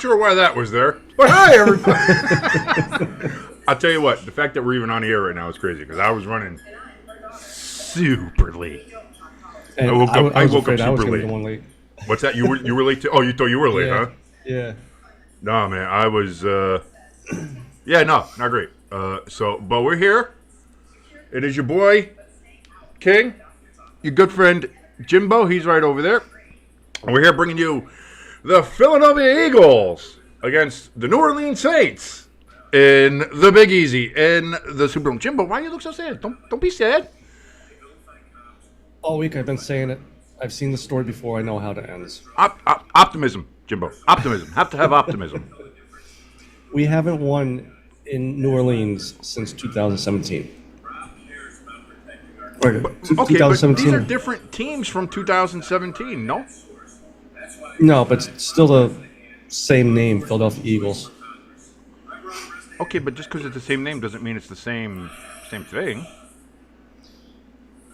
sure why that was there. But hi, everybody. I'll tell you what. The fact that we're even on the air right now is crazy because I was running super late. And I woke up. I woke up I was super gonna be late. the one late. What's that? You were late too? Oh, you thought you were late, huh? Yeah. No, man. I was. Yeah, no, not great. But we're here. It is your boy King, your good friend Jimbo. He's right over there. And we're here bringing you the Philadelphia Eagles against the New Orleans Saints in the Big Easy in the Super Bowl. Jimbo, why do you look so sad? Don't be sad. All week I've been saying it. I've seen the story before. I know how it ends. Optimism, Jimbo. Optimism. Have to have optimism. We haven't won in New Orleans since 2017. Okay, but 2017. these are different teams from 2017, no? No, but it's still the same name, Philadelphia Eagles. Okay, but just because it's the same name doesn't mean it's the same thing.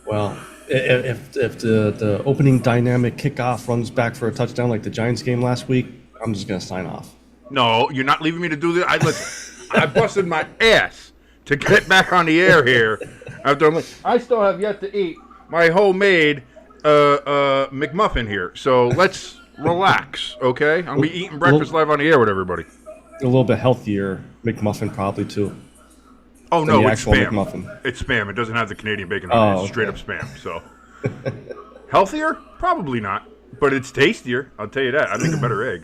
Well, if the opening dynamic kickoff runs back for a touchdown like the Giants game last week, I'm just gonna sign off. No, you're not leaving me to do this. I busted my ass to get back on the air here. I still have yet to eat my homemade McMuffin here. So let's relax, okay? I'm gonna be eating breakfast live on the air with everybody. A little bit healthier McMuffin probably too. Oh no, it's actual spam. McMuffin. It's spam. It doesn't have the Canadian bacon on it. It's straight up spam. So healthier? Probably not. But it's tastier. I'll tell you that. I make a better egg.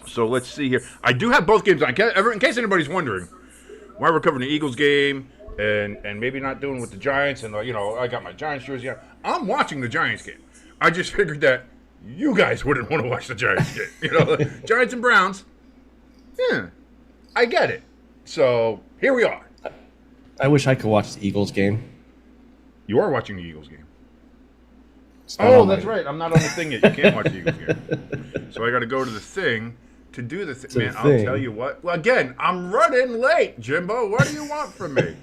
So let's see here. I do have both games on. In case anybody's wondering why we're covering the Eagles game and maybe not doing with the Giants. And, I got my Giants jersey on. I'm watching the Giants game. I just figured that you guys wouldn't want to watch the Giants game. Giants and Browns. Yeah, I get it. So here we are. I wish I could watch the Eagles game. You are watching the Eagles game. Oh, that's right. I'm not on the thing yet. You can't watch the Eagles game. So I got to go to the thing to do the thing. Man, I'll tell you what. Well, again, I'm running late, Jimbo. What do you want from me?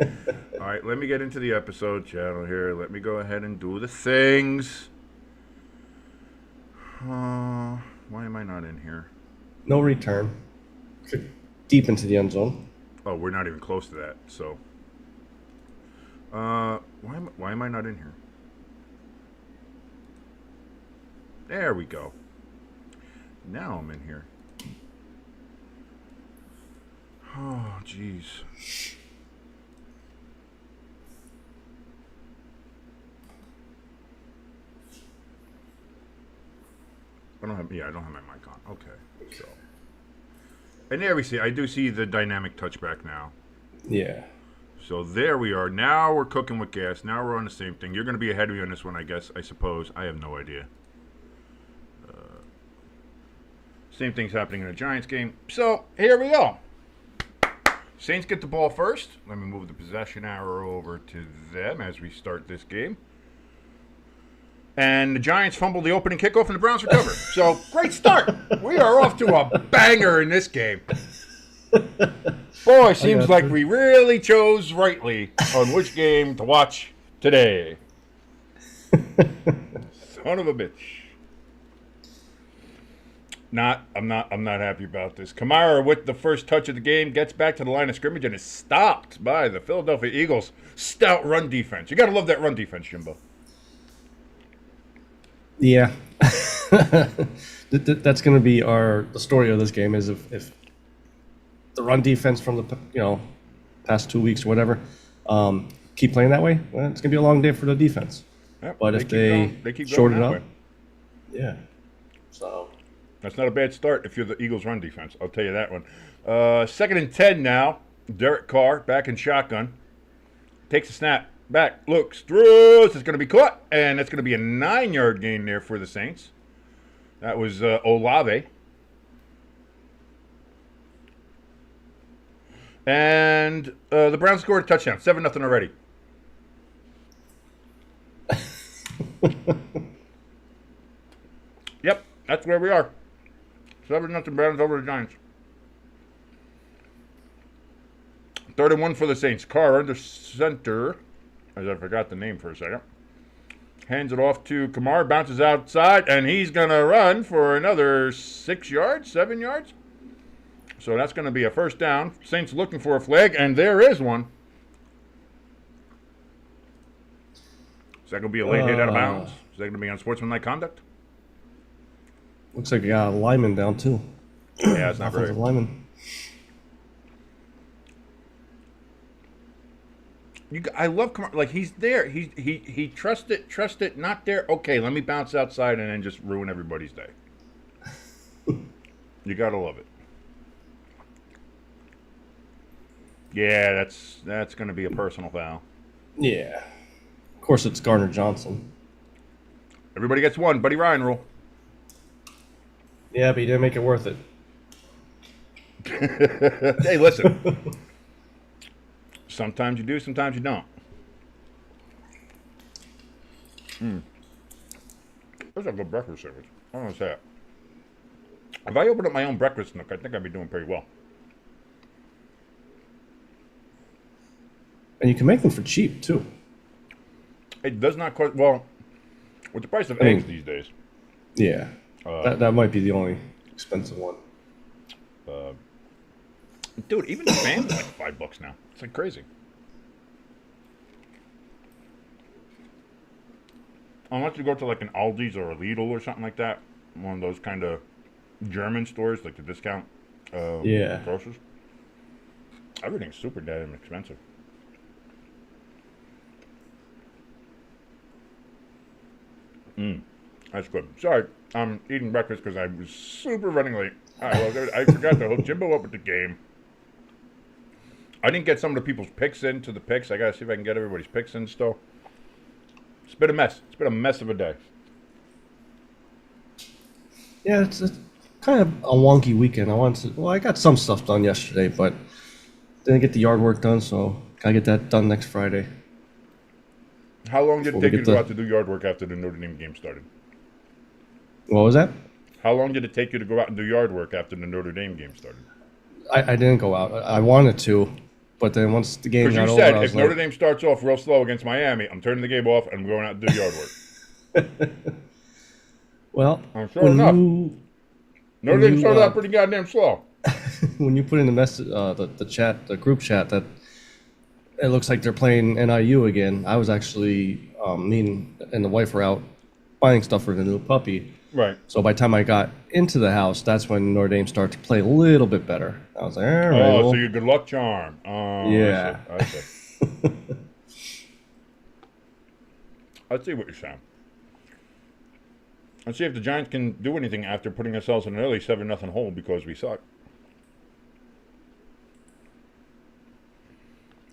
All right, let me get into the episode channel here. Let me go ahead and do the things. Why am I not in here? No return. Deep into the end zone. Oh, we're not even close to that. So, why am I not in here? There we go. Now I'm in here. Oh, jeez. I don't have my mic on. Okay. So, and there we see. I do see the dynamic touchback now. Yeah. So there we are. Now we're cooking with gas. Now we're on the same thing. You're going to be ahead of me on this one, I suppose. I have no idea. Same thing's happening in the Giants game. So here we go. Saints get the ball first. Let me move the possession arrow over to them as we start this game. And the Giants fumble the opening kickoff and the Browns recover. So great start. We are off to a banger in this game. Boy, seems like we really chose rightly on which game to watch today. Son of a bitch. I'm not happy about this. Kamara with the first touch of the game gets back to the line of scrimmage and is stopped by the Philadelphia Eagles' stout run defense. You got to love that run defense, Jimbo. Yeah. That's going to be the story of this game is if the run defense from the past 2 weeks or whatever keep playing that way, well, it's going to be a long day for the defense. Yep, but if they short it up, yeah. So that's not a bad start if you're the Eagles' run defense. I'll tell you that one. 2nd and 10 now. Derrick Carr back in shotgun. Takes a snap. Back. Looks. Throws. It's going to be caught. And that's going to be a 9-yard gain there for the Saints. That was Olave. And the Browns scored a touchdown. 7-0 already. Yep. That's where we are. 7-0 Browns over the Giants. 3rd and 1 for the Saints. Carr under center. As I forgot the name for a second. Hands it off to Kamara. Bounces outside, and he's going to run for another 6 yards, 7 yards. So that's going to be a first down. Saints looking for a flag, and there is one. Is that going to be a late hit out of bounds? Is that going to be unsportsmanlike conduct? Looks like you got a lineman down, too. Yeah, it's not great. Offensive lineman. I love Kamara. Like, he's there. He trust it, not there. Okay, let me bounce outside and then just ruin everybody's day. You got to love it. Yeah, that's going to be a personal foul. Yeah. Of course, it's Garner Johnson. Everybody gets one. Buddy Ryan rule. Yeah, but he didn't make it worth it. Hey, listen. Sometimes you do, sometimes you don't. That's a good breakfast sandwich. I don't know what's that. If I opened up my own breakfast nook, I think I'd be doing pretty well. And you can make them for cheap, too. It does not cost, well, with the price of eggs these days. Yeah. That might be the only expensive one. Dude, even the Spam's like $5 now. It's like crazy. Unless you go to like an Aldi's or a Lidl or something like that. One of those kind of German stores, like the discount grocers. Everything's super damn expensive. That's good. Sorry, I'm eating breakfast because I was super running late. I forgot to hook Jimbo up with the game. I didn't get some of the people's picks into the picks. I got to see if I can get everybody's picks in still. It's been a mess. It's been a mess of a day. Yeah, it's kind of a wonky weekend. I got some stuff done yesterday, but didn't get the yard work done, so gotta get that done next Friday. How long did it take you to go out to do yard work after the Notre Dame game started? What was that? How long did it take you to go out and do yard work after the Notre Dame game started? I didn't go out. I wanted to, but then once the game got over, because you said if Notre Dame starts off real slow against Miami, I'm turning the game off and I'm going out and do yard work. Well, sure enough, Notre Dame started out pretty goddamn slow. When you put in the message, the group chat, that it looks like they're playing NIU again. I was actually, me and the wife were out buying stuff for the new puppy. Right. So by the time I got into the house, that's when Notre Dame started to play a little bit better. I was like, all right. So you're good luck charm. Oh, yeah. I see. I see what you're saying. Let's see if the Giants can do anything after putting ourselves in an early 7-0 hole because we suck.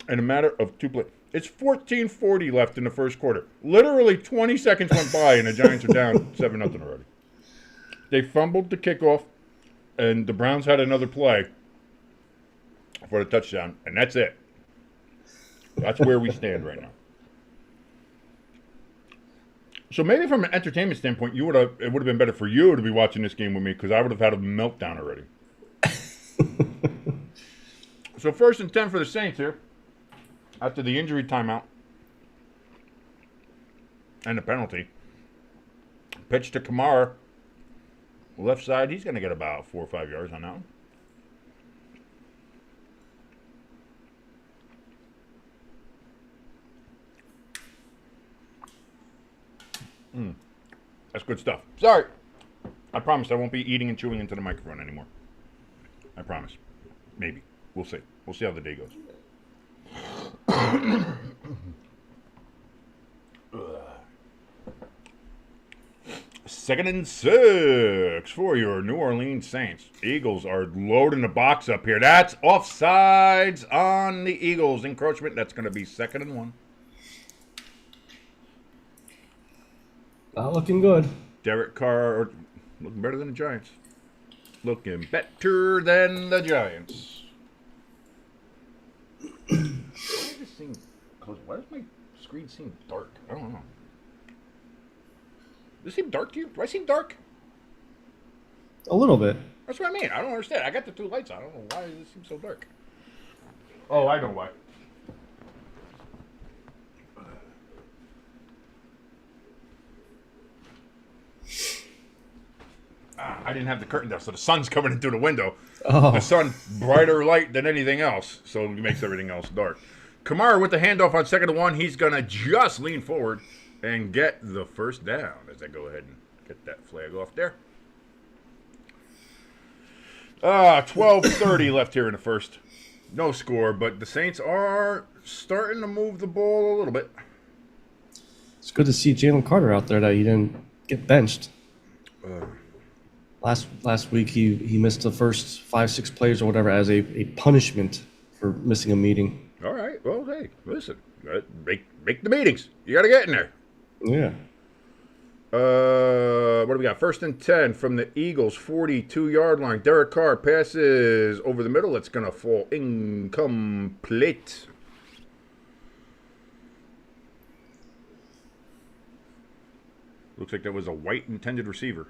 In a matter of two plays. It's 14:40 left in the first quarter. Literally 20 seconds went by and the Giants are down 7-0 already. They fumbled the kickoff, and the Browns had another play for the touchdown, and that's it. That's where we stand right now. So maybe from an entertainment standpoint, it would have been better for you to be watching this game with me because I would have had a meltdown already. So 1st and 10 for the Saints here after the injury timeout and the penalty. Pitch to Kamara. Left side, he's going to get about 4 or 5 yards on that one. That's good stuff. Sorry. I promise I won't be eating and chewing into the microphone anymore. I promise. Maybe. We'll see. We'll see how the day goes. 2nd and 6 for your New Orleans Saints. Eagles are loading the box up here. That's offsides on the Eagles. Encroachment. That's going to be 2nd and 1. Not looking good. Derrick Carr looking better than the Giants. Looking better than the Giants. Why does my screen seem dark? I don't know. Does it seem dark to you? Do I seem dark? A little bit. That's what I mean. I don't understand. I got the 2 lights on. I don't know why this seems so dark. Oh, I know why. I didn't have the curtain down, so the sun's coming in through the window. Oh. The sun brighter light than anything else, so it makes everything else dark. Kamara with the handoff on 2nd and 1. He's gonna just lean forward and get the first down as I go ahead and get that flag off there. 12:30 left here in the first. No score, but the Saints are starting to move the ball a little bit. It's good to see Jalen Carter out there that he didn't get benched. Last week he missed the first 5-6 plays or whatever as a punishment for missing a meeting. All right. Well, hey, listen. Make the meetings. You got to get in there. Yeah. What do we got? 1st and 10 from the Eagles' 42-yard line. Derrick Carr passes over the middle. It's going to fall incomplete. Looks like that was a white intended receiver.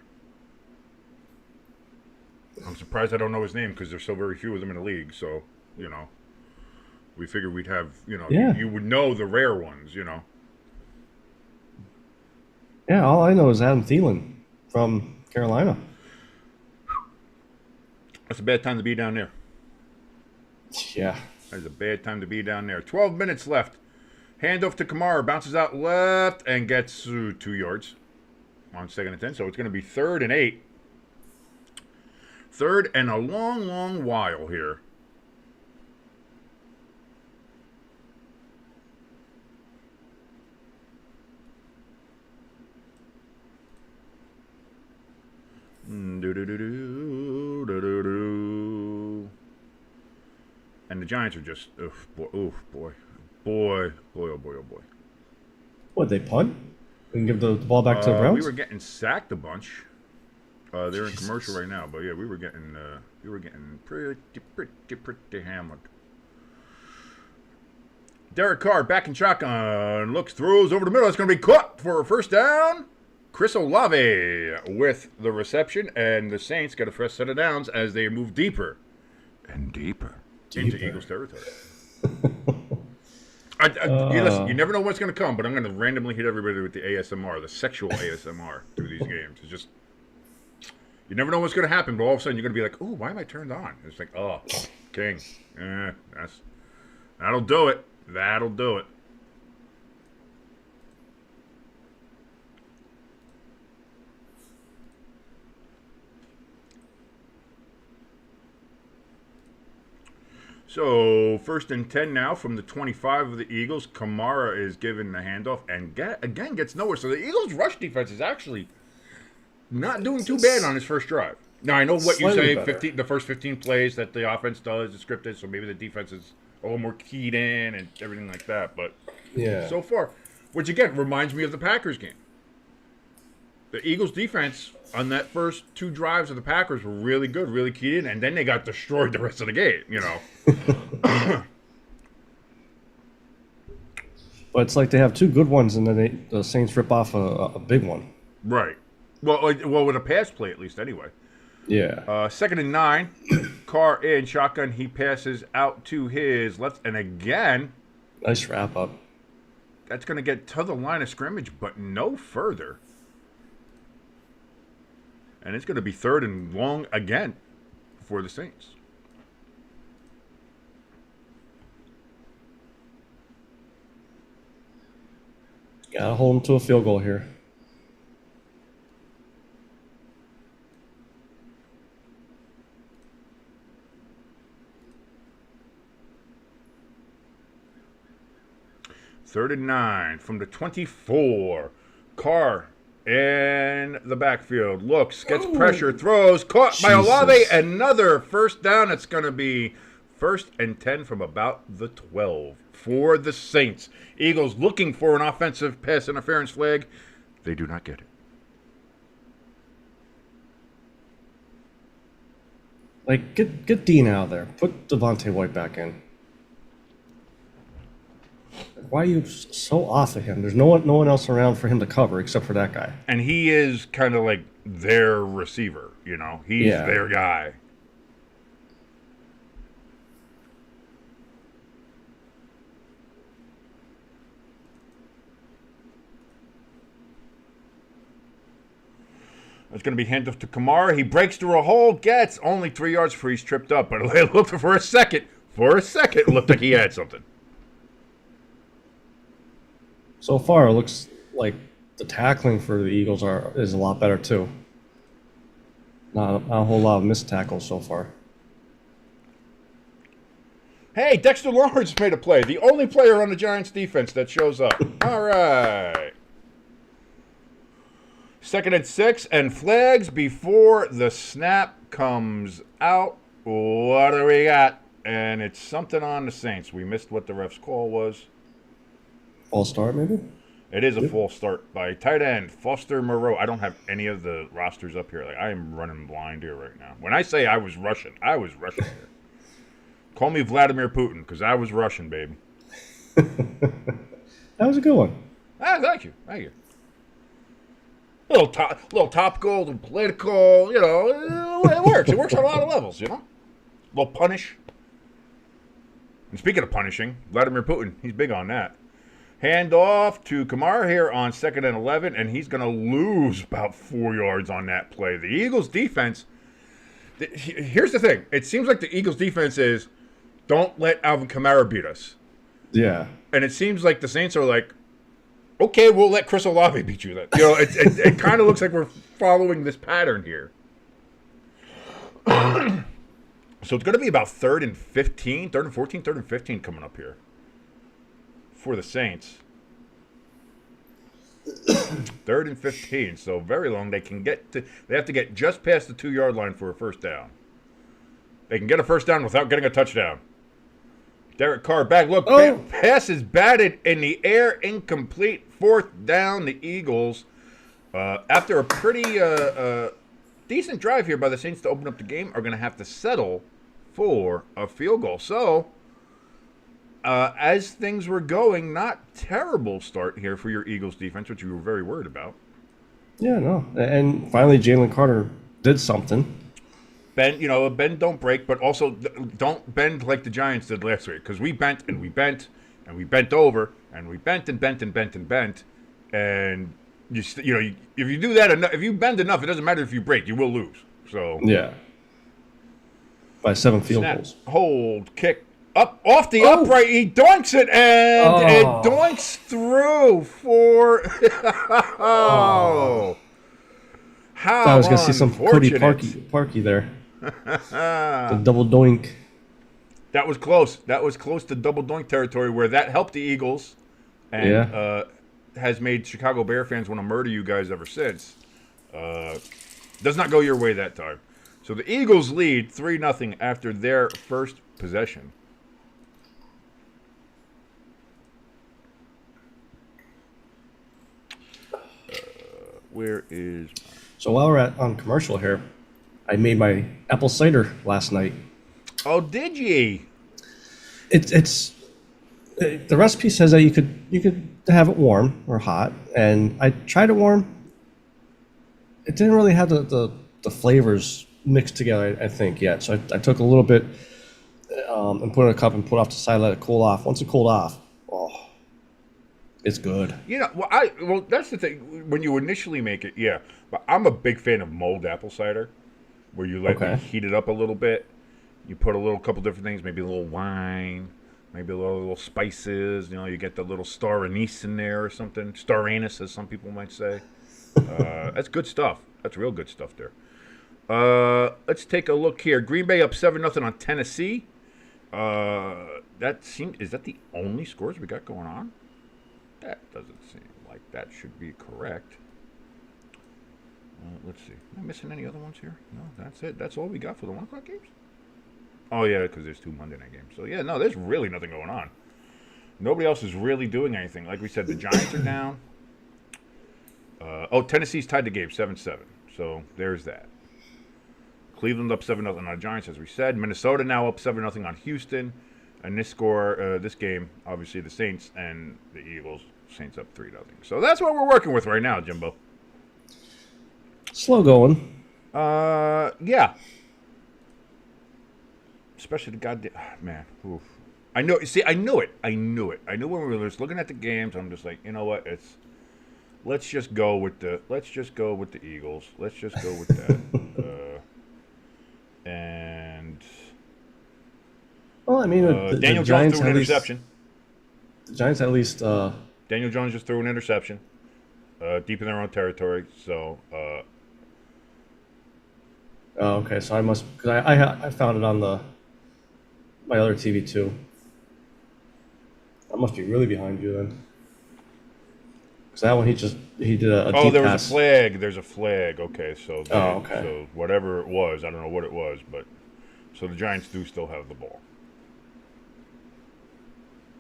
I'm surprised I don't know his name because there's so very few of them in the league. So, we figured we'd have, Yeah. you would know the rare ones, Yeah, all I know is Adam Thielen from Carolina. That's a bad time to be down there. Yeah. That's a bad time to be down there. 12 minutes left. Handoff to Kamara. Bounces out left and gets 2 yards on 2nd and 10. So it's going to be 3rd and 8. 3rd and a long, long while here. And the Giants are just, oh boy. What, they punt? And give the ball back to the Browns? We were getting sacked a bunch. They're in commercial right now, but yeah, we were getting pretty hammered. Derrick Carr back in shotgun, throws over the middle. It's going to be caught for a first down. Chris Olave with the reception, and the Saints got a fresh set of downs as they move deeper and deeper. Into Eagles territory. Listen, you never know what's going to come, but I'm going to randomly hit everybody with the ASMR, the sexual ASMR through these games. It's just, you never know what's going to happen, but all of a sudden you're going to be like, oh, why am I turned on? It's like, oh, King. That'll do it. That'll do it. So, 1st and 10 now from the 25 of the Eagles. Kamara is given the handoff and again gets nowhere. So the Eagles' rush defense is actually not doing too bad on his first drive. Now, I know what you say, the first 15 plays that the offense does is scripted, so maybe the defense is a little more keyed in and everything like that. But yeah, so far, which again reminds me of the Packers game. The Eagles' defense on that first 2 drives of the Packers were really good, really keyed in, and then they got destroyed the rest of the game, But it's like they have 2 good ones, and then the Saints rip off a big one. Right. Well, with a pass play at least, anyway. Yeah. 2nd and 9, Carr in shotgun. He passes out to his left, and again, nice wrap up. That's going to get to the line of scrimmage, but no further. And it's going to be 3rd and long again for the Saints. Gotta hold them to a field goal here. Third and 9 from the 24. Carr in the backfield. Looks, gets pressure, throws, caught by Olave. Another first down. It's going to be 1st and 10 from about the 12 for the Saints. Eagles looking for an offensive pass interference flag. They do not get it. Like, get Dean out of there. Put Devontae White back in. Why are you so off of him? There's no one else around for him to cover except for that guy. And he is kind of like their receiver, He's their guy. It's going to be handed to Kamara. He breaks through a hole, gets only 3 yards before he's tripped up. But it looked for a second, it looked like he had something. So far, it looks like the tackling for the Eagles is a lot better too. Not a whole lot of missed tackles so far. Hey, Dexter Lawrence made a play. The only player on the Giants defense that shows up. All right. 2nd and 6, and flags before the snap comes out. What do we got? And it's something on the Saints. We missed what the ref's call was. False start, maybe? It is a false start by tight end Foster Moreau. I don't have any of the rosters up here. Like, I am running blind here right now. When I say I was rushing here. Call me Vladimir Putin, because I was Russian, baby. That was a good one. Thank you. Little topical and political, it works. It works on a lot of levels, A little punish. And speaking of punishing, Vladimir Putin, he's big on that. Hand off to Kamara here on 2nd and 11, and he's going to lose about 4 yards on that play. The Eagles' defense, here's the thing. It seems like the Eagles' defense is, don't let Alvin Kamara beat us. Yeah. And it seems like the Saints are like, okay, we'll let Chris Olave beat you then. It kind of looks like we're following this pattern here. So it's going to be about 3rd and 15, 3rd and 14, 3rd and 15 coming up here for the Saints. 3rd and 15, so very long. They have to get just past the 2-yard line for a first down. They can get a first down without getting a touchdown. Derrick Carr back. Look, pass is batted in the air, incomplete. 4th down, the Eagles. After a pretty decent drive here by the Saints to open up the game, are going to have to settle for a field goal. So, as things were going, not terrible start here for your Eagles defense, which you were very worried about. Yeah, no. And finally, Jalen Carter did something. Bend, bend, don't break, but also don't bend like the Giants did last week, because we bent and we bent and we bent over and we bent and bent and bent and bent, and if you do that enough, if you bend enough, it doesn't matter if you break, you will lose. So yeah, by 7 field goals. Hold, kick up off the upright. He doinks it, and it doinks through for. How I was gonna see some Cody Parkey there. The double doink. That was close. That was close to double doink territory, where that helped the Eagles, and has made Chicago Bear fans want to murder you guys ever since. Does not go your way that time. So the Eagles lead 3-0 after their first possession. Where is? So while we're on commercial here, I made my apple cider last night. Oh, did ye? It's the recipe says that you could have it warm or hot, and I tried it warm. It didn't really have the flavors mixed together, I think, yet. So I took a little bit and put it in a cup and put it off to the side, let it cool off. Once it cooled off, it's good. Well, that's the thing. When you initially make it, yeah. But I'm a big fan of mulled apple cider, where you let it heat it up a little bit. You put a couple different things, maybe a little wine, maybe a little spices. You get the little star anise in there or something. Star anise, as some people might say. That's good stuff. That's real good stuff there. Let's take a look here. Green Bay up 7-0 on Tennessee. Is that the only scores we got going on? That doesn't seem like that should be correct. Let's see. Am I missing any other ones here? No, that's it. That's all we got for the 1 o'clock games? Oh, yeah, because there's 2 Monday night games. So, yeah, no, there's really nothing going on. Nobody else is really doing anything. Like we said, the Giants are down. Tennessee's tied the game 7-7. So, there's that. Cleveland up 7-0 on the Giants, as we said. Minnesota now up 7-0 on Houston. And this game, obviously the Saints and the Eagles. Saints up 3-0. So that's what we're working with right now, Jimbo. Slow going. Yeah. Especially the goddamn man. Oof. I know. See, I knew it. I knew when we were just looking at the games. I'm just like, you know what? let's just go with the Eagles. Let's just go with that. And Well, I mean, Daniel the Jones Giants threw an at least. interception. The Giants at least. Daniel Jones just threw an interception, deep in their own territory. So Oh, okay. So I must, because I found it on my other TV too. I must be really behind you then. Because that one he did a deep there was pass. a flag. There's a flag. Okay, so Okay. so whatever it was, I don't know what it was, but so the Giants do still have the ball.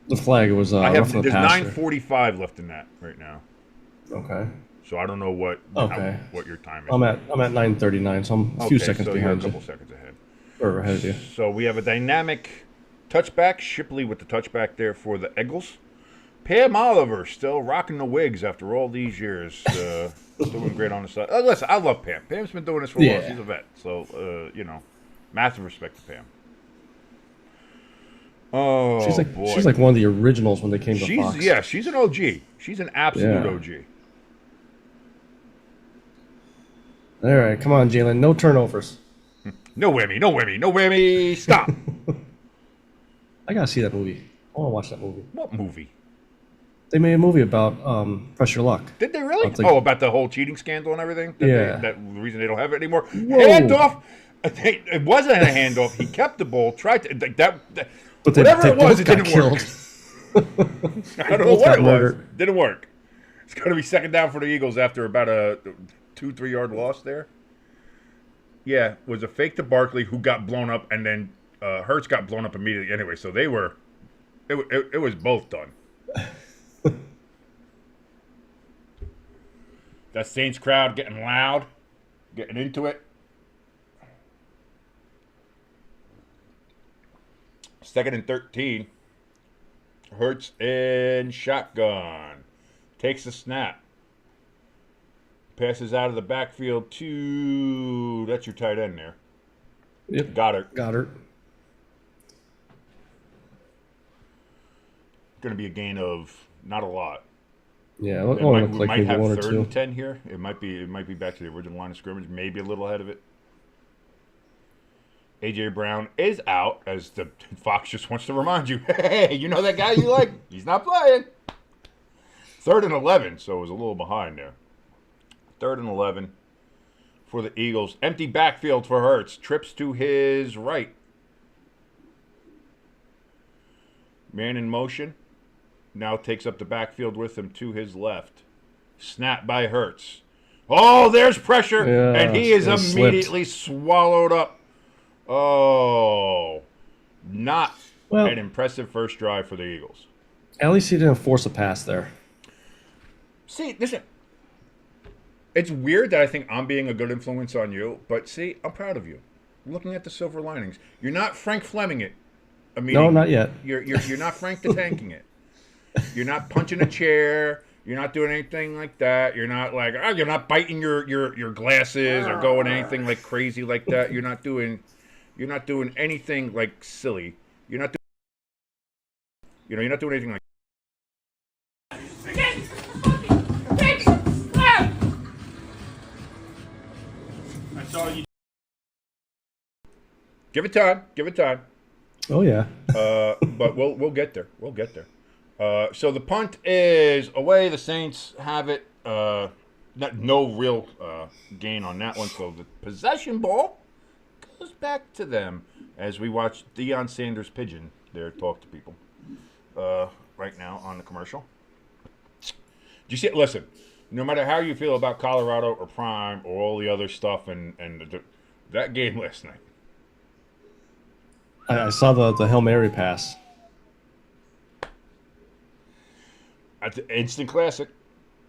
The flag was roughing the There's passer. 9:45 left in that right now. Okay. So I don't know what your time is. I'm at 9:39, so I'm a few seconds so behind you're a you, couple seconds ahead. or ahead of you. So we have a dynamic touchback. Shipley with the touchback there for the Eagles. Pam Oliver still rocking the wigs after all these years. Doing great on the side. Listen, I love Pam. Pam's been doing this for a while. She's a vet. So, massive respect to Pam. Oh, boy. She's like one of the originals when they came to Fox. Yeah, she's an OG. She's an absolute OG. All right, come on, Jalen. No turnovers. No whammy. Stop. I gotta see that movie. I want to watch that movie. What movie? They made a movie about Press Your Luck. Did they really? About the whole cheating scandal and everything? Yeah. The reason they don't have it anymore? Whoa. Handoff! It wasn't a handoff. He kept the ball. Tried to... But whatever it was, it got didn't work. I don't know what it was. Didn't work. It's going to be second down for the Eagles after about a 2-3 yard loss there. Yeah, it was a fake to Barkley who got blown up, and then Hurts got blown up immediately anyway. So they were... It was both done. That Saints crowd getting loud, getting into it. Second and 13. Hurts in shotgun. Takes the snap. Passes out of the backfield to... That's your tight end there. Yep. Goddard. Going to be a gain of not a lot. Yeah, We might have one or third two. and 10 here. It might be back to the original line of scrimmage, maybe a little ahead of it. A.J. Brown is out, as the Fox just wants to remind you. Hey, you know that guy you like? He's not playing. Third and 11, so it was a little behind there. Third and 11 for the Eagles. Empty backfield for Hurts. Trips to his right. Man in motion. Now takes up the backfield with him to his left. Snap by Hurts. Oh, there's pressure, and he is immediately swallowed up. Oh, not an impressive first drive for the Eagles. At least he didn't force a pass there. See, listen. It's weird that I think I'm being a good influence on you, but see, I'm proud of you. Looking at the silver linings. You're not Frank Fleming it immediately. No, not yet. You're not Frank the Tanking it. You're not punching a chair. You're not doing anything like that. You're not like you're not biting your glasses or going anything like crazy like that. You're not doing anything like silly. You're not doing anything like. That's all you. Give it time. Oh yeah. But we'll get there. So the punt is away. The Saints have it. No real gain on that one. So the possession ball goes back to them as we watch Deion Sanders Pigeon there talk to people right now on the commercial. Do you see it? Listen, no matter how you feel about Colorado or Prime or all the other stuff and that game last night. I saw the Hail Mary pass. Instant classic.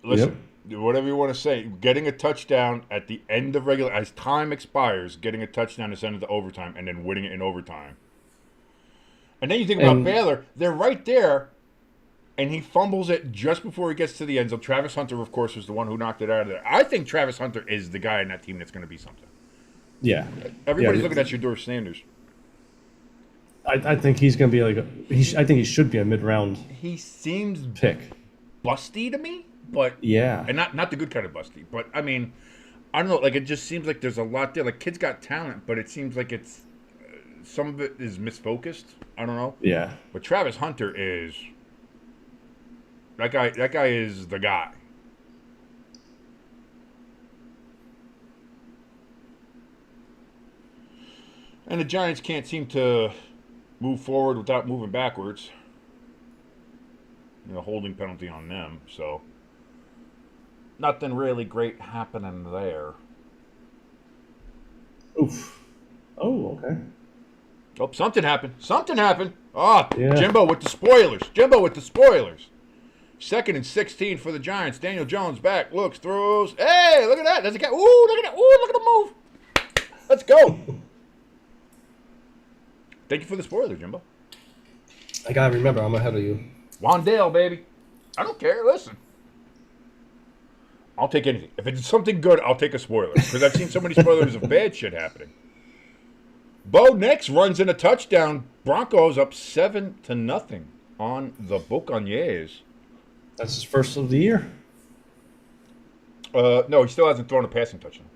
Listen, whatever you want to say, getting a touchdown at the end of regular, as time expires, getting a touchdown to send it to overtime, and then winning it in overtime. And then you think about Baylor, they're right there, and he fumbles it just before he gets to the end zone. Travis Hunter, of course, was the one who knocked it out of there. I think Travis Hunter is the guy in that team that's going to be something. Yeah. Everybody's looking at Shedeur Sanders. I think he's going to be I think he should be a mid-round He seems pick. busty to me. but Yeah. and not the good kind of busty. But I mean, I don't know. Like it just seems like there's a lot there. Like kids got talent, but it seems like it's some of it is misfocused. I don't know. Yeah. But Travis Hunter is that guy. That guy is the guy. And the Giants can't seem to move forward without moving backwards. Holding penalty on them, so nothing really great happening there. Oof. Oh, okay. Oh, something happened. Something happened. Oh, Yeah. Jimbo with the spoilers. Jimbo with the spoilers. 2nd and 16 for the Giants. Daniel Jones back, looks, throws. Hey, look at that. There's a cat. Ooh, look at that. Ooh, look at the move. Let's go. Thank you for the spoiler, Jimbo. I gotta remember, I'm ahead of you. Wandale, baby. I don't care. Listen. I'll take anything. If it's something good, I'll take a spoiler. Because I've seen so many spoilers of bad shit happening. Bo Nix runs in a touchdown. Broncos up 7-0 on the Buccaneers. That's his first of the year? No, he still hasn't thrown a passing touchdown.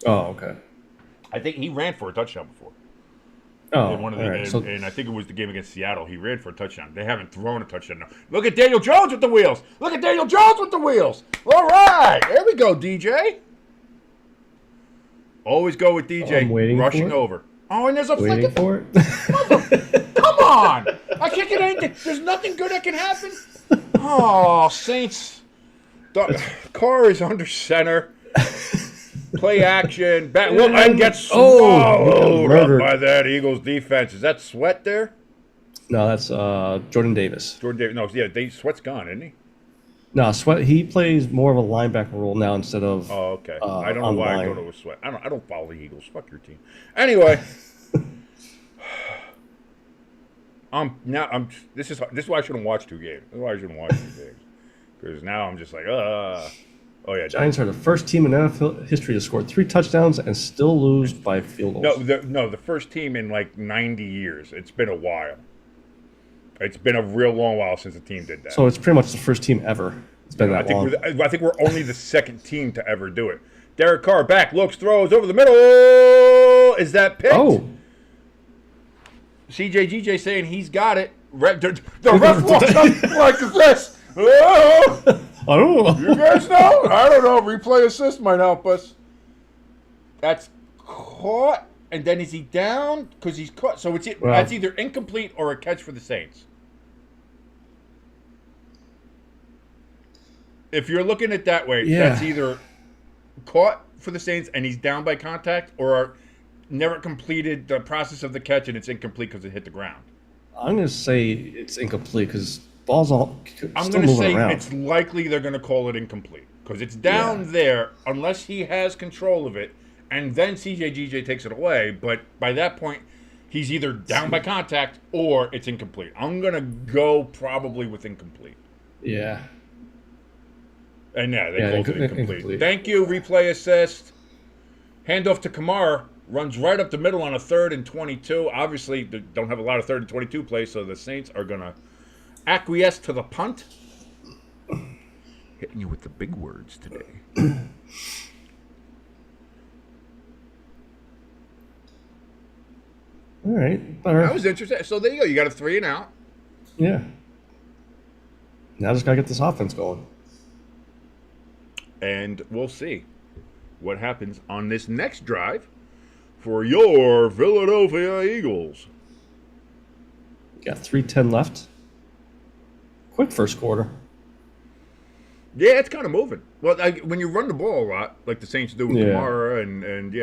Oh, okay. I think he ran for a touchdown before. Oh, In one of the, all right. and I think it was the game against Seattle. He ran for a touchdown. They haven't thrown a touchdown. Now. Look at Daniel Jones with the wheels. Look at Daniel Jones with the wheels. All right. There we go, DJ. Always go with DJ I'm waiting rushing for it. over. Oh, and there's a Waiting flick. for it? Come on. I can't get anything. There's nothing good that can happen. Oh, Saints. The Carr is under center. Play action. And gets swallowed up by that Eagles defense. Is that Sweat there? No, that's Jordan Davis. Jordan Davis. No, yeah, Sweat's gone, isn't he? No, Sweat. He plays more of a linebacker role now instead of. Oh, okay. I don't know on why I line. go to a Sweat. I don't follow the Eagles. Fuck your team. Anyway. This is why I shouldn't watch 2 games. This is why I shouldn't watch 2 games. Because now I'm just like, Oh, yeah. Giants are the first team in NFL history to score 3 touchdowns and still lose by field goals. The first team in like 90 years. It's been a while. It's been a real long while since a team did that. So it's pretty much the first team ever. It's been that long. I think we're only the second team to ever do it. Derrick Carr back, looks, throws over the middle. Is that picked? Oh. CJGJ saying he's got it. The ref walks up like this. Oh, I don't know. you guys know? I don't know. Replay assist might help us. That's caught. And then is he down? Because he's caught. So that's either incomplete or a catch for the Saints. If you're looking at it that way, that's either caught for the Saints and he's down by contact, or never completed the process of the catch and it's incomplete because it hit the ground. I'm going to say it's incomplete because ball's all I'm still going to moving say around. it's likely they're going to call it incomplete because it's down there unless he has control of it, and then CJGJ takes it away. But by that point, he's either down by contact or it's incomplete. I'm going to go probably with incomplete. Yeah. And they called it incomplete. incomplete. Thank you, replay assist. Handoff to Kamara. Runs right up the middle on a 3rd and 22. Obviously, they don't have a lot of 3rd and 22 plays, so the Saints are going to acquiesce to the punt. Hitting you with the big words today. All right. That was interesting. So there you go. You got a 3 and out. Yeah. Now just got to get this offense going. And we'll see what happens on this next drive for your Philadelphia Eagles. Got 3:10 left. Quick first quarter. Yeah, it's kind of moving. Well, when you run the ball a lot, like the Saints do with Yeah. Kamara, and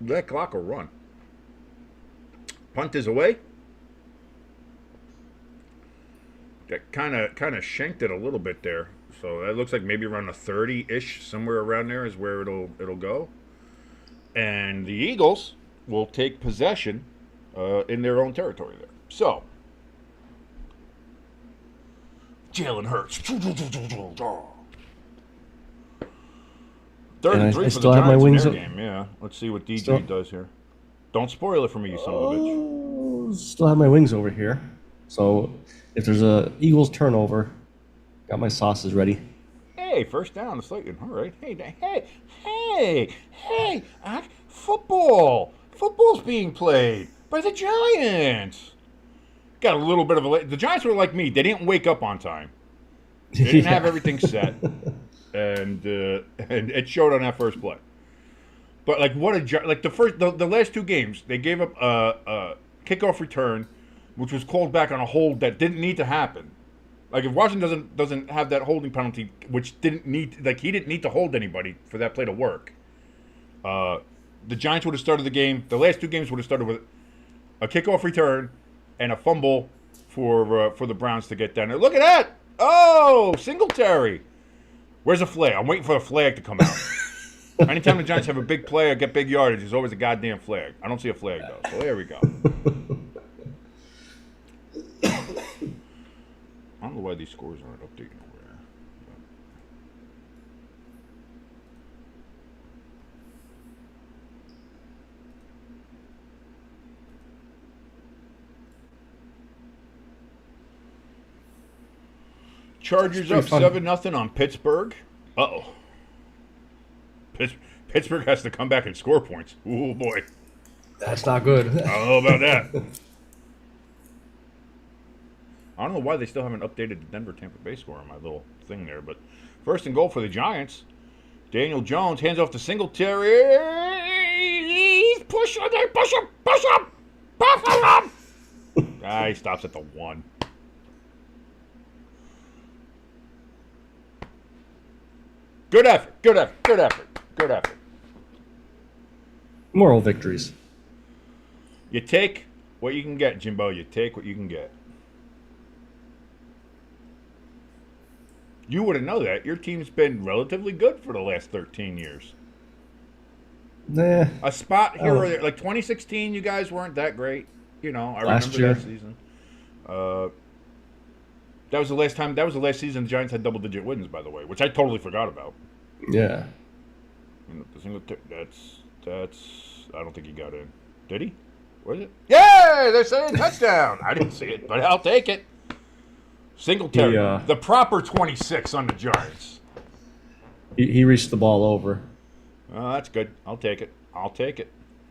that clock will run. Punt is away. That kind of shanked it a little bit there. So that looks like maybe around a 30-ish, somewhere around there is where it'll go. And the Eagles will take possession in their own territory there. So, Jalen Hurts. 3rd and 3 for the still have my Giants in wings their up. game. Yeah, let's see what DJ does here. Don't spoil it for me, you son of a bitch. Still have my wings over here. So if there's a Eagles turnover, got my sauces ready. Hey, first down to Slayton. All right. Hey. Football. Football's being played by the Giants. Got a little bit of a. The Giants were like me. They didn't wake up on time. They didn't have everything set, and it showed on that first play. But like the last two games, they gave up a kickoff return, which was called back on a hold that didn't need to happen. Like if Washington doesn't have that holding penalty, which he didn't need to hold anybody for that play to work. The Giants would have started the game. The last two games would have started with a kickoff return and a fumble for the Browns to get down there. Look at that! Oh, Singletary. Where's the flag? I'm waiting for the flag to come out. Anytime the Giants have a big play or get big yardage, there's always a goddamn flag. I don't see a flag, though. So there we go. I don't know why these scores aren't updating over there. Chargers up 7-0 on Pittsburgh. Uh-oh. Pittsburgh has to come back and score points. Oh, boy. That's not good. I don't know about that. I don't know why they still haven't updated the Denver-Tampa Bay score on my little thing there, but first and goal for the Giants. Daniel Jones hands off to Singletary. Push him! He stops at the 1. Good effort. Moral victories. You take what you can get, Jimbo. You take what you can get. You wouldn't know that. Your team's been relatively good for the last 13 years. Nah. A spot here or there. Like 2016, you guys weren't that great. You know, I Last remember year. that season. That was the last time. That was the last season the Giants had double-digit wins, by the way, which I totally forgot about. Yeah. That's. I don't think he got in. Did he? Was it? Yeah, they're saying touchdown. I didn't see it, but I'll take it. Singletary, the proper 26 on the Giants. He reached the ball over. Oh, that's good. I'll take it.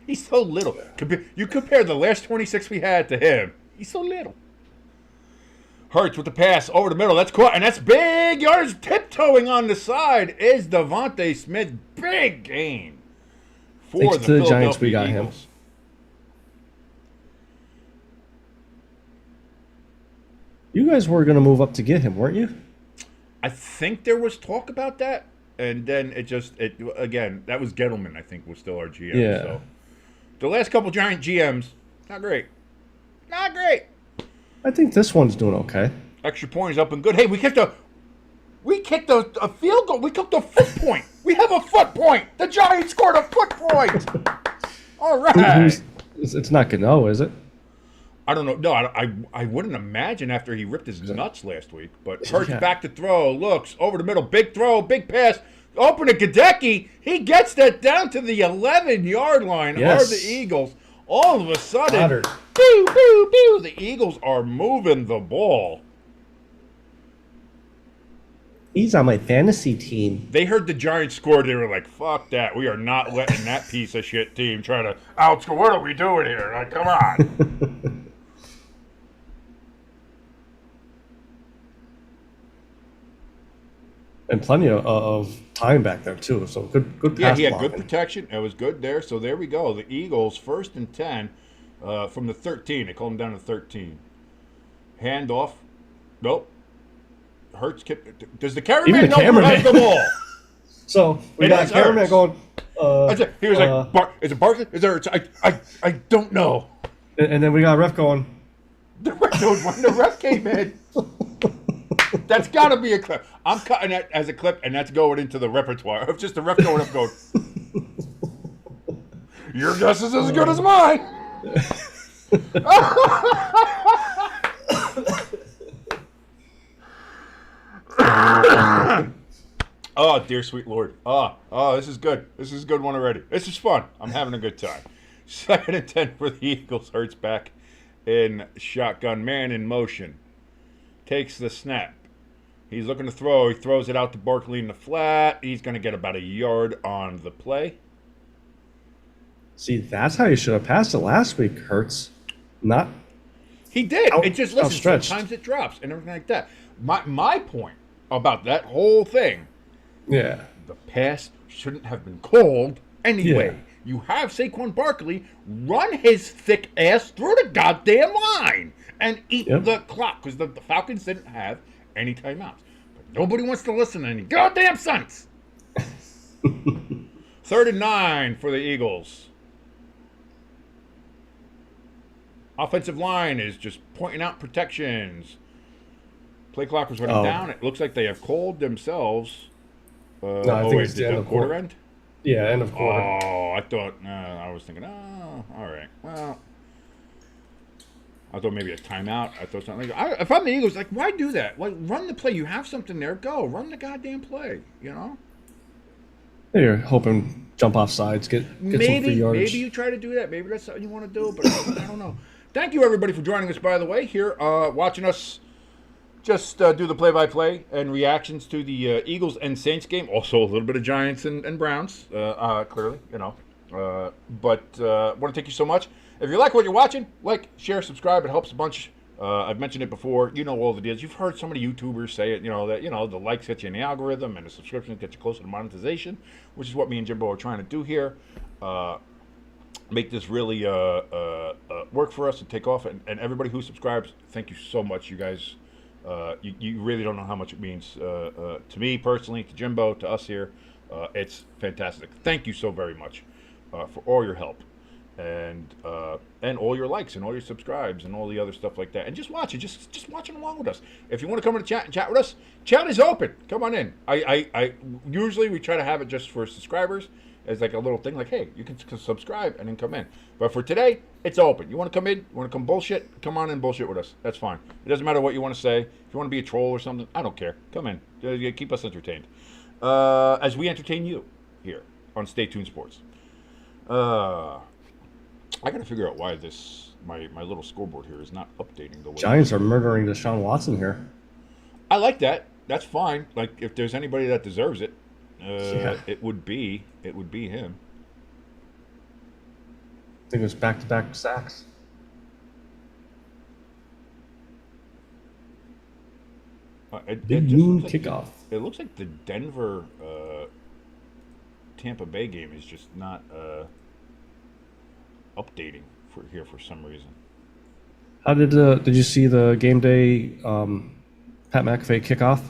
He's so little. You compare the last 26 we had to him. He's so little. Hurts with the pass over the middle. That's caught, and that's big yards. Tiptoeing on the side is Devontae Smith. Big gain for Thanks the to the Philadelphia Giants, we got Eagles. him. You guys were going to move up to get him, weren't you? I think there was talk about that, and then again, that was Gettleman, I think, was still our GM. Yeah. So the last couple Giant GMs, not great. I think this one's doing okay. Extra point is up and good. Hey, we kicked a field goal. We kicked a foot point. We have a foot point. The Giants scored a foot point. All right. It's not Gano, is it? I don't know. No, I wouldn't imagine after he ripped his nuts last week. But Hurts back to throw. Looks over the middle. Big throw. Big pass. Open to Gadecki. He gets that down to the 11-yard line. Yes. Are the Eagles. All of a sudden, Goddard. the Eagles are moving the ball. He's on my fantasy team. They heard the Giants scored. They were like, fuck that. We are not letting that piece of shit team try to outscore. What are we doing here? Like, come on. And plenty of time back there, too. So good pass Yeah, he had blocking. good protection. It was good there. So there we go. The Eagles, 1st and 10 from the 13. They called him down to 13. Handoff. Nope. Hurts. Does the cameraman know who has the ball? So we got cameraman going. He was like, is it Barkley? Is there? I don't know. And then we got ref going. When the ref came in, that's got to be a clip. I'm cutting that as a clip, and that's going into the repertoire of just the ref going up going, your guess is as good as mine. Oh, dear sweet Lord. Oh, this is good. This is a good one already. This is fun. I'm having a good time. 2nd and 10 for the Eagles. Hurts back in shotgun. Man in motion. Takes the snap. He's looking to throw. He throws it out to Barkley in the flat. He's going to get about a yard on the play. See, that's how you should have passed it last week, Hurts. Not He did. It just, listen, outstretched. sometimes it drops and everything like that. My point about that whole thing, Yeah. the pass shouldn't have been called anyway. Yeah. You have Saquon Barkley run his thick ass through the goddamn line and eat the clock because the Falcons didn't have any timeouts. But nobody wants to listen to any goddamn sense. 3rd and 9 for the Eagles. Offensive line is just pointing out protections. Play clock was running down. It looks like they have called themselves. No, I think it's the end of quarter end? Yeah, end of quarter. Oh, I thought, I was thinking, all right. Well, I thought maybe a timeout. I thought something like if I'm the Eagles, like, why do that? Like, run the play. You have something there. Go. Run the goddamn play, you know? You're hoping jump off sides, get some free yardage. Maybe you try to do that. Maybe that's something you want to do, but I don't know. Thank you, everybody, for joining us, by the way, here, watching us just do the play-by-play and reactions to the Eagles and Saints game. Also, a little bit of Giants and Browns, clearly, you know. But want to thank you so much. If you like what you're watching, like, share, subscribe. It helps a bunch. I've mentioned it before. You know all the deals. You've heard so many YouTubers say it, that, the likes get you in the algorithm and the subscriptions get you closer to monetization, which is what me and Jimbo are trying to do here. Make this really work for us and take off. And everybody who subscribes, thank you so much, you guys. You really don't know how much it means to me personally, to Jimbo, to us here. It's fantastic. Thank you so very much for all your help and all your likes and all your subscribes and all the other stuff like that. And just watch it. Just watching along with us. If you want to come in the chat and chat with us, chat is open. Come on in. I usually we try to have it just for subscribers as like a little thing, like, hey, you can subscribe and then come in. But for today, it's open. You want to come in? You want to come bullshit? Come on in and bullshit with us. That's fine. It doesn't matter what you want to say. If you want to be a troll or something, I don't care. Come in. Keep us entertained. As we entertain you here on Stay Tuned Sports. I got to figure out why my little scoreboard here is not updating the way. Giants are murdering Deshaun Watson here. I like that. That's fine. Like, if there's anybody that deserves it, it would be him. I think it was back-to-back sacks. Big noon kickoff. It looks like the Denver Tampa Bay game is just not updating for some reason. How did you see the game day Pat McAfee kickoff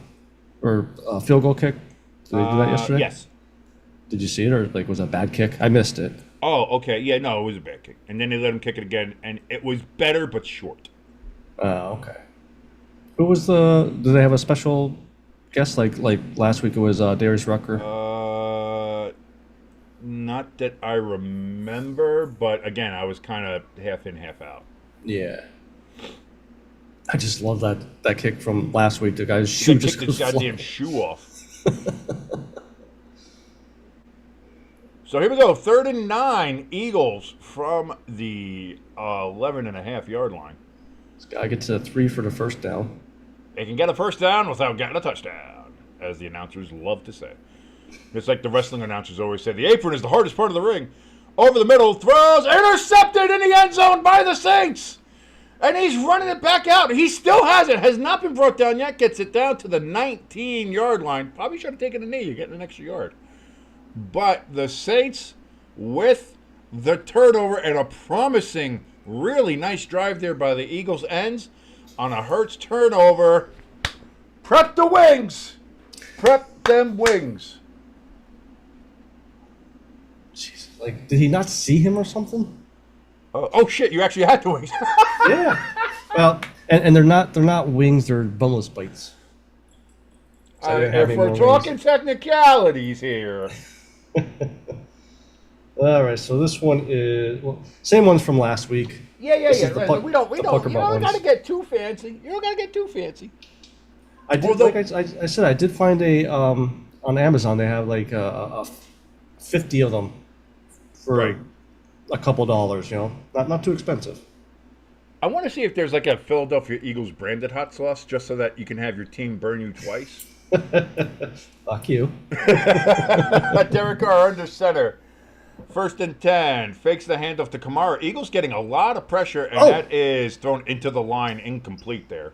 or field goal kick? Did they do that yesterday? Yes. Did you see it, or was it a bad kick? I missed it. Oh, okay. Yeah, no, it was a bad kick. And then they let him kick it again, and it was better but short. Oh, okay. Who was did they have a special guest like last week? It was Darius Rucker. Not that I remember, but again, I was kind of half in, half out. Yeah. I just love that kick from last week. The guy's shoe just kicked his goddamn shoe off. So here we go. 3rd and 9, Eagles from the 11.5-yard line. This guy gets a 3 for the first down. They can get a first down without getting a touchdown, as the announcers love to say. It's like the wrestling announcers always say, the apron is the hardest part of the ring. Over the middle, throws, intercepted in the end zone by the Saints. And he's running it back out. He still has it. Has not been brought down yet. Gets it down to the 19-yard line. Probably should have taken a knee. You're getting an extra yard. But the Saints, with the turnover and a promising, really nice drive there by the Eagles ends, on a Hurts turnover, prep the wings. Prep them wings. Jeez, did he not see him or something? Oh shit! You actually had the wings. Yeah. Well, and they're not wings; they're boneless bites. So if we're talking technicalities here. All right, so this one is same ones from last week. Yeah. We don't. You don't gotta get too fancy. I did. Like I said, I did find on Amazon. They have like a 50 of them for a couple dollars. Not too expensive. I want to see if there's like a Philadelphia Eagles branded hot sauce, just so that you can have your team burn you twice. Fuck you. Derrick Carr under center. 1st and 10. Fakes the handoff to Kamara. Eagles getting a lot of pressure, and that is thrown into the line, incomplete there.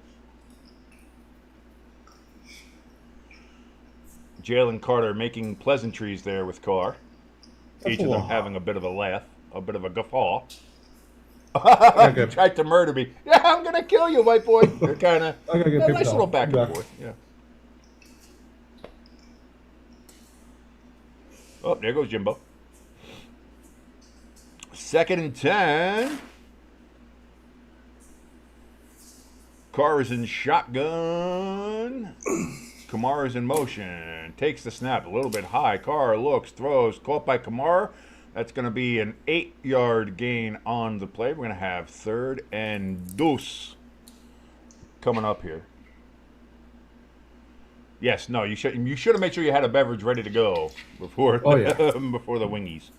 Jalen Carter making pleasantries there with Carr. Each of them having a bit of a laugh, a bit of a guffaw. You tried to murder me. Yeah, I'm going to kill you, white boy. They're kind of a nice little back and forth. Yeah. Oh, there goes Jimbo. 2nd and 10. Carr is in shotgun. Kamara's in motion. Takes the snap a little bit high. Carr looks, throws, caught by Kamara. That's going to be an 8-yard gain on the play. We're going to have 3rd and deuce coming up here. Yes, no, you should have made sure you had a beverage ready to go before before the wingies.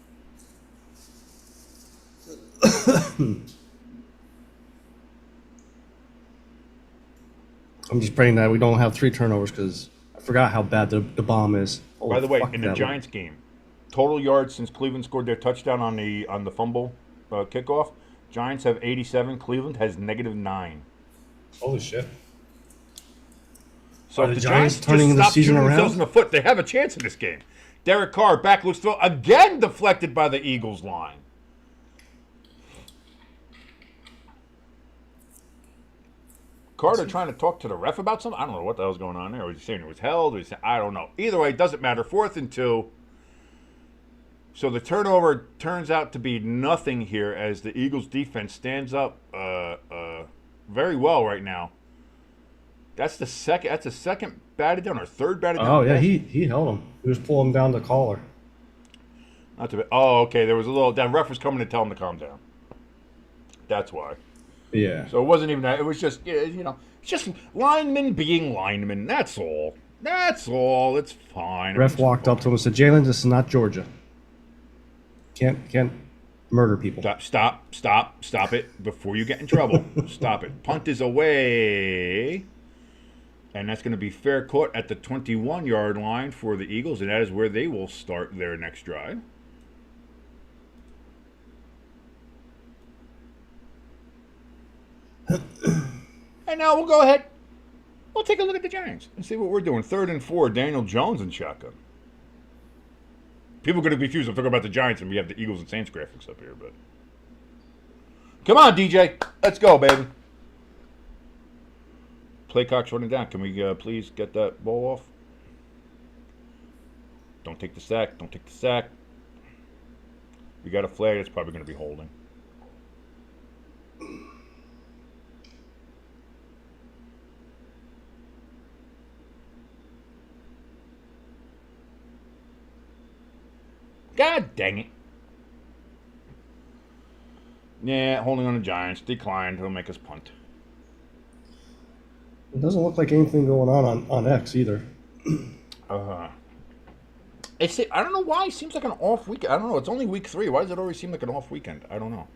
I'm just praying that we don't have 3 turnovers because I forgot how bad the bomb is. Oh, by the way, in the Giants game, total yards since Cleveland scored their touchdown on the fumble kickoff, Giants have 87. Cleveland has -9. Holy shit! So if the Giants turning the season around, themselves in the foot, they have a chance in this game. Derrick Carr back loose throw again, deflected by the Eagles line. Carter trying to talk to the ref about something. I don't know what the hell's going on there. Was he saying it was held? I don't know. Either way, it doesn't matter. 4th and 2. So the turnover turns out to be nothing here as the Eagles defense stands up very well right now. That's the second. That's a second batted down or 3rd batted down. Oh yeah, he held him. He was pulling down the collar. Not to be. Oh, okay. There was a little. That ref was coming to tell him to calm down. That's why. Yeah. So it wasn't even that. It was just, it's just linemen being linemen. That's all. That's all. It's fine. Ref walked up to him and said, "Jalen, this is not Georgia. Can't murder people." Stop it before you get in trouble. Stop it. Punt is away. And that's going to be fair caught at the 21-yard line for the Eagles, and that is where they will start their next drive. And now we'll go ahead. We'll take a look at the Giants and see what we're doing. 3rd and 4, Daniel Jones in shotgun. People are going to be confused. I'm talking about the Giants, and we have the Eagles and Saints graphics up here. But come on, DJ. Let's go, baby. Play clock's running down. Can we please get that ball off? Don't take the sack. Don't take the sack. We got a flag. That's probably going to be holding. God dang it. Yeah, holding on the Giants. Declined. He'll make us punt. It doesn't look like anything going on X either. I don't know why. It seems like an off weekend. I don't know. It's only week 3. Why does it always seem like an off weekend? I don't know.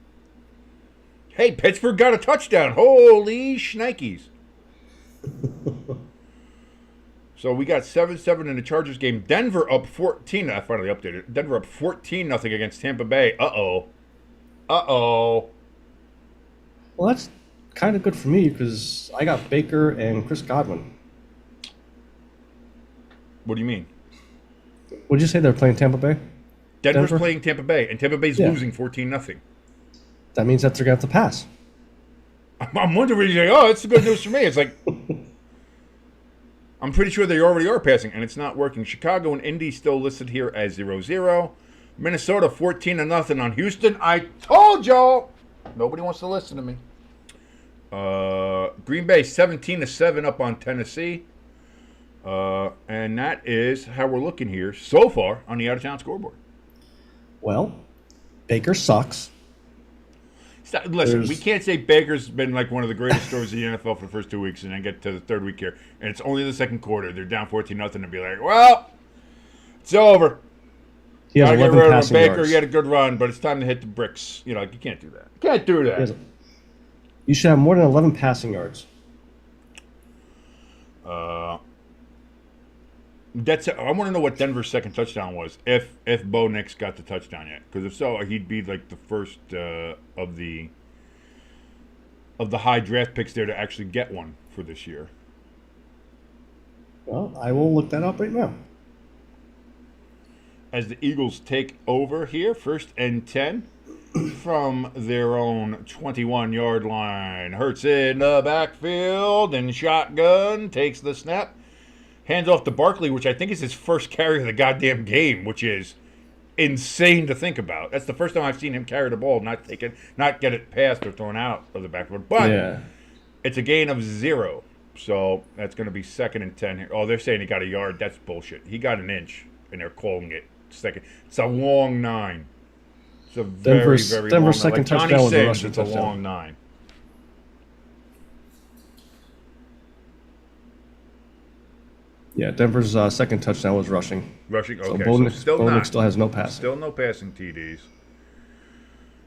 Hey, Pittsburgh got a touchdown. Holy shnikes. So we got 7-7 in the Chargers game. Denver up 14. I finally updated. Denver up 14-0 against Tampa Bay. Uh-oh. Well, that's kind of good for me because I got Baker and Chris Godwin. What do you mean? What did you say? They're playing Tampa Bay? Denver's playing Tampa Bay, and Tampa Bay's losing 14-0. That means that they're going to have to pass. I'm wondering, it's good news for me. It's like, I'm pretty sure they already are passing, and it's not working. Chicago and Indy still listed here as 0-0. Minnesota 14-0 on Houston. I told y'all. Nobody wants to listen to me. Green Bay 17-7 up on Tennessee. And that is how we're looking here so far on the out-of-town scoreboard. Well, Baker sucks. Listen, we can't say Baker's been like one of the greatest stories in the NFL for the first 2 weeks and then get to the 3rd week here. And it's only the 2nd quarter. They're down 14-0 and be like, well, it's over. He has 11 passing Baker, yards. he had a good run, but it's time to hit the bricks. You can't do that. Can't do that. He You should have more than 11 passing yards. I want to know what Denver's second touchdown was. If Bo Nix got the touchdown yet, because if so, he'd be like the first of the high draft picks there to actually get one for this year. Well, I will look that up right now. As the Eagles take over here, 1st and 10 from their own 21-yard line. Hurts in the backfield and shotgun, takes the snap. Hands off to Barkley, which I think is his first carry of the goddamn game, which is insane to think about. That's the first time I've seen him carry the ball, not get it passed or thrown out of the backfield. But It's a gain of 0. So that's going to be 2nd and 10 here. Oh, they're saying he got a yard. That's bullshit. He got an inch, and they're calling it second. It's a long 9. It's a very, very long 9. Second like touchdown Johnny was a Sims, rushing it's a touchdown. long 9. Yeah, Denver's second touchdown was rushing. Rushing, So okay. Bo Nix not. still has no passing. Still no passing TDs.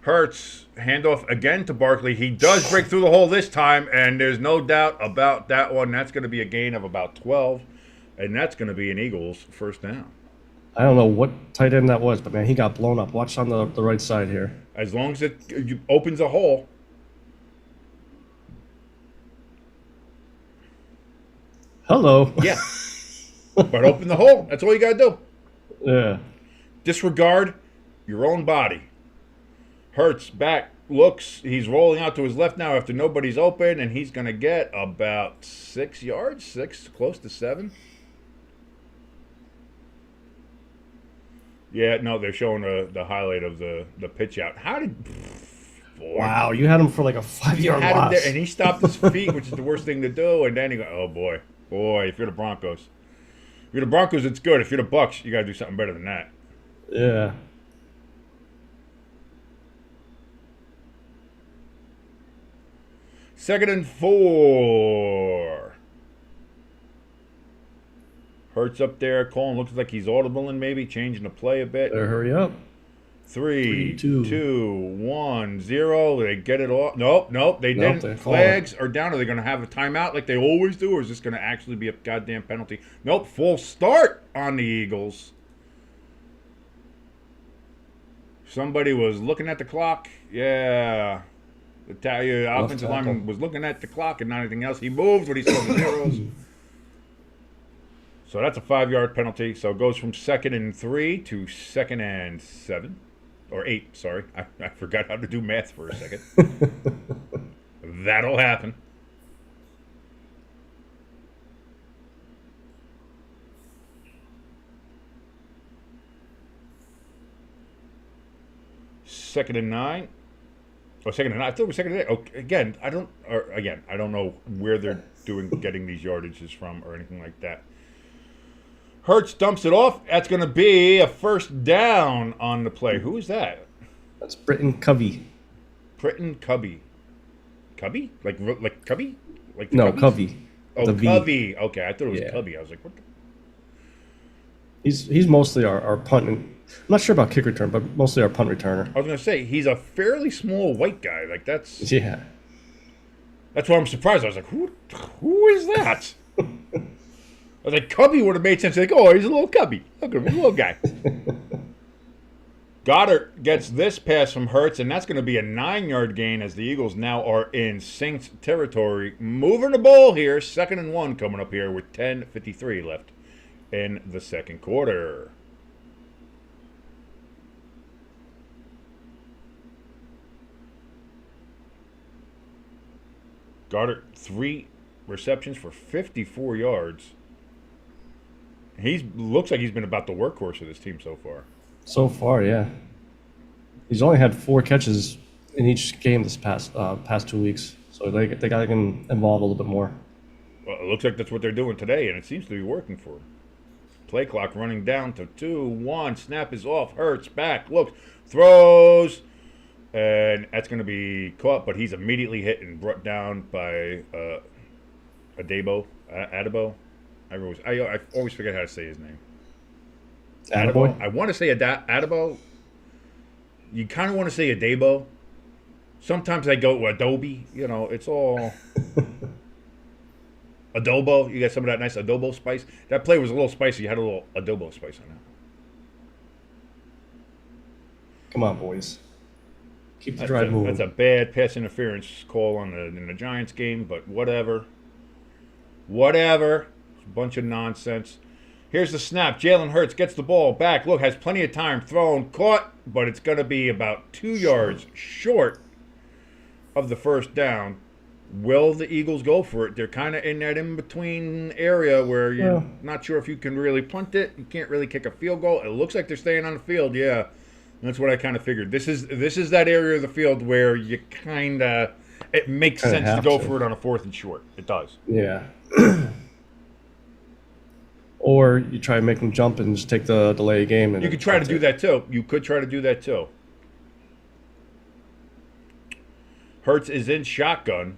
Hurts, handoff again to Barkley. He does break through the hole this time, and there's no doubt about that one. That's going to be a gain of about 12, and that's going to be an Eagles first down. I don't know what tight end that was, but man, he got blown up. Watch on the right side here. As long as it opens a hole. Hello. Yeah. But open the hole. That's all you got to do. Yeah. Disregard your own body. Hurts back, looks. He's rolling out to his left now after nobody's open, and he's going to get about 6 yards, 6, close to 7. Yeah, no, they're showing the highlight of the pitch out. How did... Boy. Wow, you had him for like a 5-yard Had him loss. there, and he stopped his feet, which is the worst thing to do, and then he go, oh, boy. Boy, if you're the Broncos. If you're the Broncos, it's good. If you're the Bucks, you got to do something better than that. Yeah. Second and 4. Hurts up there. Colin looks like he's audible and maybe changing the play a bit. Better hurry up. 3, 2, 2, 1, 0. They get it off. Nope. They didn't. Flags are down. Are they going to have a timeout like they always do, or is this going to actually be a goddamn penalty? Nope. Full start on the Eagles. Somebody was looking at the clock. Yeah. The offensive lineman was looking at the clock and not anything else. He moved when he saw the zeros. So that's a 5-yard penalty. So it goes from 2nd and 3 to 2nd and 7. Or 8, sorry. I forgot how to do math for a second. That'll happen. Second and 9. Oh, 2nd and 9. I thought it was 2nd and 8. Okay, again, I don't know where they're getting these yardages from or anything like that. Hurts dumps it off. That's going to be a first down on the play. Who is that? That's Britton Covey. Britton Covey. Cubby? Like Cubby? Like No, Cubbies? Covey. Oh, The V. Covey. Okay, I thought it was Yeah. Cubby. I was like, what the... He's mostly our punt. I'm not sure about kick return, but mostly our punt returner. I was going to say, he's a fairly small white guy. Like, that's Yeah. why I'm surprised. I was like, who is that? I was like, Cubby would have made sense. Like, oh, he's a little Cubby. Look at him, he's a little guy. Goddard gets this pass from Hurts, and that's going to be a 9-yard gain as the Eagles now are in Saints territory. Moving the ball here. 2nd and 1 coming up here with 10:53 left in the second quarter. Goddard, 3 receptions for 54 yards. He looks like he's been about the workhorse of this team so far. So far, yeah. He's only had 4 catches in each game this past 2 weeks, so they got to get him involved a little bit more. Well, it looks like that's what they're doing today, and it seems to be working for him. Play clock running down to 2-1. Snap is off. Hurts back. Looks. Throws. And that's going to be caught, but he's immediately hit and brought down by Adebo. I always forget how to say his name. Attaboy? I want to say Adebo. You kind of want to say Adebo. Sometimes I go to Adobe. You know, it's all adobo. You got some of that nice adobo spice. That play was a little spicy. You had a little adobo spice on it. Come on, boys. Keep the drive moving. That's a bad pass interference call in the Giants game, but whatever. Whatever. It's a bunch of nonsense. Here's the snap. Jalen Hurts gets the ball back. Look, has plenty of time. Thrown, caught, but it's going to be about 2 yards short of the first down. Will the Eagles go for it? They're kind of in that in-between area where you're not sure if you can really punt it. You can't really kick a field goal. It looks like they're staying on the field, yeah. That's what I kind of figured. This is that area of the field where you kind of it makes sense to go for it on a 4th and short. It does. Yeah. Or you try to make them jump and just take the delay game. And you could try to do that too. You could try to do that too. Hurts is in shotgun.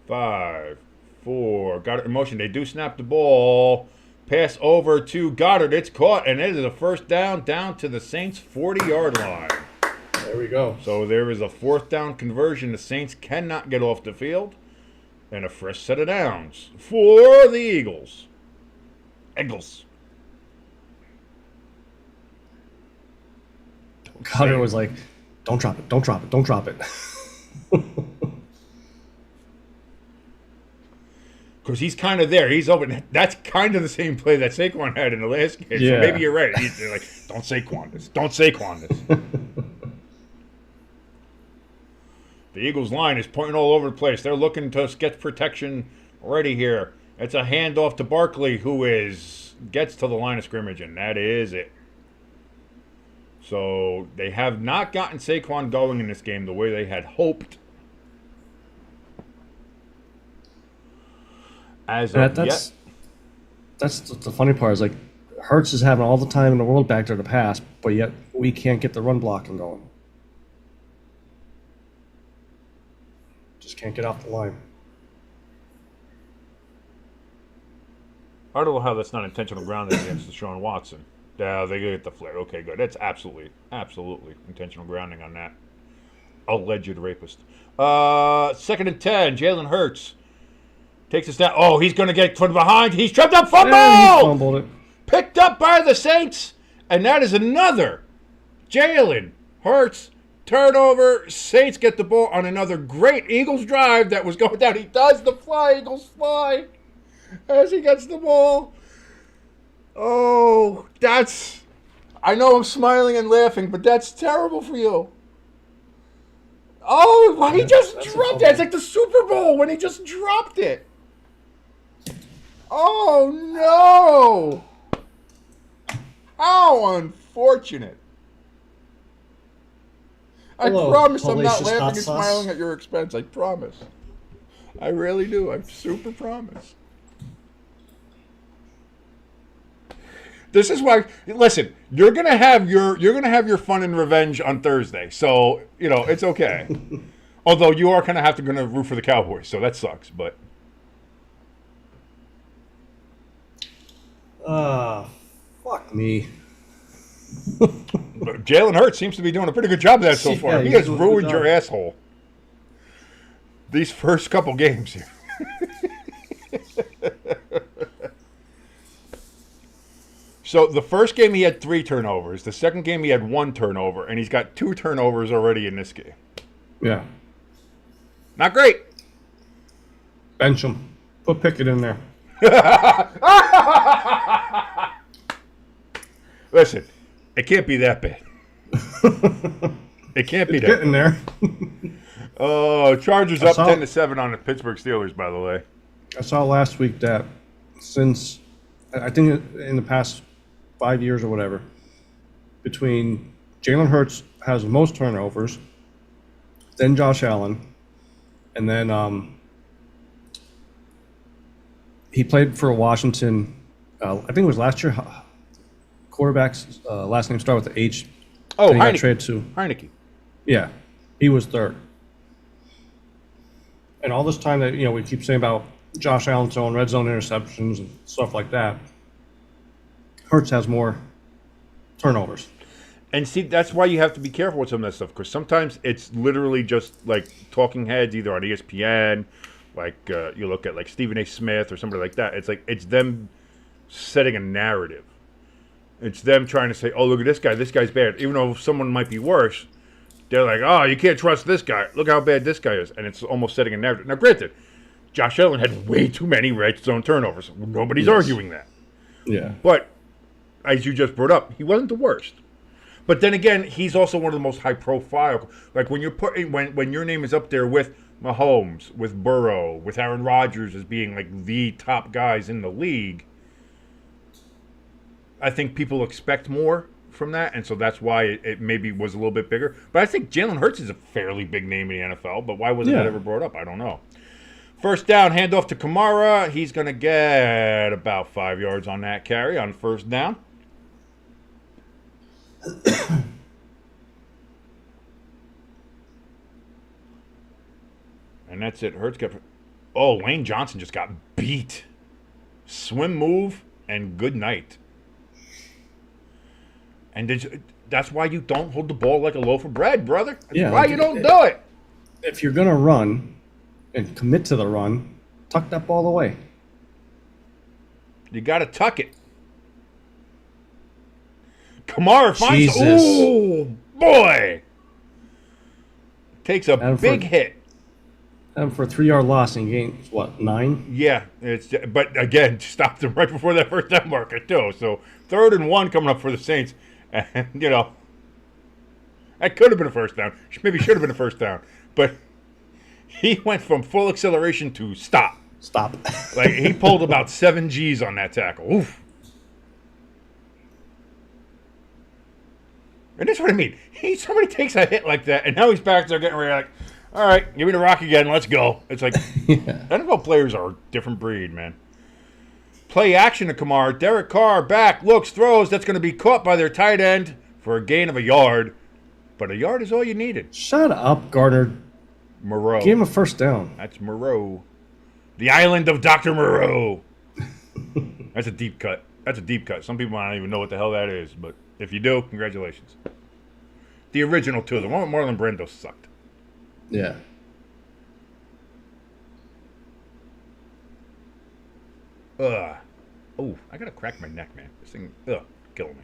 5, 4. Got it in motion. They do snap the ball. Pass over to Goddard. It's caught, and it is a first down to the Saints' 40-yard line. There we go. So there is a 4th down conversion. The Saints cannot get off the field. And a fresh set of downs for the Eagles. Goddard was like, don't drop it, don't drop it, don't drop it. Because he's kind of there. He's open. That's kind of the same play that Saquon had in the last game. Yeah. So maybe you're right. He's like, don't Saquon this. Don't Saquon this. The Eagles line is pointing all over the place. They're looking to get protection ready here. It's a handoff to Barkley, who gets to the line of scrimmage, and that is it. So they have not gotten Saquon going in this game the way they had hoped. That's the funny part is like Hurts is having all the time in the world back there to pass, but yet we can't get the run blocking going. Just can't get off the line. I don't know how that's not intentional grounding against Deshaun Watson. Yeah, they get the flare. Okay, good. That's absolutely intentional grounding on that alleged rapist. 2nd and 10. Jalen Hurts takes us down. Oh, he's going to get from behind. He's tripped up. Fumble! Yeah, he fumbled it. Picked up by the Saints. And that is another Jalen Hurts turnover. Saints get the ball on another great Eagles drive that was going down. He does the fly. Eagles fly as he gets the ball. Oh, I know I'm smiling and laughing, but that's terrible for you. Oh, well, he just dropped it. It's like the Super Bowl when he just dropped it. Oh, no. How unfortunate. Hello, I promise I'm not hellacious laughing hot and sauce. smiling at your expense. I promise. I really do. I super promise. This is why. Listen, you're gonna have your fun and revenge on Thursday, so it's okay. Although you are gonna root for the Cowboys, so that sucks. But Fuck me. But Jalen Hurts seems to be doing a pretty good job of that so far. Yeah, He he's has doing a good ruined your job. asshole. These first couple games here. So the first game he had 3 turnovers. The second game he had 1 turnover, and he's got 2 turnovers already in this game. Yeah. Not great. Bench him. Put Pickett in there. Listen, it can't be that bad. It can't be that Get in there. Oh, Chargers up saw- 10-7 on the Pittsburgh Steelers, by the way. I saw last week that since, I think in the past 5 years or whatever, between Jalen Hurts has the most turnovers, then Josh Allen, and then he played for Washington, I think it was last year. Quarterback's last name started with the H. Oh, He got Heineke. traded to. Heineke. Yeah, he was third. And all this time that we keep saying about Josh Allen throwing red zone interceptions and stuff like that, Hurts has more turnovers. And see, that's why you have to be careful with some of that stuff, because sometimes it's literally just like talking heads, either on ESPN, like you look at like Stephen A. Smith or somebody like that. It's like it's them setting a narrative. It's them trying to say, "Oh, look at this guy. This guy's bad." Even though someone might be worse, they're like, "Oh, you can't trust this guy. Look how bad this guy is," and it's almost setting a narrative. Now, granted, Josh Allen had way too many red zone turnovers. Nobody's arguing that. Yeah. But as you just brought up, he wasn't the worst. But then again, he's also one of the most high profile. Like when you're putting when your name is up there with Mahomes, with Burrow, with Aaron Rodgers as being like the top guys in the league, I think people expect more from that, and so that's why it maybe was a little bit bigger. But I think Jalen Hurts is a fairly big name in the NFL, but why wasn't that ever brought up? I don't know. First down, handoff to Kamara. He's going to get about 5 yards on that carry on first down. And that's it. Hurts got... Oh, Lane Johnson just got beat. Swim move and good night. And that's why you don't hold the ball like a loaf of bread, brother. That's why you don't do it. If you're going to run and commit to the run, tuck that ball away. You got to tuck it. Kamara finds... Jesus. Oh, boy. Takes a big hit. And for a 3-yard loss in games, what, 9? Yeah. But, again, stopped him right before that first down marker, too. So, 3rd and 1 coming up for the Saints. And, you know, that could have been a first down. Maybe should have been a first down. But he went from full acceleration to stop. Stop. Like, he pulled about 7 Gs on that tackle. Oof. And that's what I mean. Somebody takes a hit like that, and now he's back there getting ready, like, all right, give me the rock again. Let's go. It's like, NFL players are a different breed, man. Play action to Kamara. Derrick Carr back, looks, throws. That's going to be caught by their tight end for a gain of a yard. But a yard is all you needed. Shut up, Gardner. Moreau. Give him a first down. That's Moreau. The island of Dr. Moreau. That's a deep cut. That's a deep cut. Some people don't even know what the hell that is. But if you do, congratulations. The original, too. The one with Marlon Brando sucked. Yeah. Oh, I gotta crack my neck, man. This thing, killing me.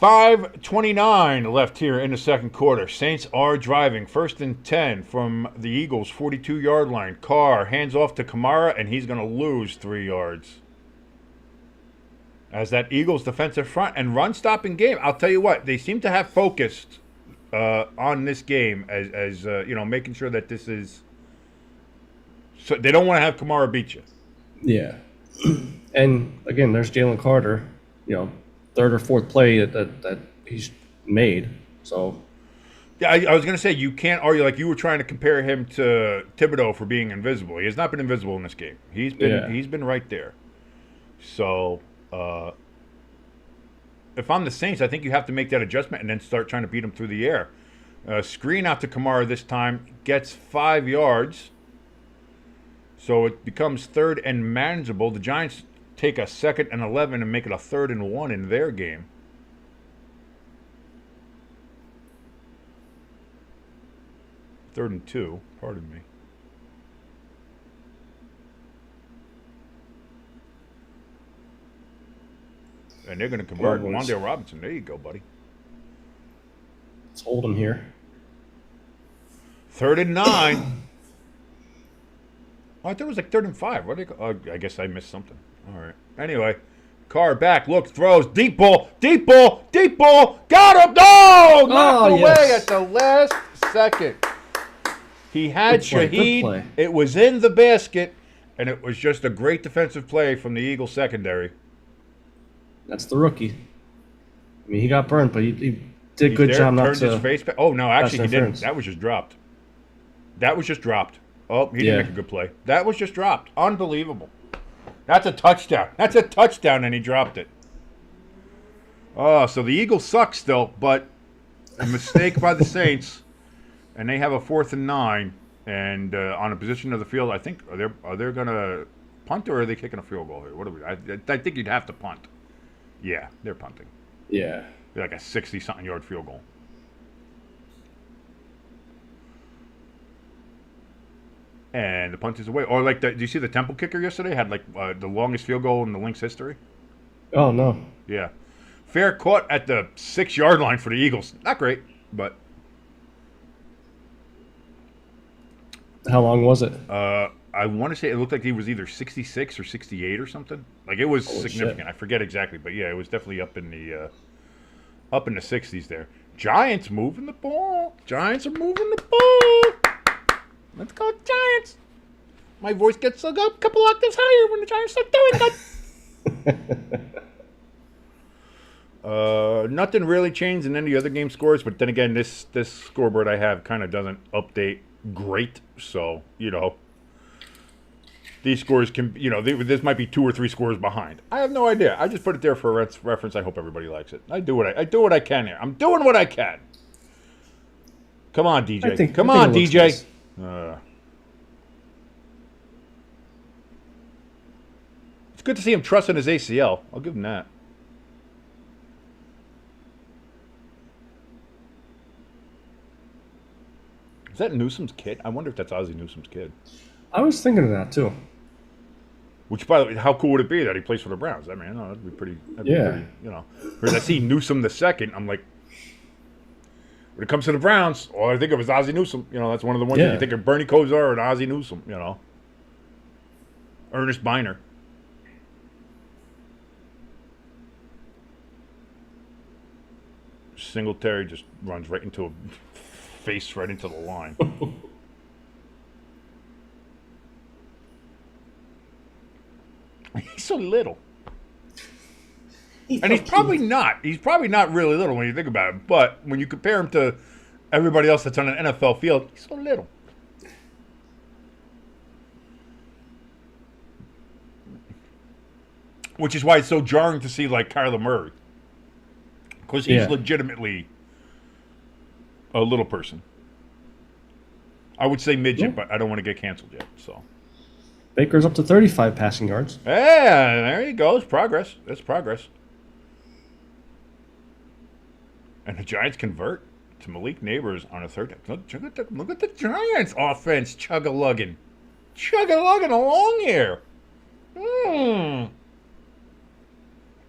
5:29 left here in the second quarter. Saints are driving. 1st and 10 from the Eagles' 42-yard line. Carr hands off to Kamara, and he's gonna lose 3 yards. As that Eagles defensive front and run-stopping game, I'll tell you what, they seem to have focused on this game as you know, making sure that this is. So they don't want to have Kamara beat you. Yeah. And again, there's Jalen Carter, you know, 3rd or 4th play that he's made. So yeah, I was going to say, you can't argue, like you were trying to compare him to Thibodeau for being invisible. He has not been invisible in this game. He's been right there. So if I'm the Saints, I think you have to make that adjustment and then start trying to beat him through the air. Screen out to Kamara this time, gets 5 yards. So it becomes 3rd and manageable. The Giants take a 2nd and 11 and make it a 3rd and 1 in their game. Third and 2, pardon me. And they're going to convert Wan'Dale Robinson. There you go, buddy. Let's hold him here. 3rd and 9. Oh, I thought it was like 3rd and 5. What did I guess I missed something. All right. Anyway, Carr back, looks, throws, deep ball, got him. No! Knocked away at the last second. He had Shaheed. It was in the basket, and it was just a great defensive play from the Eagles secondary. That's the rookie. I mean, he got burned, but he did a good job not to. His face back. Oh, no, actually, he didn't. That was just dropped. Oh, he didn't make a good play. That was just dropped. Unbelievable. That's a touchdown. And he dropped it. Oh, so the Eagles suck still, but a mistake by the Saints, and they have a 4th and 9, and on a position of the field, I think, are they going to punt or are they kicking a field goal here? I think you'd have to punt. Yeah, they're punting. Yeah. Be like a 60-something yard field goal. And the punt is away. Or like, do you see the Temple kicker yesterday? Had like the longest field goal in the Lynx history. Oh, no. Yeah. Fair caught at the 6-yard line for the Eagles. Not great, but. How long was it? I want to say it looked like he was either 66 or 68 or something. Like, it was significant. Shit. I forget exactly, but yeah, it was definitely up in the 60s there. Giants moving the ball. Giants are moving the ball. Let's go, Giants. My voice gets a couple octaves higher when the Giants start doing that. Nothing really changed in any other game scores, but then again, this scoreboard I have kind of doesn't update great. So, these scores can, this might be 2 or 3 scores behind. I have no idea. I just put it there for reference. I hope everybody likes it. I do what I can here. I'm doing what I can. Come on, DJ. Come on, DJ. Nice. It's good to see him trusting his ACL. I'll give him that. Is that Newsom's kid? I wonder if that's Ozzie Newsom's kid. I was thinking of that, too. Which, by the way, how cool would it be that he plays for the Browns? I mean, that'd be pretty, Whereas I see Newsom the second, I'm like, when it comes to the Browns, all I think of is Ozzie Newsome. That's one of the ones that you think of Bernie Kosar and Ozzie Newsome, Ernest Biner. Singletary just runs right into right into the line. He's so little. And he's probably not. He's probably not really little when you think about it. But when you compare him to everybody else that's on an NFL field, he's so little. Which is why it's so jarring to see, like, Kyler Murray. Because he's legitimately a little person. I would say midget, but I don't want to get canceled yet. So Baker's up to 35 passing yards. Yeah, there you go. It's progress. That's progress. And the Giants convert to Malik Neighbors on a third down. Look at the Giants offense chug-a-lugging. Chug-a-lugging along here.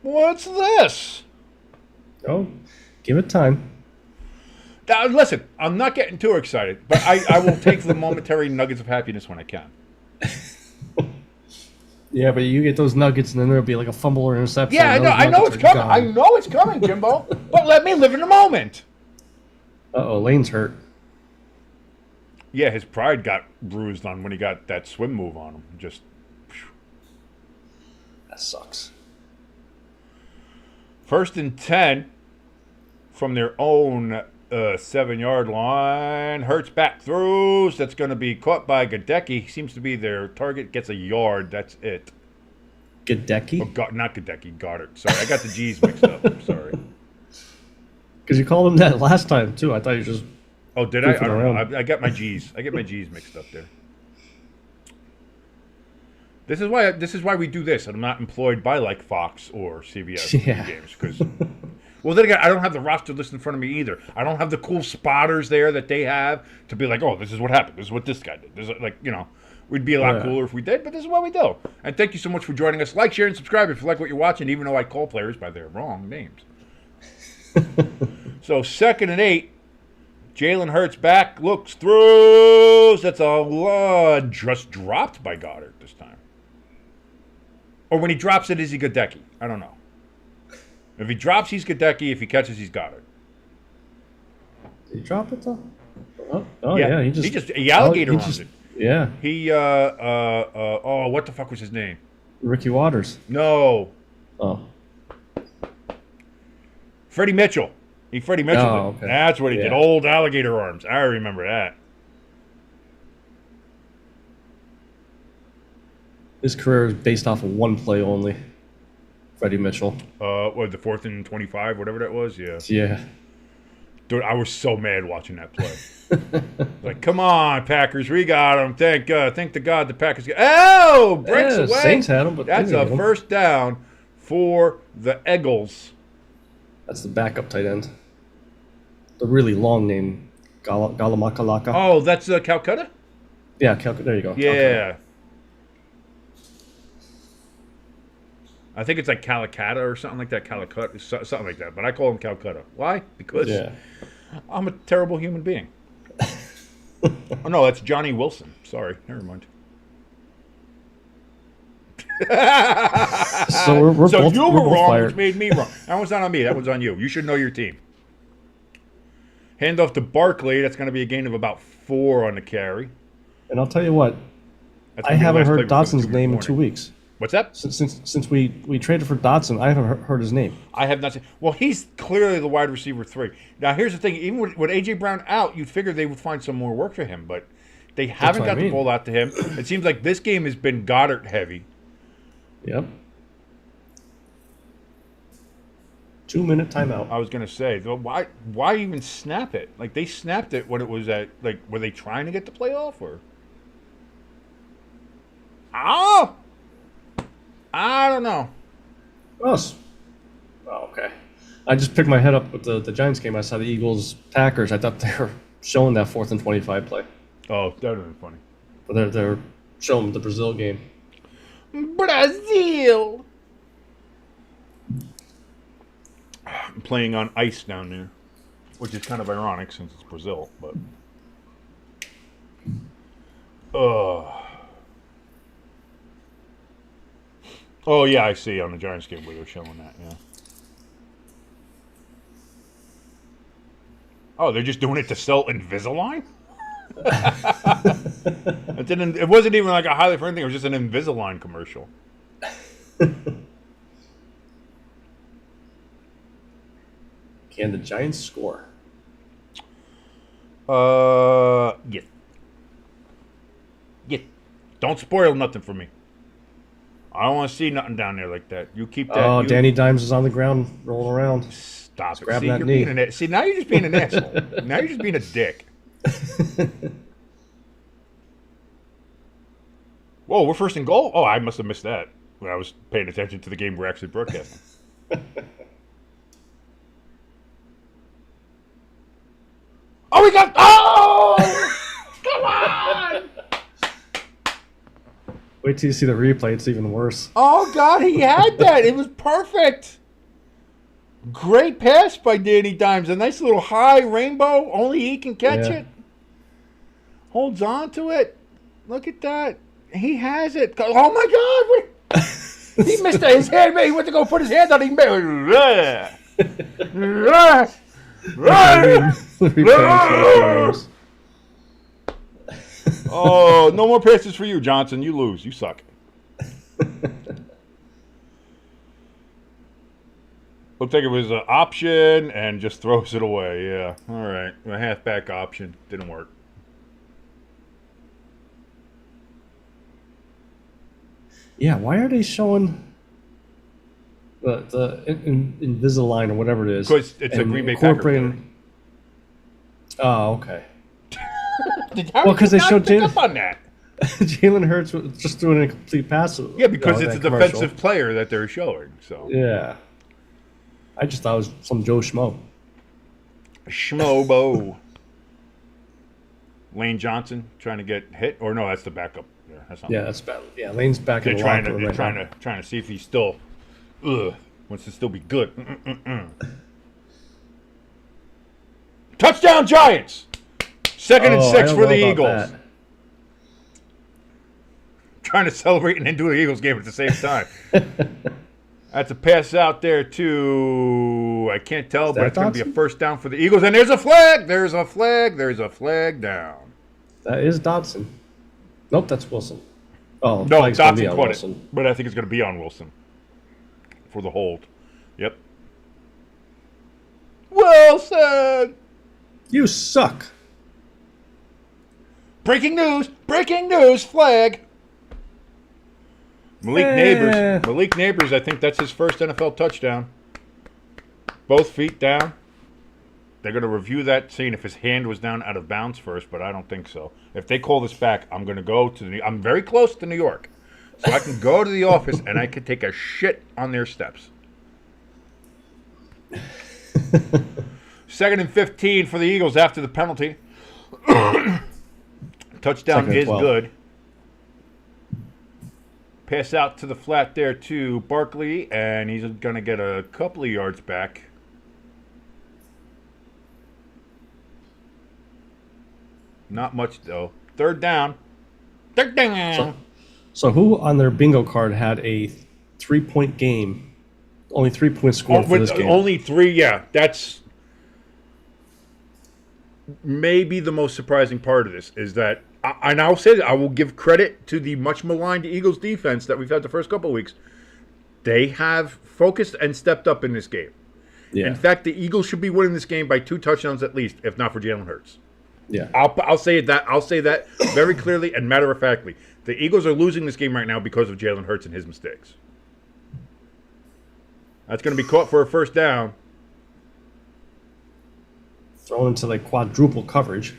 What's this? Oh, give it time. Now, listen, I'm not getting too excited, but I will take the momentary nuggets of happiness when I can. Yeah, but you get those nuggets, and then there'll be like a fumble or interception. Yeah, I know it's coming. I know it's coming, Jimbo. But let me live in the moment. Lane's hurt. Yeah, his pride got bruised on when he got that swim move on him. Just. That sucks. 1st and 10 from their own 7-yard line. Hurts back throws. That's going to be caught by Gadecki. Seems to be their target. Gets a yard. That's it. Gadecki? Oh, not Gadecki. Goddard. Sorry, I got the G's mixed up. I'm sorry. Because you called him that last time, too. I thought you just... Oh, did I? I don't know. I got my G's. I get my G's mixed up there. This is why we do this, and I'm not employed by like Fox or CBS games because. Well, then again, I don't have the roster list in front of me either. I don't have the cool spotters there that they have to be like, oh, this is what happened. This is what this guy did. This is like, we'd be a lot cooler if we did, but this is what we do. And thank you so much for joining us. Like, share, and subscribe if you like what you're watching, even though I call players by their wrong names. So 2nd and 8. Jalen Hurts back, looks, throws. That's a just dropped by Goddard this time. Or when he drops it, is he Gadecki? I don't know. If he drops, he's Gadecki. If he catches, he's Goddard. Did he drop it, though? Yeah. He alligator runs it. Yeah. He, what the fuck was his name? Ricky Waters. No. Oh. Freddie Mitchell. Freddie Mitchell. Oh, okay. That's what he did. Old alligator arms. I remember that. His career is based off of one play only. Freddie Mitchell. What, the 4th and 25, whatever that was? Yeah. Yeah. Dude, I was so mad watching that play. Like, come on, Packers, we got him. Thank to God the Packers got. Oh, breaks away. Saints had him, but that's a first down for the Eagles. That's the backup tight end. The really long name, Galamakalaka. Oh, that's Calcutta? Yeah, there you go. Yeah. Okay. I think it's like Calicut or something like that. Calicut, something like that. But I call him Calcutta. Why? Because I'm a terrible human being. Oh, no, that's Johnny Wilson. Sorry. Never mind. So we're both, you we're were both wrong, fired. which made me wrong. That one's not on me. That one's on you. You should know your team. Hand off to Barkley. That's going to be a gain of about 4 on the carry. And I'll tell you what, I haven't heard Dotson's name in 2 weeks. What's that? Since we traded for Dotson, I haven't heard his name. I have not seen. Well, he's clearly the wide receiver 3. Now, here's the thing. Even with A.J. Brown out, you'd figure they would find some more work for him, but they haven't got the ball out to him. It seems like this game has been Goddard heavy. Yep. 2-minute timeout. I was going to say, why even snap it? Like, they snapped it when it was at, like, were they trying to get the playoff, or? Oh! I don't know. Oh, okay. I just picked my head up with the Giants game. I saw the Eagles-Packers. I thought they were showing that 4th and 25 play. Oh, that would have been funny. But they're showing the Brazil game. Brazil! I'm playing on ice down there, which is kind of ironic since it's Brazil, but... Oh, yeah, I see on the Giants game where they're showing that, yeah. Oh, they're just doing it to sell Invisalign? It wasn't even like a highlight for anything. It was just an Invisalign commercial. Can the Giants score? Yeah. Yeah. Don't spoil nothing for me. I don't want to see nothing down there like that. You keep that. Oh, Danny Dimes is on the ground, rolling around. Stop it. Grab See, that you're knee. See, now you're just being an asshole. Now you're just being a dick. Whoa, we're first and goal? Oh, I must have missed that when I was paying attention to the game we're actually broadcasting. Oh, we got... Oh! Come on! Wait till you see the replay. It's even worse. Oh, God, he had that. It was perfect. Great pass by Danny Dimes. A nice little high rainbow. Only he can catch it. Holds on to it. Look at that. He has it. Oh, my God. He missed his hand. He went to go put his hand on it. Oh, no more passes for you, Johnson. You lose. You suck. Looks like it was an option and just throws it away. Yeah. All right. A halfback option. Didn't work. Yeah, why are they showing the Invisalign or whatever it is? Because it's a Green Bay Packers. Oh, okay. Well, because they showed up on that. Jalen Hurts just doing a complete pass. Yeah, because it's a defensive player that they're showing. So yeah, I just thought it was some Joe Schmo. Schmobo. Lane Johnson trying to get hit, or no? That's the backup. That's bad. Yeah, Lane's back in the locker room. They're trying to see if he's still wants to still be good. Touchdown Giants! 2nd and 6 for the Eagles. Trying to celebrate and then do the Eagles game at the same time. That's a pass out there to, I can't tell, but it's going to be a first down for the Eagles. And there's a flag. There's a flag. There's a flag down. That is Dotson. Nope, that's Wilson. Oh, no, Dotson caught Wilson. it. But I think it's going to be on Wilson for the hold. Yep. Wilson! You suck. Breaking news, flag. Malik Neighbors, I think that's his first NFL touchdown. Both feet down. They're going to review that, seeing if his hand was down out of bounds first, but I don't think so. If they call this back, I'm going to go to I'm very close to New York, so I can go to the office and I can take a shit on their steps. 2nd and 15 for the Eagles after the penalty. Touchdown 2nd and is 12. good. Pass out to the flat there to Barkley, and he's going to get a couple of yards back. Not much, though. 3rd down. 3rd down. So who on their bingo card had a 3-point game? Only 3 points scored for this game. Only 3, yeah. That's maybe the most surprising part of this is that, and I'll say that I will give credit to the much maligned Eagles defense that we've had the first couple of weeks. They have focused and stepped up in this game. Yeah. In fact, the Eagles should be winning this game by 2 touchdowns at least, if not for Jalen Hurts. Yeah. I'll say that. I'll say that very clearly and matter-of-factly. The Eagles are losing this game right now because of Jalen Hurts and his mistakes. That's going to be caught for a 1st down. Thrown into like quadruple coverage.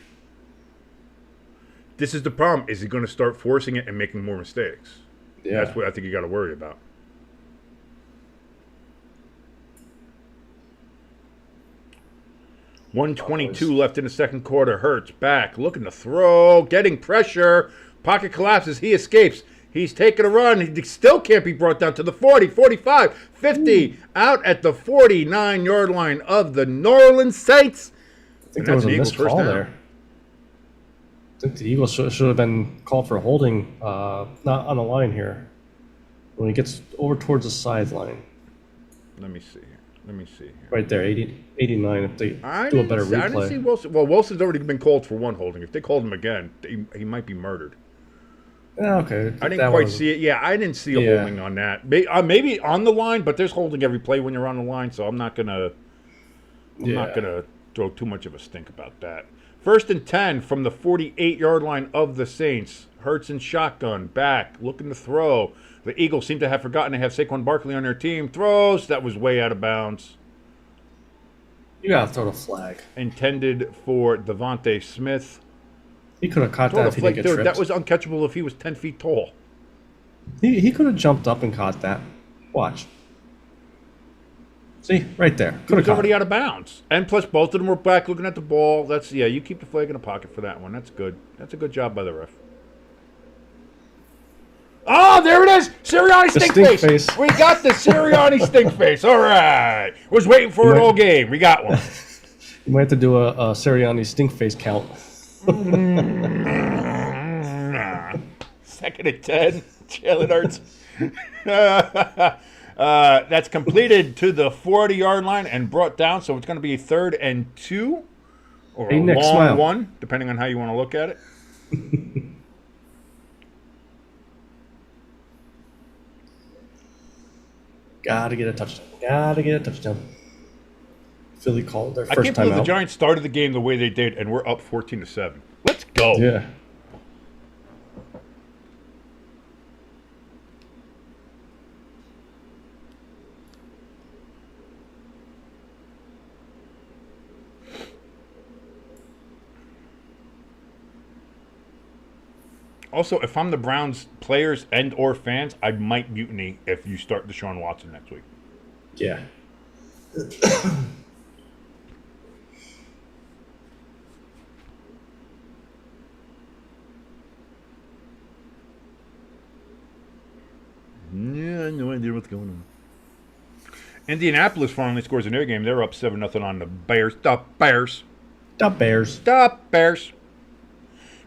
This is the problem. Is he going to start forcing it and making more mistakes? Yeah. That's what I think you got to worry about. .122 left in the 2nd quarter. Hurts back, looking to throw, getting pressure. Pocket collapses. He escapes. He's taking a run. He still can't be brought down to the 40, 45, 50. Out at the 49-yard line of the New Orleans Saints. I think there was a missed call there. I think the Eagles should have been called for holding, not on the line here. When he gets over towards the sideline. Let me see here. Right there, 89. If they do a better replay. I didn't see Wilson. Well, Wilson's already been called for 1 holding. If they called him again, he might be murdered. Yeah, okay. I didn't quite see it. Yeah, I didn't see a holding on that. Maybe on the line, but there's holding every play when you're on the line, so I'm not gonna throw too much of a stink about that. 1st and 10 from the 48-yard line of the Saints. Hurts in shotgun, back, looking to throw. The Eagles seem to have forgotten to have Saquon Barkley on their team. Throws. That was way out of bounds. You got to throw the flag. Intended for Devontae Smith. He could have caught that if he didn't get tripped. That was uncatchable if he was 10 feet tall. He could have jumped up and caught that. Watch. See? Right there. Could have already out of bounds. And plus, both of them were back looking at the ball. You keep the flag in the pocket for that one. That's good. That's a good job by the ref. Oh, there it is! Sirianni stink face. We got the Sirianni stink face. All right. Was waiting for it all game. We got one. You might have to do a Sirianni stink face count. 2nd and 10. Jalen Hurts. That's completed to the 40-yard line and brought down. So it's going to be a 3rd and 2 or a long one, depending on how you want to look at it. Gotta get a touchdown. Philly called their first time out. I can't believe the Giants started the game the way they did, and we're up 14-7. Let's go. Yeah. Also, if I'm the Browns players and or fans, I might mutiny if you start Deshaun Watson next week. Yeah. Yeah, no idea what's going on. Indianapolis finally scores in their game. They're up 7-0 on the Bears. The Bears.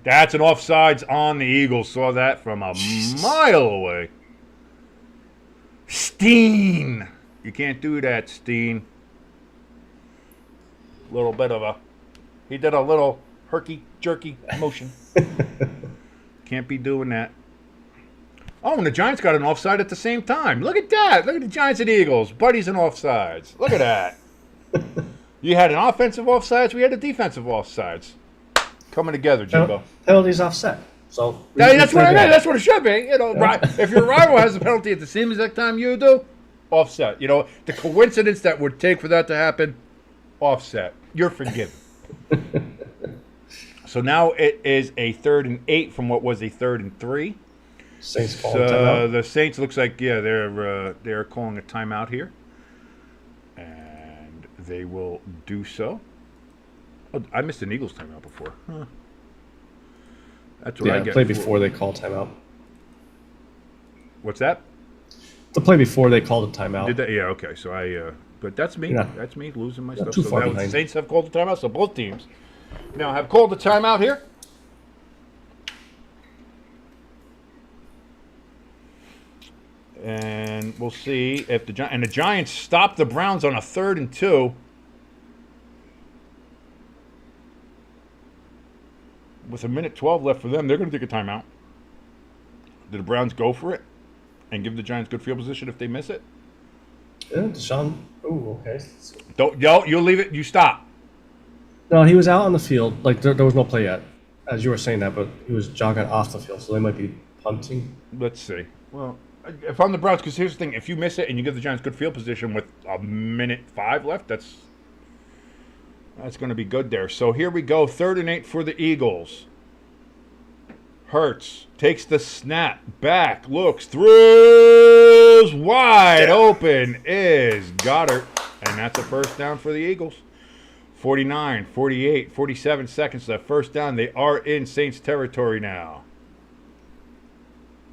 That's an offsides on the Eagles. Saw that from a mile away. Steen. You can't do that, Steen. He did a little herky-jerky motion. Can't be doing that. Oh, and the Giants got an offside at the same time. Look at that. Look at the Giants and Eagles. Buddies and offsides. Look at that. You had an offensive offsides. We had a defensive offsides. Coming together, Jimbo. Penalties offset. So that's what I meant. That's what it should be. You know, if your rival has a penalty at the same exact time you do, offset. You know, the coincidence that would take for that to happen, offset. You're forgiven. So now it is a 3rd and 8 from what was a 3rd and 3. Saints calling timeout. The Saints looks like they're calling a timeout here, and they will do so. Oh, I missed an Eagles timeout before. Huh. That's what I get. Play before they call timeout. What's that? The play before they called a timeout. Did that? Yeah, okay. So but that's me. Yeah. That's me losing my Not stuff. too So far now the behind. Saints have called the timeout, so both teams now have called the timeout here. And we'll see if the Giants stop the Browns on a 3rd and 2. With 1:12 left for them, they're going to take a timeout. Do the Browns go for it and give the Giants good field position if they miss it? Yeah, Deshaun. Oh, okay. You'll leave it. You stop. No, he was out on the field. Like there was no play yet, as you were saying that, but he was jogging off the field, so they might be punting. Let's see. Well, if I'm the Browns, because here's the thing: if you miss it and you give the Giants good field position with 1:05 left, that's going to be good there. So here we go, 3rd and 8 for the Eagles. Hurts takes the snap, back, looks, throws, wide open is Goddard, and that's a first down for the Eagles. 49, 48, 47 seconds left. First down. They are in Saints territory now.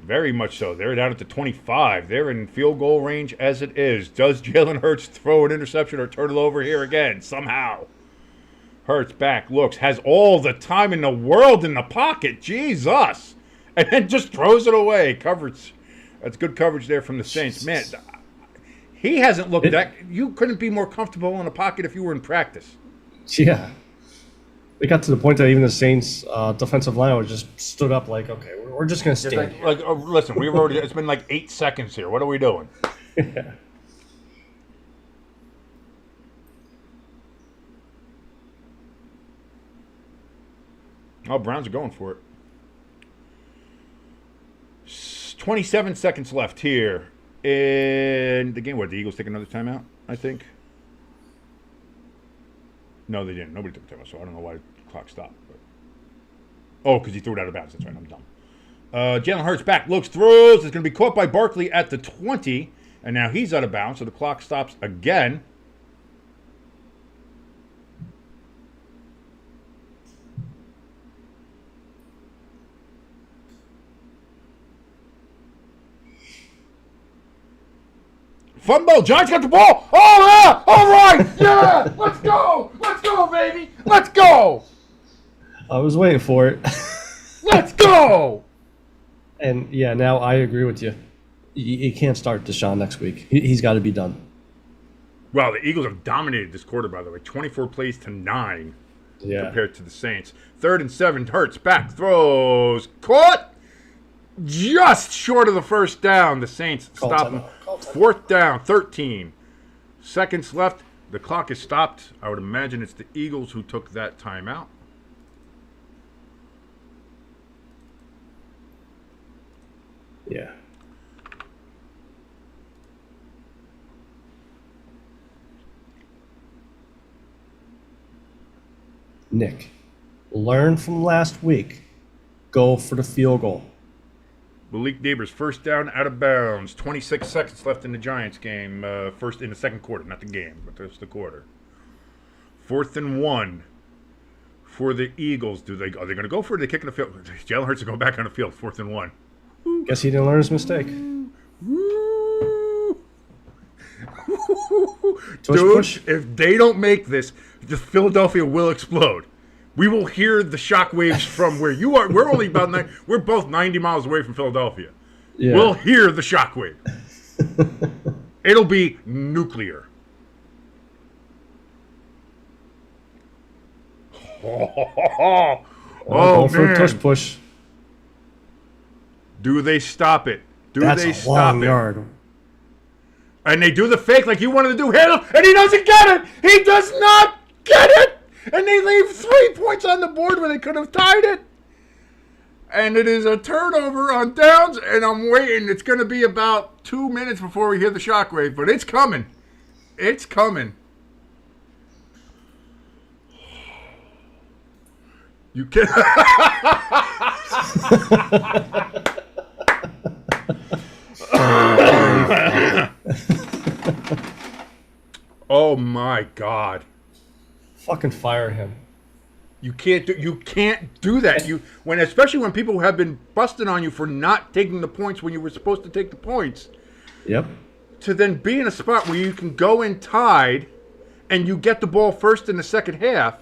Very much so. They're down at the 25. They're in field goal range as it is. Does Jalen Hurts throw an interception or turn it over here again somehow? Hurts back, looks, has all the time in the world in the pocket. Jesus. And then just throws it away. Coverage. That's good coverage there from the Saints. Man, he hasn't looked that. You couldn't be more comfortable in the pocket if you were in practice. Yeah. It got to the point that even the Saints defensive line was just stood up like, okay, we're just going to stand here. Listen, we've already. It's been like 8 seconds here. What are we doing? Yeah. Oh, Browns are going for it. 27 seconds left here in the game. What, the Eagles take another timeout, I think? No, they didn't. Nobody took a timeout, so I don't know why the clock stopped. But... Oh, because he threw it out of bounds. That's right. I'm dumb. Jalen Hurts back, looks, throws. It's going to be caught by Barkley at the 20, and now he's out of bounds, so the clock stops again. Fumble, Giants got the ball. Oh, yeah, all right, yeah, let's go, baby, let's go. I was waiting for it. Let's go. And yeah, now I agree with you. You can't start Deshaun next week. He's got to be done. Well, the Eagles have dominated this quarter, by the way, 24 plays to 9 compared to the Saints. 3rd and 7, Hurts back, throws, caught. Just short of the first down. The Saints stop them. 4th down, 13 seconds left. The clock is stopped. I would imagine it's the Eagles who took that timeout. Yeah. Nick, learn from last week. Go for the field goal. Malik Neighbors, first down, out of bounds. 26 seconds left in the Giants game. First in the second quarter, not the game, but that's the quarter. 4th and 1 for the Eagles. Are they going to go for it? Are they kicking the field? Jalen Hurts is going back on the field. 4th and 1. Guess he didn't learn his mistake. Dude, if they don't make this, the Philadelphia will explode. We will hear the shockwaves from where you are. We're only about we're both 90 miles away from Philadelphia. Yeah. We'll hear the shockwave. It'll be nuclear. Oh for a tush push. Do they stop it? That's they a stop long it? Yard. And they do the fake like you wanted to do, handle, and he doesn't get it. He does not get it. And they leave 3 points on the board where they could have tied it. And it is a turnover on downs, and I'm waiting. It's going to be about 2 minutes before we hear the shockwave, but it's coming. It's coming. You can't. Oh my God. Fucking fire him. You can't do that. Especially when people have been busting on you for not taking the points when you were supposed to take the points, Yep. to then be in a spot where you can go in tied and you get the ball first in the second half.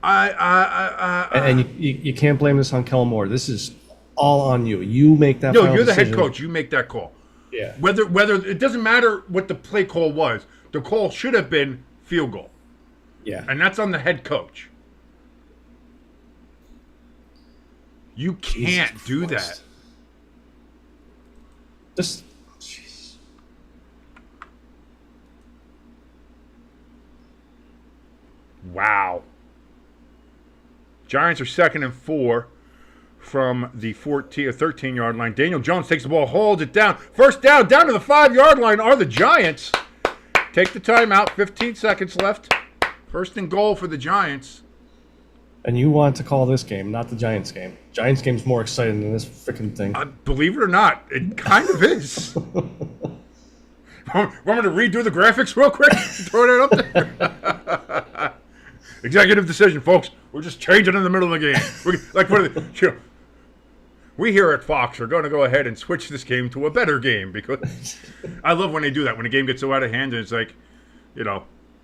And you can't blame this on Kellen Moore. This is all on you. You make that. No, final you're the head decision. coach. You make that call. Yeah. Whether it doesn't matter what the play call was. The call should have been field goal. Yeah. And that's on the head coach. You can't Jesus do Christ. that. Just. Jeez. Wow. Giants are 2nd and 4 from the 14 or 13-yard line. Daniel Jones takes the ball, holds it down. First down to the 5-yard line are the Giants. Take the timeout. 15 seconds left. First and goal for the Giants. And you want to call this game, not the Giants game. Giants game's more exciting than this freaking thing. Believe it or not, it kind of is. Want me to redo the graphics real quick? Throw that up there. Executive decision, folks. We're just changing in the middle of the game. We here at Fox are going to go ahead and switch this game to a better game because I love when they do that. When a game gets so out of hand and it's like,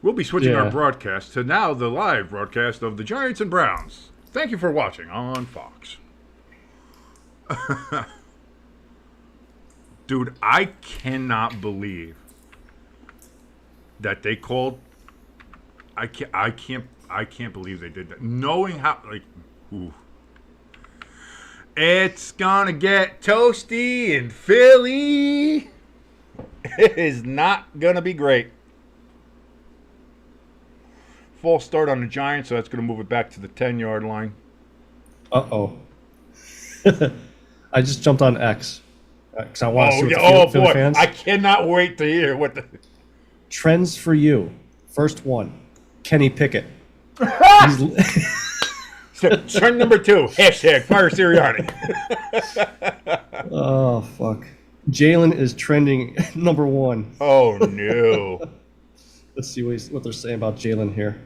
we'll be switching our broadcast to now the live broadcast of the Giants and Browns. Thank you for watching on Fox. Dude, I cannot believe that they called. I can't believe they did that. Knowing how, ooh. It's gonna get toasty in Philly. It is not gonna be great. False start on the Giants, so that's gonna move it back to the 10-yard line. Uh-oh. I just jumped on X. Because I want to see what the Philly boy. fans. I cannot wait to hear what the... Trends for you. First one. Kenny Pickett. Trend number 2. Hashtag Fire Sirianni. Oh, fuck. Jalen is trending number 1. Oh, no. Let's see what they're saying about Jalen here.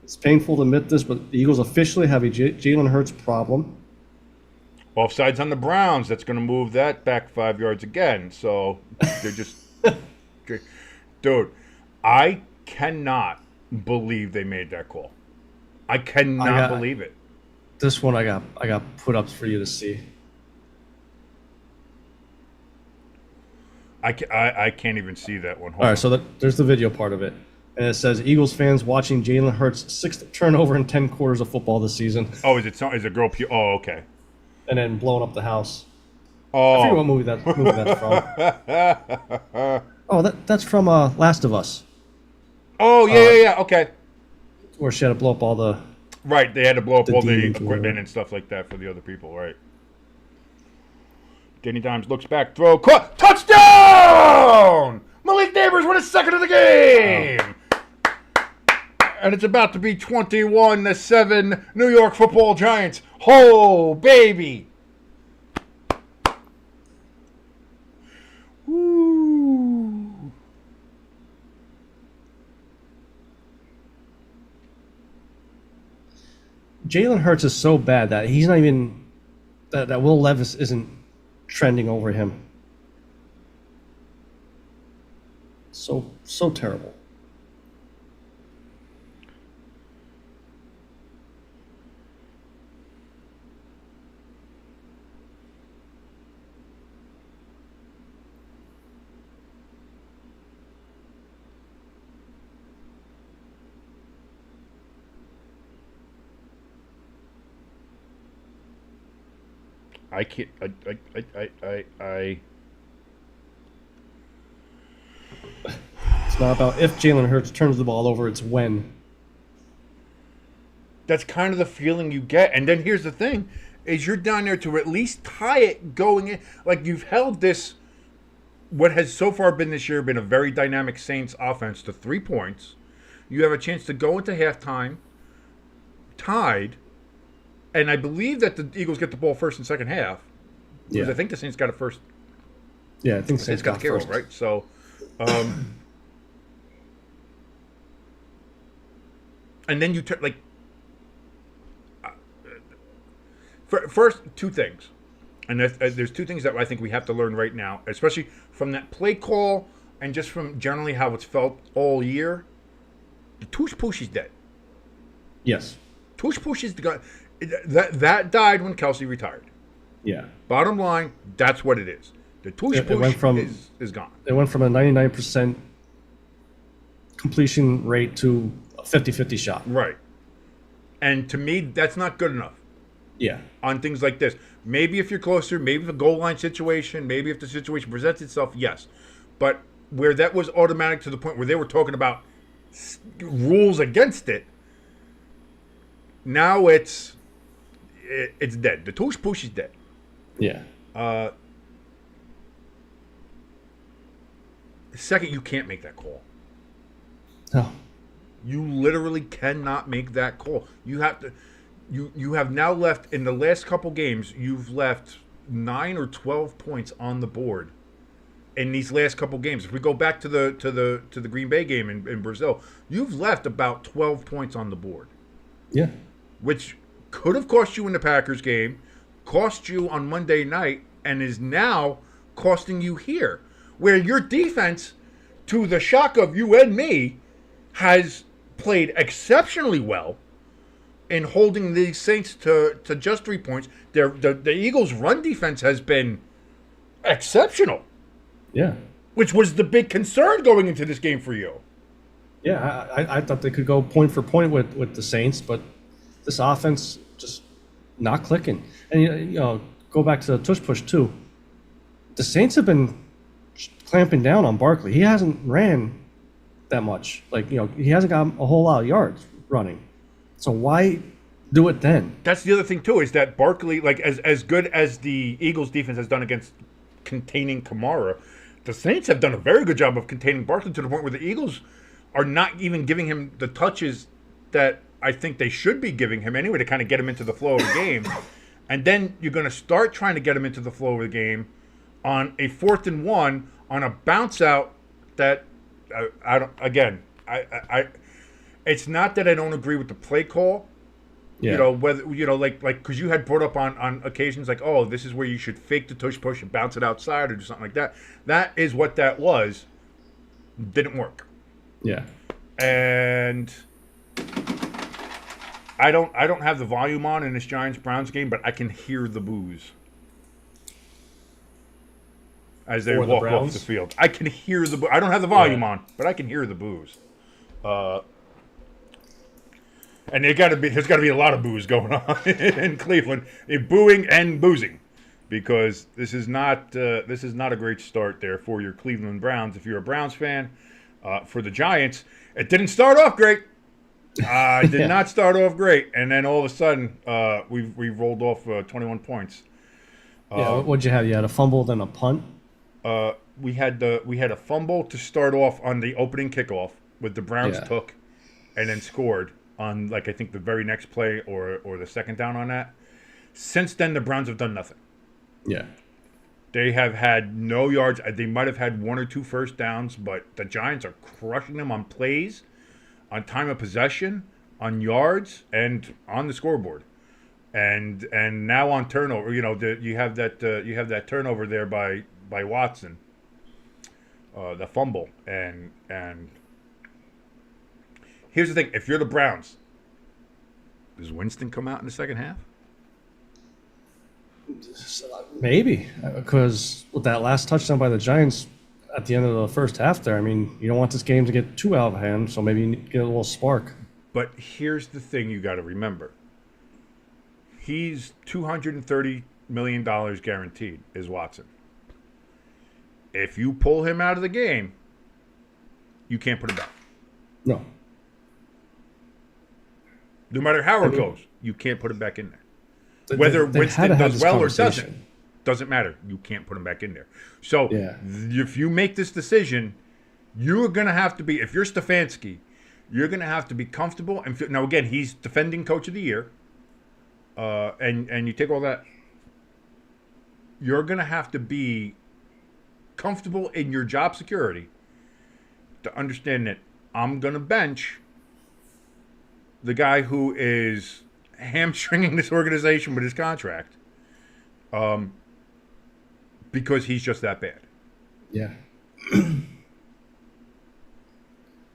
It's painful to admit this, but the Eagles officially have a Jalen Hurts problem. Offsides on the Browns. That's going to move that back 5 yards again. So they're just... Dude, I cannot believe they made that call. I cannot believe it. This one I got put ups for you to see. I can't even see that one. All right, so there's the video part of it. And it says, Eagles fans watching Jalen Hurts' 6th turnover in 10 quarters of football this season. Oh, is it girl? Oh, okay. And then blowing up the house. Oh. I forget what movie that's from. Oh, that's from Last of Us. Oh, yeah. Okay. Where she had to blow up all the... Right, they had to blow up all the demons, equipment and stuff like that for the other people, right? Danny Dimes looks back, throw, caught, touchdown! Malik Neighbors with his 2nd of the game! And it's about to be 21-7 New York Football Giants. Oh, baby! Woo! Jalen Hurts is so bad that he's not even... That Will Levis isn't trending over him. So terrible. I can't. It's not about if Jalen Hurts turns the ball over, it's when. That's kind of the feeling you get. And then here's the thing, is you're down there to at least tie it going in. Like, you've held this, what has so far been this year, been a very dynamic Saints offense to 3 points. You have a chance to go into halftime tied. And I believe that the Eagles get the ball first and second half. Because Yeah. I think the Saints got a first. Yeah, I think The Saints Saints got got the Carroll, first. right? So, and then you like first two things, and there's two things that I think we have to learn right now, especially from that play call and just from generally how it's felt all year. The tush push is dead. Yes. Tush push is the guy that died when Kelsey retired. Yeah. Bottom line, that's what it is. The tush It push went from is gone. It went from a 99% completion rate to a 50-50 shot. Right. And to me, that's not good enough Yeah. on things like this. Maybe if you're closer, maybe if a goal line situation, maybe if the situation presents itself, yes. But where that was automatic to the point where they were talking about rules against it, now it's dead. The tush push is dead. Yeah. Second, you can't make that call. Oh. You literally cannot make that call. You have to. You have now left in the last couple games. You've left 9 or 12 points on the board in these last couple games. If we go back to the Green Bay game in Brazil, you've left about 12 points on the board, Yeah. which could have cost you in the Packers game, cost you on Monday night, and is now costing you here, where your defense, to the shock of you and me, has played exceptionally well in holding the Saints to just 3 points. The Eagles' run defense has been exceptional, Yeah. which was the big concern going into this game for you. Yeah. I thought they could go point for point with the Saints, but this offense just not clicking. And go back to the tush push too. The Saints have been clamping down on Barkley. He hasn't ran that much. He hasn't got a whole lot of yards running. So why do it then? That's the other thing too, is that Barkley, like as good as the Eagles defense has done against containing Kamara, the Saints have done a very good job of containing Barkley to the point where the Eagles are not even giving him the touches that I think they should be giving him anyway to kind of get him into the flow of the game. And then you're going to start trying to get him into the flow of the game on a 4th and 1 on a bounce out that I don't. Again, I it's not that I don't agree with the play call. Yeah. Whether like because you had brought up on occasions like, oh, this is where you should fake the tush push and bounce it outside or do something like that. That is what that was. Didn't work. Yeah. And I don't have the volume on in this Giants-Browns game, but I can hear the boos as they For the walk off Browns? the field. I can hear the I don't have the volume on, but I can hear the boos. And there's got to be a lot of boos going on in Cleveland, booing and boozing, because this is not a great start there for your Cleveland Browns. If you're a Browns fan, for the Giants, it didn't start off great. Did not start off great, and then all of a sudden, we rolled off 21 points. What'd you have? You had a fumble, then a punt. We had a fumble to start off on the opening kickoff with the Browns took, and then scored on I think the very next play or the second down on that. Since then, the Browns have done nothing. Yeah. They have had no yards. They might have had 1 or 2 first downs, but the Giants are crushing them on plays, on time of possession, on yards, and on the scoreboard. And now on turnover, you have that turnover there by Watson, the fumble, and here's the thing: if you're the Browns, does Winston come out in the second half? Maybe, because with that last touchdown by the Giants at the end of the first half there, I mean, you don't want this game to get too out of hand, so maybe you need to get a little spark. But here's the thing you got to remember. He's $230 million guaranteed, is Watson. If you pull him out of the game, you can't put him back. No. No matter how it goes, you can't put him back in there. Whether they Winston had to have does this well or conversation. doesn't matter. You can't put him back in there. So Yeah. if you make this decision, you're going to have to be, if you're Stefanski, you're going to have to be comfortable. And now, again, he's defending coach of the year. And you take all that. you're going to have to be comfortable in your job security to understand that I'm going to bench the guy who is hamstringing this organization with his contract, because he's just that bad. Yeah.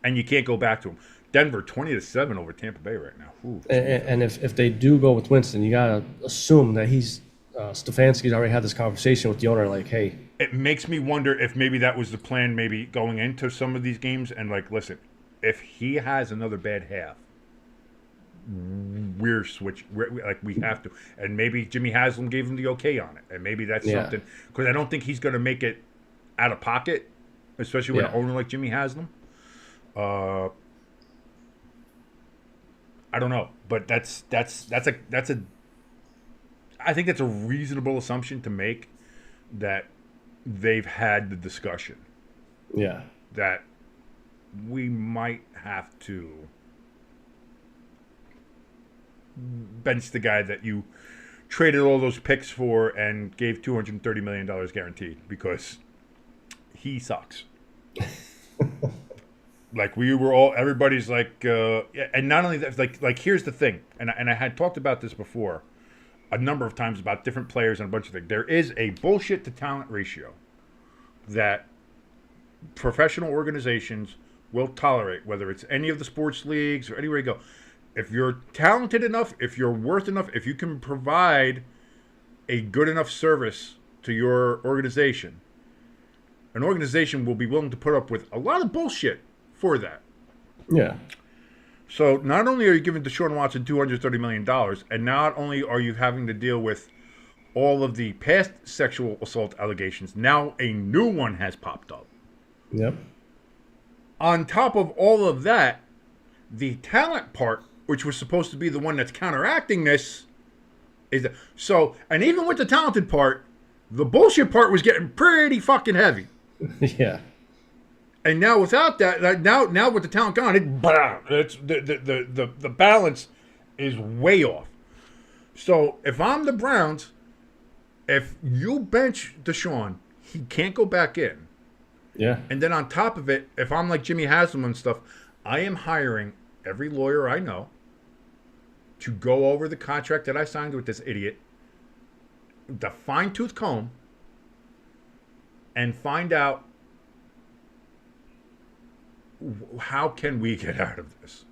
And you can't go back to him. Denver 20-7 over Tampa Bay right now. Ooh, And if they do go with Winston, you gotta assume that Stefanski's already had this conversation with the owner, like, hey. it makes me wonder if maybe that was the plan, maybe going into some of these games, and like, listen, if he has another bad half, we have to, and maybe Jimmy Haslam gave him the okay on it, and maybe that's something, because I don't think he's going to make it out of pocket, especially with an owner like Jimmy Haslam. I don't know, but I think that's a reasonable assumption to make, that they've had the discussion. Yeah. That we might have to bench the guy that you traded all those picks for and gave $230 million guaranteed, because he sucks. Like, we were all, everybody's like, and not only that, like here's the thing, and I had talked about this before a number of times about different players and a bunch of things. There is a bullshit to talent ratio that professional organizations will tolerate, whether it's any of the sports leagues or anywhere you go. If you're talented enough, if you're worth enough, if you can provide a good enough service to your organization, an organization will be willing to put up with a lot of bullshit for that. Yeah. So not only are you giving Deshaun Watson $230 million, and not only are you having to deal with all of the past sexual assault allegations, now a new one has popped up. Yep. On top of all of that, the talent part, which was supposed to be the one that's counteracting this, is that, so, and even with the talented part, the bullshit part was getting pretty fucking heavy. Yeah. And now without that, now with the talent gone, it's the balance is way off. So if I'm the Browns, if you bench Deshaun, he can't go back in. Yeah. And then on top of it, if I'm like Jimmy Haslam and stuff, I am hiring every lawyer I know to go over the contract that I signed with this idiot, the fine-tooth comb, and find out how can we get out of this.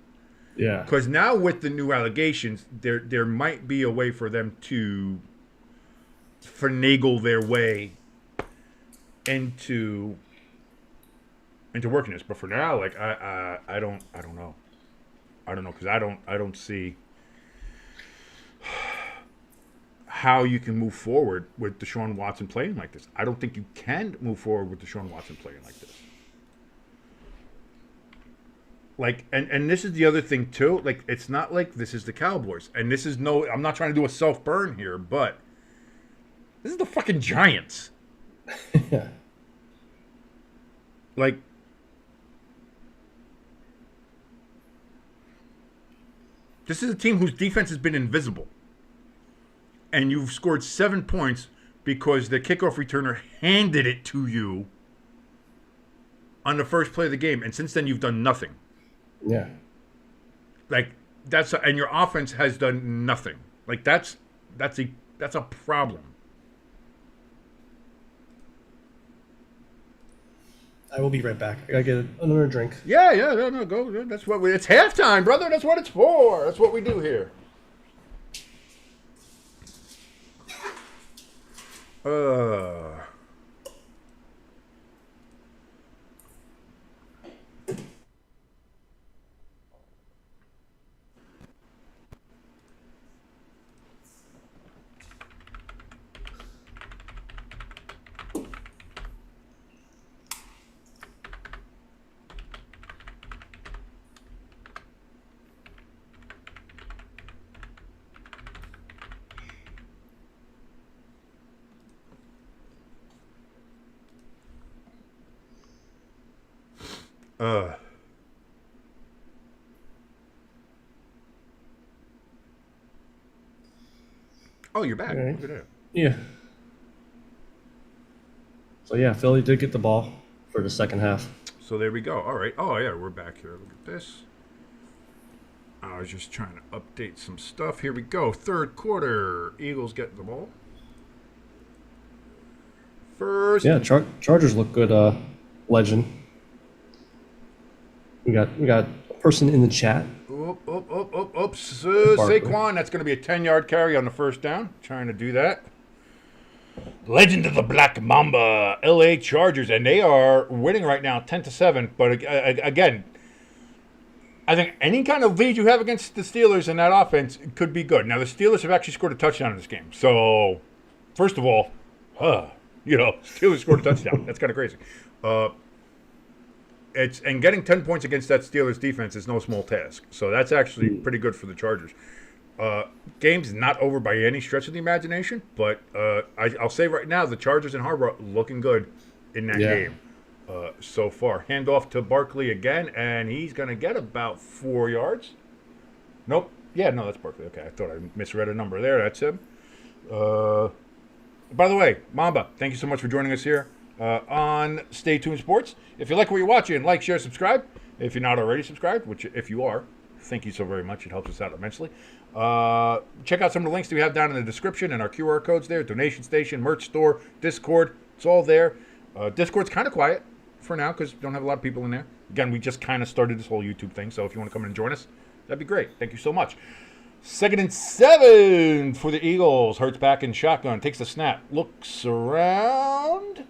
Yeah. Because now with the new allegations, there might be a way for them to finagle their way into working this. But for now, like, I don't know. I don't know, because I don't see how you can move forward with Deshaun Watson playing like this. I don't think you can move forward with Deshaun Watson playing like this. Like, and this is the other thing too. Like, it's not like this is the Cowboys, and this is no. I'm not trying to do a self-burn here, but this is the fucking Giants. Yeah. Like, this is a team whose defense has been invisible, and you've scored 7 points because the kickoff returner handed it to you on the first play of the game, and since then you've done nothing. Yeah. Like, and your offense has done nothing. Like, that's a problem. I will be right back. I gotta get another drink. Yeah, no, go. That's what it's halftime, brother. That's what it's for. That's what we do here. Oh, you're back. Right. Look at that. Yeah. So yeah, Philly did get the ball for the second half. So there we go. All right. Oh yeah, we're back here. Look at this. I was just trying to update some stuff. Here we go. Third quarter. Eagles get the ball. First. Yeah, Chargers look good. Legend. We got a person in the chat. Oops. Barkley. Saquon. That's going to be a 10-yard carry on the first down. Trying to do that. Legend of the Black Mamba, LA Chargers, and they are winning right now 10-7. But again, I think any kind of lead you have against the Steelers in that offense could be good. Now, the Steelers have actually scored a touchdown in this game. So, first of all, Steelers scored a touchdown. That's kind of crazy. And getting 10 points against that Steelers defense is no small task. So that's actually pretty good for the Chargers. Game's not over by any stretch of the imagination, but I'll say right now the Chargers and Harbaugh looking good in that game so far. Handoff to Barkley again, and he's going to get about 4 yards. Nope. Yeah, no, that's Barkley. Okay, I thought I misread a number there. That's him. By the way, Mamba, thank you so much for joining us here on Stay Tuned Sports. If you like what you're watching, like, share, subscribe. If you're not already subscribed, which if you are, thank you so very much. It helps us out immensely. Check out some of the links that we have down in the description and our QR codes there. Donation station, merch store, Discord. It's all there. Discord's kind of quiet for now because we don't have a lot of people in there. Again, we just kind of started this whole YouTube thing. So if you want to come in and join us, that'd be great. Thank you so much. 2nd and 7 for the Eagles. Hurts back in shotgun. Takes the snap. Looks around.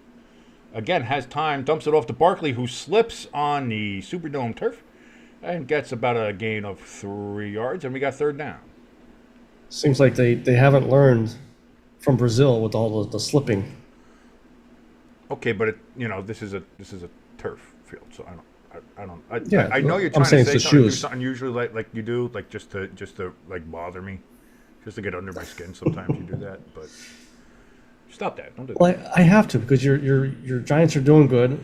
Again, has time. Dumps it off to Barkley, who slips on the Superdome turf and gets about a gain of 3 yards. And we got third down. Seems like they haven't learned from Brazil with all the slipping. Okay, but this is a turf field, so I know you're I'm trying to saying say it's the something, do shoes. something usually like you do, like just to like bother me, just to get under my skin. Sometimes you do that, but stop that. Don't do that. Well, I have to because your Giants are doing good.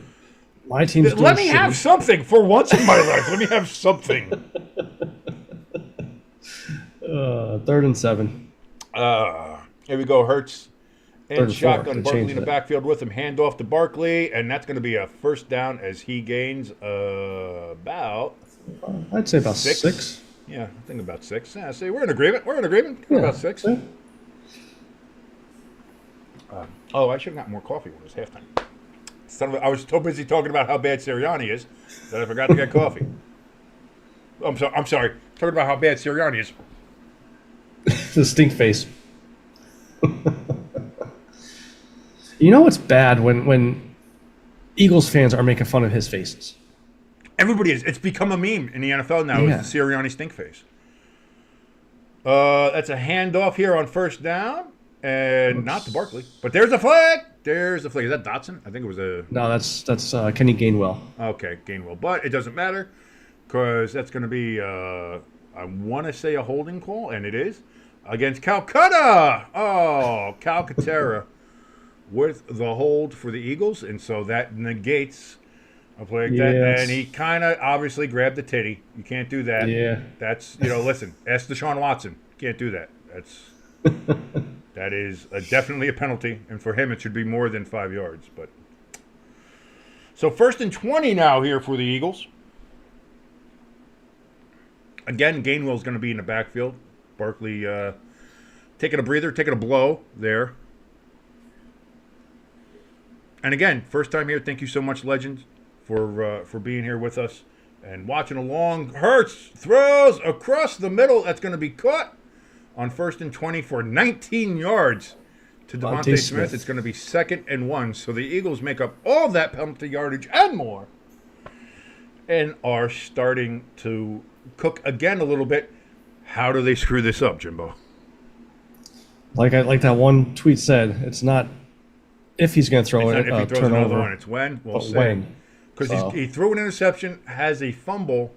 My team's doing Let me shitty. have something for once in my life. Let me have something. 3rd and 7. Here we go. Hurts and 3rd and 4. shotgun. They Barkley changed in the it. backfield with him. Handoff to Barkley, and that's going to be a first down as he gains about I'd say about 6. 6. Yeah, I think about 6. Yeah, see, we're in agreement. Yeah. About 6. Yeah. I should have gotten more coffee when it was halftime. I was so busy talking about how bad Sirianni is that I forgot to get coffee. I'm sorry. Talking about how bad Sirianni is. The stink face. You know what's bad when Eagles fans are making fun of his faces. Everybody is. It's become a meme in the NFL now. Yeah. Is the Sirianni stink face. That's a handoff here on first down, and not to Barkley. But there's a flag. Is that Dotson? I think it was a. No, that's Kenny Gainwell. Okay, Gainwell. But it doesn't matter because that's going to be, I want to say a holding call, and it is, against Calcutta. Oh, Calcaterra with the hold for the Eagles, and so that negates a play like that. Yes. And he kind of obviously grabbed the titty. You can't do that. Yeah. That's, listen, ask Deshaun Watson. Can't do that. That is definitely a penalty, and for him it should be more than 5 yards. But so 1st and 20 now here for the Eagles. Again, Gainwell's going to be in the backfield. Barkley taking a breather, taking a blow there. And again, first time here. Thank you so much, Legend, for being here with us and watching along. Hurts throws across the middle. That's going to be caught on 1st and 20 for 19 yards to Devontae Smith. It's going to be 2nd and 1. So the Eagles make up all that penalty yardage and more and are starting to cook again a little bit. How do they screw this up, Jimbo? Like that one tweet said, it's not if he's going to throw It's it, not if he throws turnover, another one. It's when. We'll but see. when. Because So- he threw an interception, has a fumble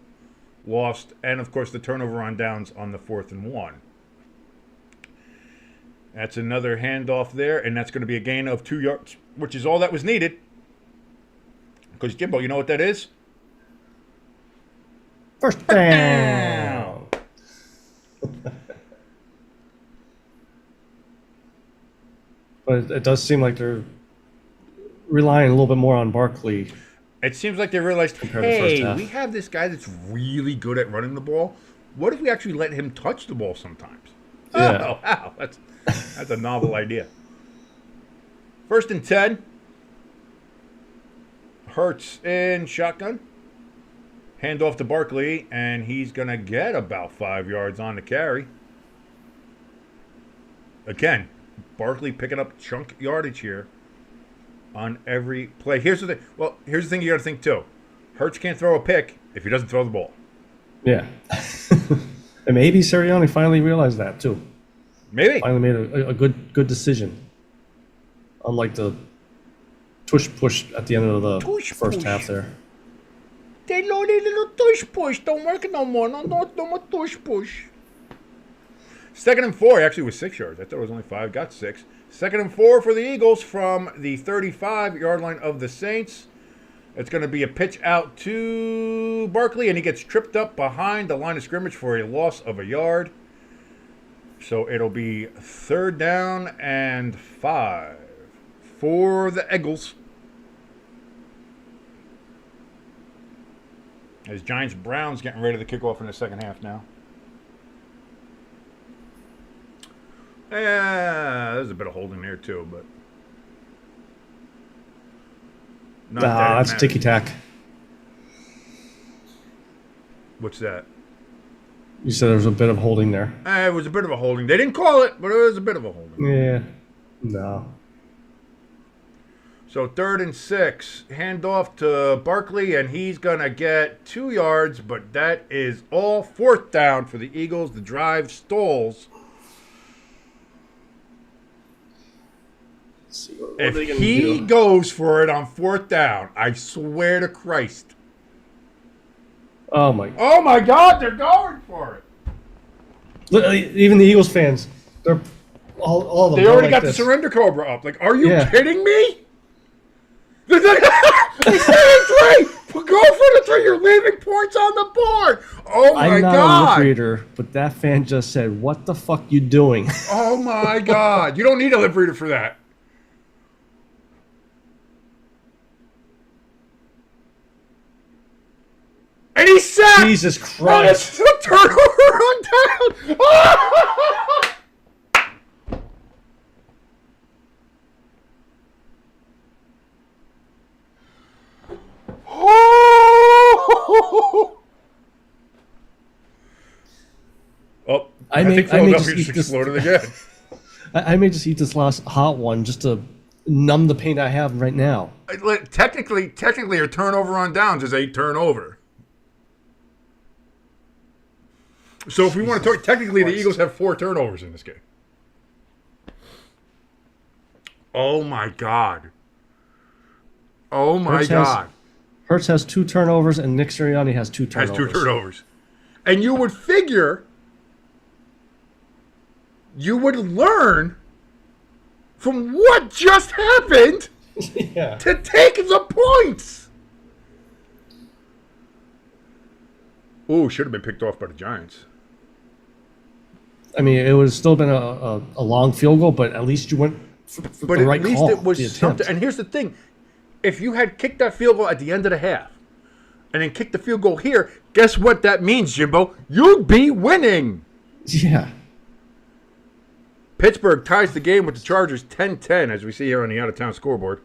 lost, and, of course, the turnover on downs on the 4th and 1. That's another handoff there, and that's going to be a gain of 2 yards, which is all that was needed. Because, Jimbo, you know what that is? First down. But it does seem like they're relying a little bit more on Barkley. It seems like they realized, Compared to the first hey, half. we have this guy that's really good at running the ball. What if we actually let him touch the ball sometimes? Yeah. Oh, wow. That's a novel idea. 1st and 10. Hurts in shotgun. Hand off to Barkley, and he's going to get about 5 yards on the carry. Again, Barkley picking up chunk yardage here on every play. Here's the thing. Well, here's the thing you got to think, too. Hurts can't throw a pick if he doesn't throw the ball. Yeah. And maybe Sirianni finally realized that, too. Maybe. Finally made a good decision. Unlike the push at the end of the first half there. They know their little tush push. Don't work no more. No more tush push. 2nd and 4 actually was 6 yards. I thought it was only 5. Got 6. 2nd and 4 for the Eagles from the 35-yard line of the Saints. It's going to be a pitch out to Barkley, and he gets tripped up behind the line of scrimmage for a loss of a yard. So it'll be 3rd down and 5 for the Eagles. As Giants-Browns getting ready to kick off in the second half now. Yeah, there's a bit of holding there too, but not that it That's matters. ticky-tack. What's that? You said there was a bit of holding there. It was a bit of a holding. They didn't call it, but it was a bit of a holding. Yeah. No. So 3rd and 6, hand off to Barkley, and he's going to get 2 yards, but that is all 4th down for the Eagles. The drive stalls. Let's see, what If are they gonna he do? goes for it on 4th down, I swear to Christ. Oh my! Oh my God, they're going for it. Look, even the Eagles fans, they're all of them. They they're already like got this. the surrender cobra up. Like, are you Yeah. kidding me? They're like, they said 3. Go for the 3. You're leaving points on the board. Oh my I'm not a God. lip reader, but that fan just said, "What the fuck you doing?" Oh my God. You don't need a lip reader for that. And he sacked. Jesus And Christ! it's a turnover on down. Oh, I may think just Philadelphia eat just this- exploded again. I may just eat this last hot one just to numb the pain I have right now. Technically, a turnover on downs is a turnover. So if we want to talk, technically the Eagles have 4 turnovers in this game. Oh my God. Oh my God. Hurts has 2 turnovers, and Nick Sirianni has 2 Has turnovers. 2 turnovers. And you would figure you would learn from what just happened Yeah. to take the points. Ooh, should have been picked off by the Giants. I mean, it would have still been a long field goal, but at least you went for But the at right least call. it was the attempt. something. And here's the thing. If you had kicked that field goal at the end of the half and then kicked the field goal here, guess what that means, Jimbo? You'd be winning. Yeah. Pittsburgh ties the game with the Chargers 10-10, as we see here on the out-of-town scoreboard.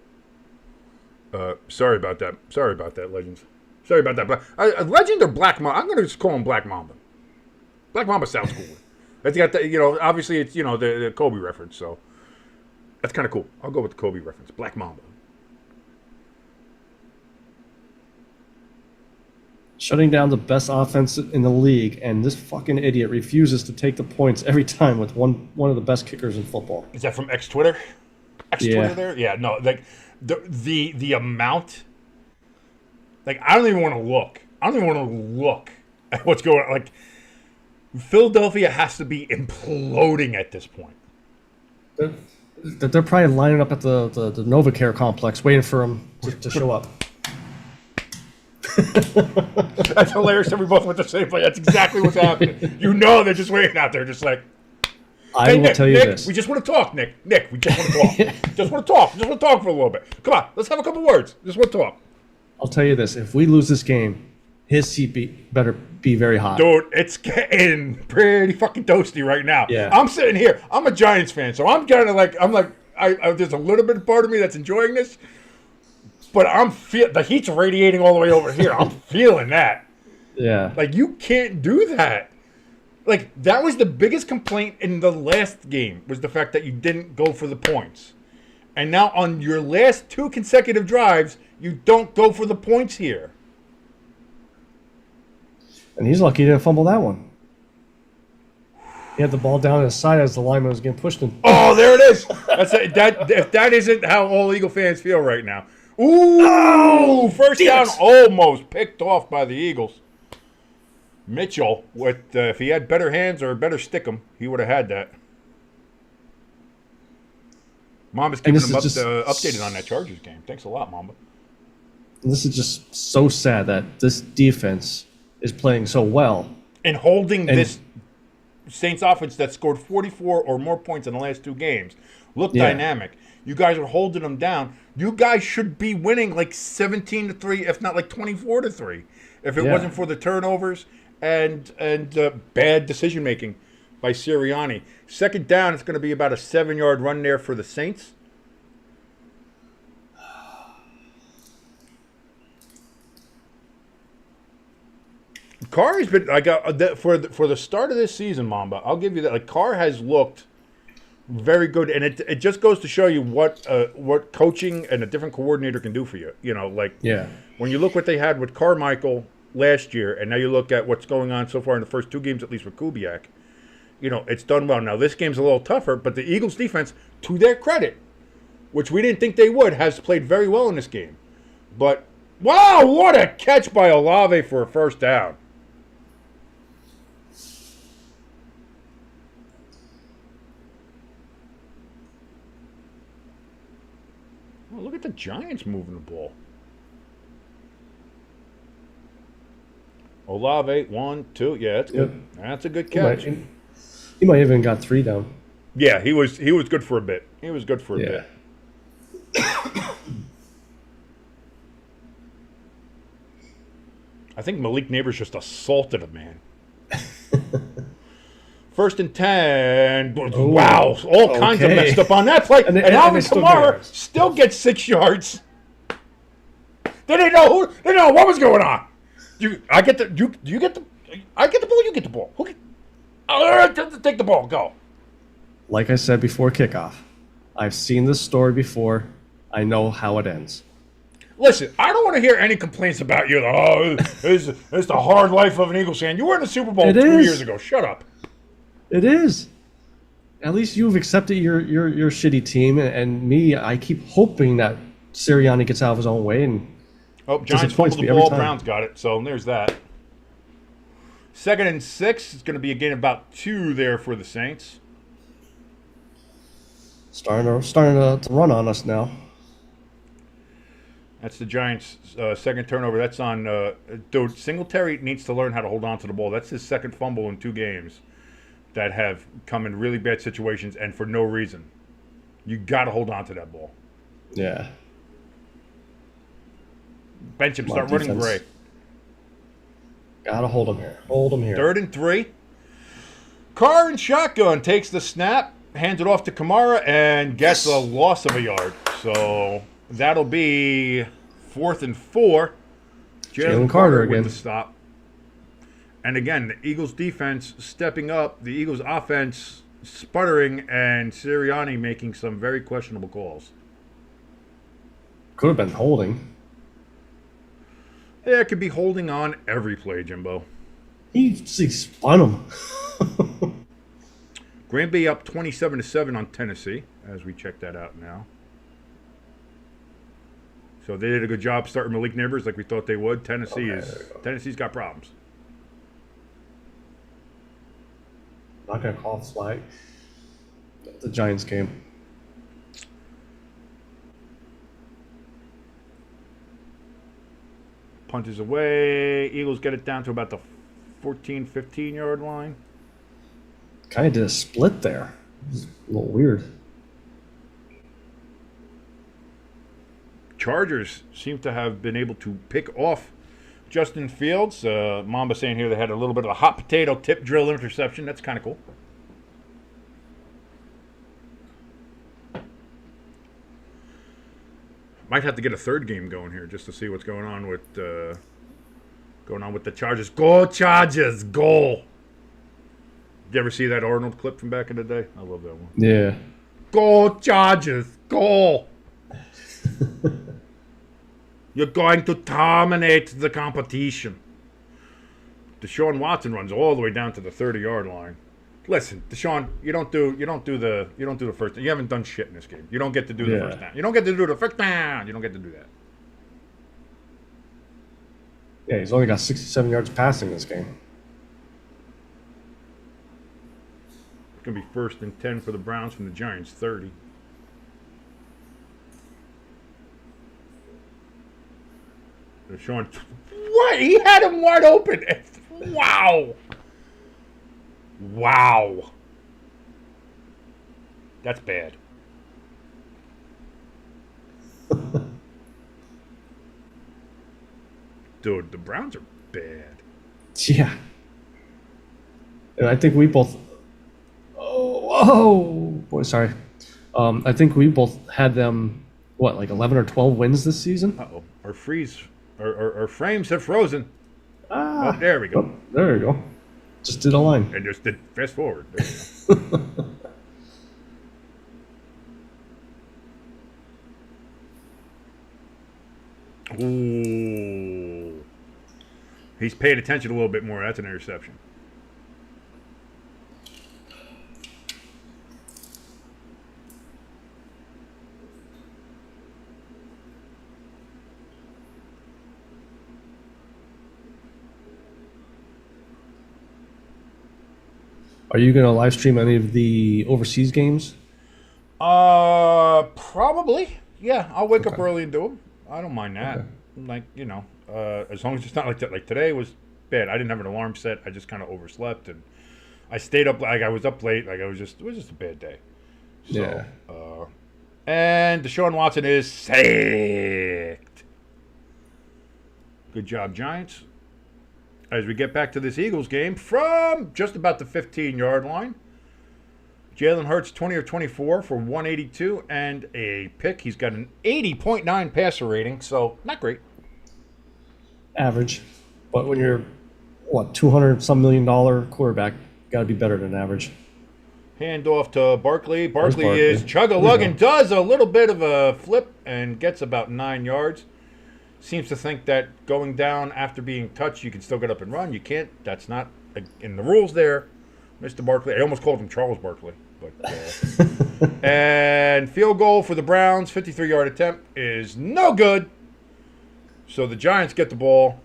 Sorry about that. Sorry about that, Legends. Sorry about that. Legend or Black Mamba? I'm going to just call him Black Mamba. Black Mamba sounds cool. That's got the, obviously it's, the Kobe reference, so that's kind of cool. I'll go with the Kobe reference. Black Mamba. Shutting down the best offense in the league, and this fucking idiot refuses to take the points every time with one of the best kickers in football. Is that from X-Twitter? X-Twitter Yeah. there? Yeah, no, like the amount. Like, I don't even want to look. I don't even want to look at what's going on. Like, Philadelphia has to be imploding at this point. They're probably lining up at the NovaCare complex waiting for him to show up. That's hilarious that we both went the same play. That's exactly what's happening. They're just waiting out there, just like, I will Nick, tell you Nick, this. we just want to talk, Nick. Nick, we just want to talk. Just want to talk. Just want to talk for a little bit. Come on, let's have a couple words. Just want to talk. I'll tell you this. If we lose this game, his better be very hot. Dude, it's getting pretty fucking toasty right now. Yeah. I'm sitting here. I'm a Giants fan, so I'm kind of like, there's a little bit of part of me that's enjoying this, but the heat's radiating all the way over here. I'm feeling that. Yeah. Like, you can't do that. Like, that was the biggest complaint in the last game, was the fact that you didn't go for the points. And now on your last 2 consecutive drives, you don't go for the points here. And he's lucky he didn't fumble that one. He had the ball down his side as the lineman was getting pushed in. Oh, there it is. If that isn't how all Eagle fans feel right now. Ooh, first down almost picked off by the Eagles. Mitchell, if he had better hands or a better stickum, he would have had that. Mamba's keeping him updated on that Chargers game. Thanks a lot, Mamba. This is just so sad that this defense is playing so well. And holding this Saints offense that scored 44 or more points in the last 2 games looked dynamic. You guys are holding them down. You guys should be winning like 17-3, if not like 24-3, if it wasn't for the turnovers and bad decision making by Sirianni. Second down, it's going to be about a 7-yard run there for the Saints. Carr has been for the start of this season, Mamba. I'll give you that. Like, Carr has looked very good, and it just goes to show you what coaching and a different coordinator can do for you. You know, like when you look what they had with Carmichael last year, and now you look at what's going on so far in the first 2 games, at least with Kubiak. You know, it's done well. Now this game's a little tougher, but the Eagles' defense, to their credit, which we didn't think they would, has played very well in this game. But wow, what a catch by Olave for a first down! Oh, look at the Giants moving the ball. Olave, 1, 2. Yeah, that's good. That's a good catch. He might even got 3 down. Yeah, he was good for a bit. He was good for a bit. I think Malik Neighbors just assaulted a man. First and 10. Ooh, wow, all kinds of messed up on that play. And Alvin Kamara still gets 6 yards. They didn't know what was going on. I get the ball. You get the ball. Take the ball. Go. Like I said before kickoff, I've seen this story before. I know how it ends. Listen, I don't want to hear any complaints about you. Oh, it's the hard life of an Eagles fan. You were in the Super Bowl 2 years ago. Shut up. It is. At least you've accepted your shitty team, and me, I keep hoping that Sirianni gets out of his own way. And Giants fumbled the ball. Browns got it. So there's that. 2nd and 6. It's going to be a gain of about 2 there for the Saints. Starting to run on us now. That's the Giants' second turnover. That's on dude, Singletary needs to learn how to hold on to the ball. That's his second fumble in 2 games that have come in really bad situations and for no reason. You got to hold on to that ball. Yeah. Bench him. Start running Gray. Got to hold him here. Hold him here. 3rd and 3. Carr in shotgun takes the snap, hands it off to Kamara, and gets a loss of a yard. So that'll be 4th and 4. Jalen Carter with again. the stop. And again, the Eagles' defense stepping up, the Eagles' offense sputtering, and Sirianni making some very questionable calls. Could have been holding. Yeah, it could be holding on every play, Jimbo. He spun him. Green Bay up 27-7 on Tennessee, as we check that out now. So they did a good job starting Malik Neighbors like we thought they would. Tennessee's got problems. Not gonna call flag. The Giants game. Punt is away. Eagles get it down to about the 14, 15-yard line. Kind of did a split there. It's a little weird. Chargers seem to have been able to pick off Justin Fields. Mamba saying here they had a little bit of a hot potato tip drill interception. That's kind of cool. Might have to get a third game going here just to see what's going on with the Chargers. Go Chargers, go! Did you ever see that Arnold clip from back in the day? I love that one. Yeah. Go Chargers, go! You're going to dominate the competition. Deshaun Watson runs all the way down to the 30-yard line. Listen, Deshaun, you don't do the first. You haven't done shit in this game. You don't get to do the first down. You don't get to do the first down. You don't get to do that. Yeah, he's only got 67 yards passing this game. It's gonna be 1st and 10 for the Browns from the Giants 30. Deshaun, what? He had him wide open. Wow. Wow. That's bad. Dude, the Browns are bad. Yeah. And I think we both. Oh, boy, sorry. I think we both had them, what, like 11 or 12 wins this season? Uh-oh. Our frames have frozen. Ah. Oh, there we go. Oh, there you go. Just did a line. And just did fast forward. There you go. Ooh. He's paid attention a little bit more. That's an interception. Are you going to live stream any of the overseas games? Probably. Yeah, I'll wake up early and do them. I don't mind that. Like, as long as it's not like that. Like today was bad. I didn't have an alarm set. I just kind of overslept and I stayed up. Like I was up late. Like it was just a bad day. So, Yeah. And Deshaun Watson is sacked. Good job, Giants. As we get back to this Eagles game from just about the 15-yard line. Jalen Hurts, 20 or 24 for 182 and a pick. He's got an 80.9 passer rating, so not great. Average. But when you're, $200-some million quarterback, got to be better than average. Hand off to Barkley. Barkley Barkley? is chug-a-lugging, does a little bit of a flip and gets about 9 yards. Seems to think that going down after being touched, you can still get up and run. You can't. That's not in the rules there, Mr. Barkley. I almost called him Charles Barkley. But and field goal for the Browns, 53-yard attempt is no good. So the Giants get the ball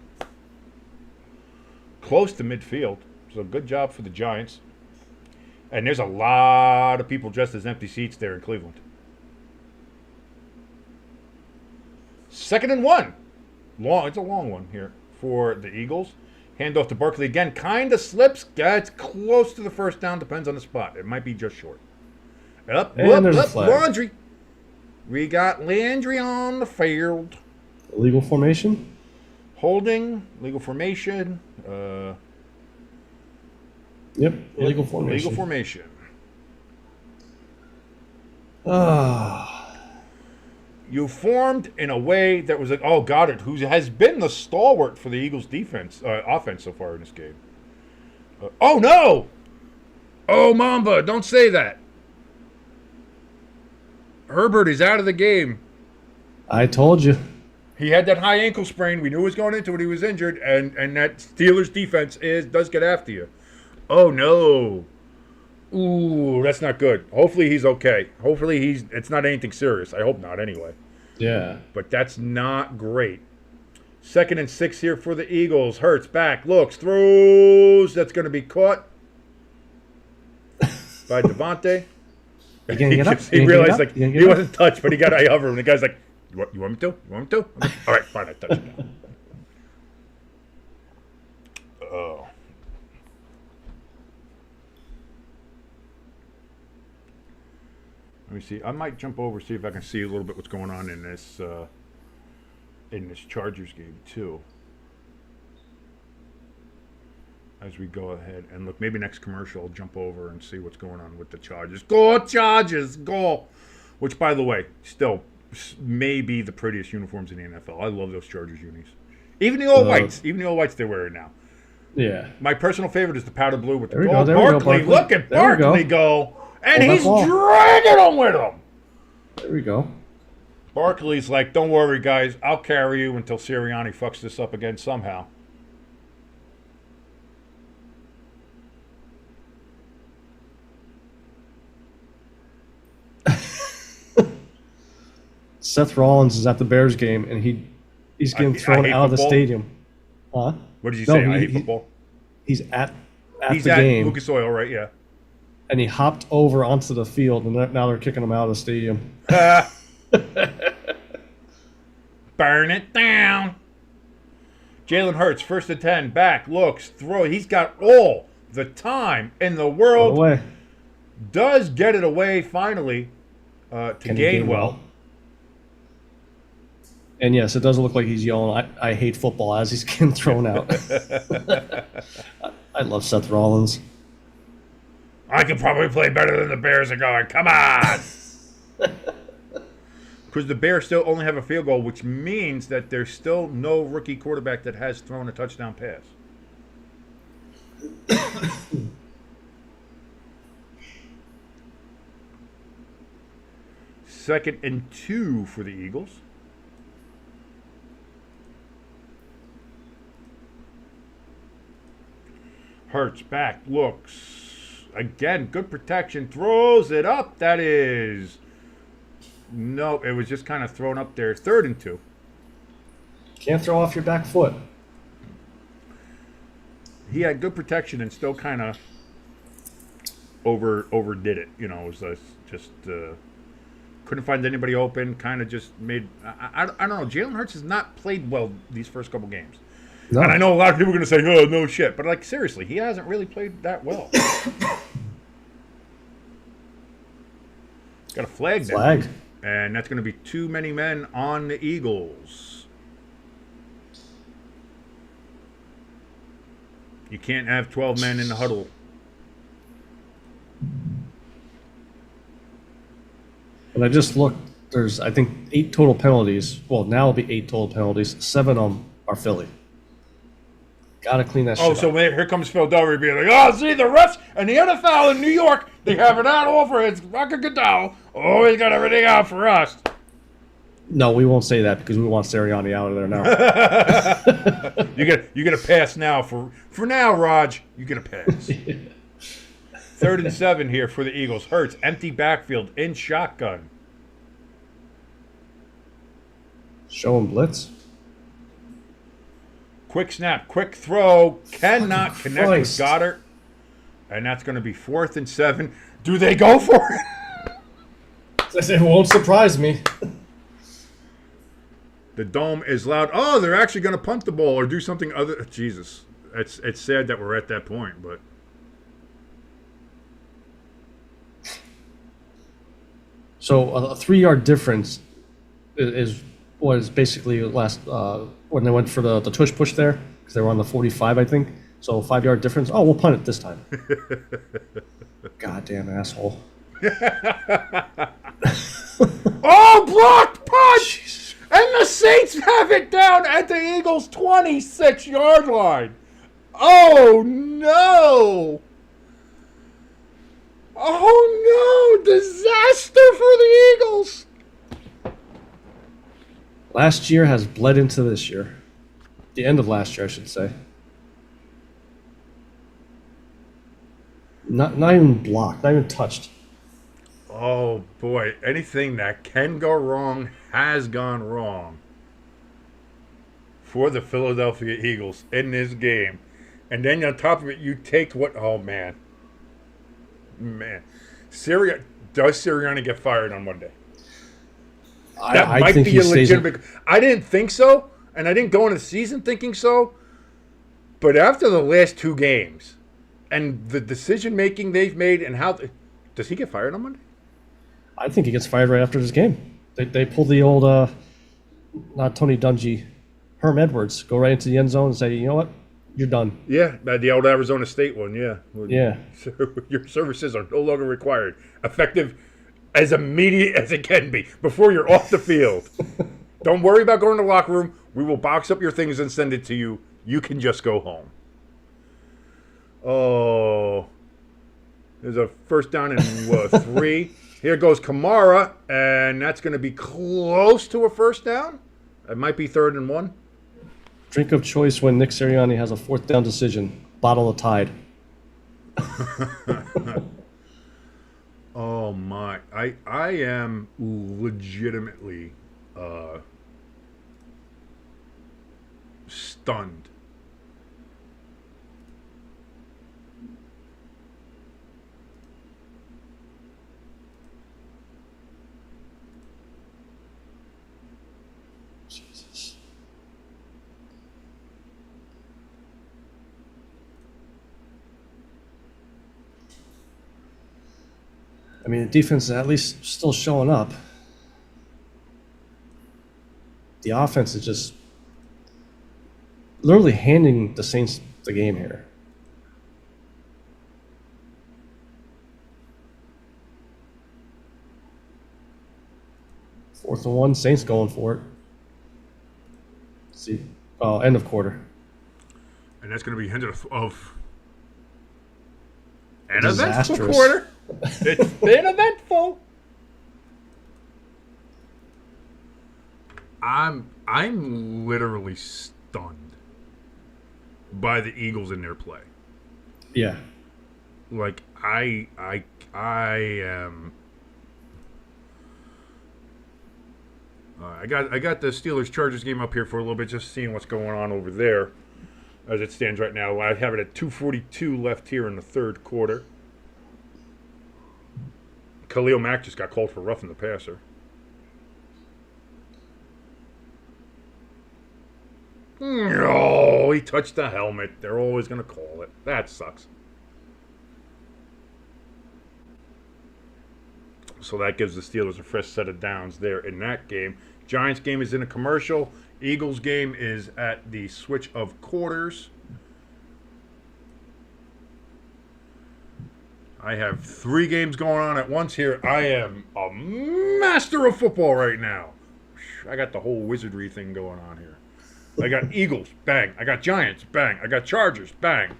close to midfield. So good job for the Giants. And there's a lot of people dressed as empty seats there in Cleveland. 2nd and 1. It's a long one here for the Eagles. Hand off to Barkley again. Kind of slips. Gets close to the first down. Depends on the spot. It might be just short. Up. Landry. We got Landry on the field. Illegal formation? Holding. Legal formation. Yep. Illegal formation. Legal formation. You formed in a way that was like, oh, Goddard, who has been the stalwart for the Eagles' offense so far in this game. Oh, no! Oh, Mamba, don't say that. Herbert is out of the game. I told you. He had that high ankle sprain. We knew he was going into it. He was injured, and that Steelers defense does get after you. Oh, no. Ooh, that's not good. Hopefully he's okay. Hopefully it's not anything serious. I hope not anyway. Yeah. But that's not great. 2nd and 6 here for the Eagles. Hurts back, looks, throws. That's going to be caught by Devontae. He realized he wasn't touched, but he got eye over him. The guy's like, you want me to? You want me to? Like, all right, fine, I touched him now. Oh. Let me see. I might jump over, see if I can see a little bit what's going on in this Chargers game too. As we go ahead and look, maybe next commercial, I'll jump over and see what's going on with the Chargers. Go Chargers, go! Which, by the way, still may be the prettiest uniforms in the NFL. I love those Chargers unis. Even the old whites they're wearing now. Yeah. My personal favorite is the powder blue with the There we gold. go, there we go, Barkley, Barkley. look at There we go. Barkley go. And Hold that he's ball. dragging them with him. There we go. Barkley's like, don't worry, guys. I'll carry you until Sirianni fucks this up again somehow. Seth Rollins is at the Bears game, and he's getting thrown hate out of the football. stadium. Huh? What did you No, say? I hate he- football. He's at He's the at game, Lucas Oil, right? Yeah. and he hopped over onto the field, and now they're kicking him out of the stadium. Burn it down. Jalen Hurts, 1st and 10, back, looks, throw. He's got all the time in the All world. the way. Does get it away finally to Can he gain Gainwell. And yes, it does look like he's yelling, I hate football as he's getting thrown out. I love Seth Rollins. I could probably play better than the Bears are going. Come on. Because the Bears still only have a field goal, which means that there's still no rookie quarterback that has thrown a touchdown pass. Second and 2 for the Eagles. Hurts back, looks. Again, good protection. Throws it up. That is... No, it was just kind of thrown up there. 3rd and 2. Can't throw off your back foot. He had good protection and still kind of overdid it. You know, it was just couldn't find anybody open. Kind of just made. I don't know. Jalen Hurts has not played well these first couple games. No. And I know a lot of people are going to say, "Oh, no shit," but like seriously, he hasn't really played that well. Got a flag there. Flag. And that's going to be too many men on the Eagles. You can't have 12 men in the huddle. And I just looked, there's, I think, 8 total penalties. Well, now it'll be 8 total penalties. 7 of them are Philly. Got to clean that shit Oh, so up. here comes Phil Dover being like, oh, see, the refs and the NFL in New York, they have it out all for it's Rocket Goodell. Oh, he's got everything out for us. No, we won't say that because we want Sirianni out of there now. You get a pass now for now, Raj. You get a pass. 3rd and 7 here for the Eagles. Hurts, empty backfield in shotgun. Show him blitz. Quick snap, quick throw. Cannot connect with Christ. Goddard. And that's going to be 4th and 7. Do they go for it? It won't surprise me. The dome is loud. Oh, they're actually going to punt the ball or do something other. Jesus. It's sad that we're at that point, but. So a 3-yard difference was basically last when they went for the tush push there because they were on the 45, I think. So 5-yard difference. Oh, we'll punt it this time. Goddamn asshole. Oh, blocked punch! Jesus. And the Saints have it down at the Eagles' 26-yard line. Oh, no. Oh, no. Disaster for the Eagles. Last year has bled into this year. The end of last year, I should say. Not even blocked, not even touched. Oh, boy. Anything that can go wrong has gone wrong for the Philadelphia Eagles in this game. And then on top of it, you take what? Oh, man. Man. Does Sirianni get fired on Monday? That I might think be he a stays in- legitimate. I didn't think so, and I didn't go into the season thinking so. But after the last 2 games and the decision making they've made and how does he get fired on Monday? I think he gets fired right after this game. They pull the old, not Tony Dungy, Herm Edwards, go right into the end zone and say, you know what, you're done. Yeah, the old Arizona State one, yeah. Yeah. Your services are no longer required. Effective as immediate as it can be before you're off the field. Don't worry about going to the locker room. We will box up your things and send it to you. You can just go home. Oh, there's a first down and 3. Here goes Kamara, and that's going to be close to a first down. It might be 3rd and 1. Drink of choice when Nick Sirianni has a 4th down decision. Bottle of Tide. Oh my! I am legitimately stunned. Jesus. I mean, the defense is at least still showing up. The offense is just literally handing the Saints the game here. Fourth and 1, Saints going for it. See, end of quarter. And that's going to be end of an Disastrous. eventful quarter. It's been eventful. I'm literally stunned by the Eagles in their play. Yeah. Like I am. I got the Steelers Chargers game up here for a little bit, just seeing what's going on over there as it stands right now. I have it at 2:42 left here in the third quarter. Khalil Mack just got called for roughing the passer. Oh, he touched the helmet. They're always going to call it. That sucks. So that gives the Steelers a fresh set of downs there in that game. Giants game is in a commercial. Eagles game is at the switch of quarters. I have 3 games going on at once here. I am a master of football right now. I got the whole wizardry thing going on here. I got Eagles, bang. I got Giants, bang. I got Chargers, bang.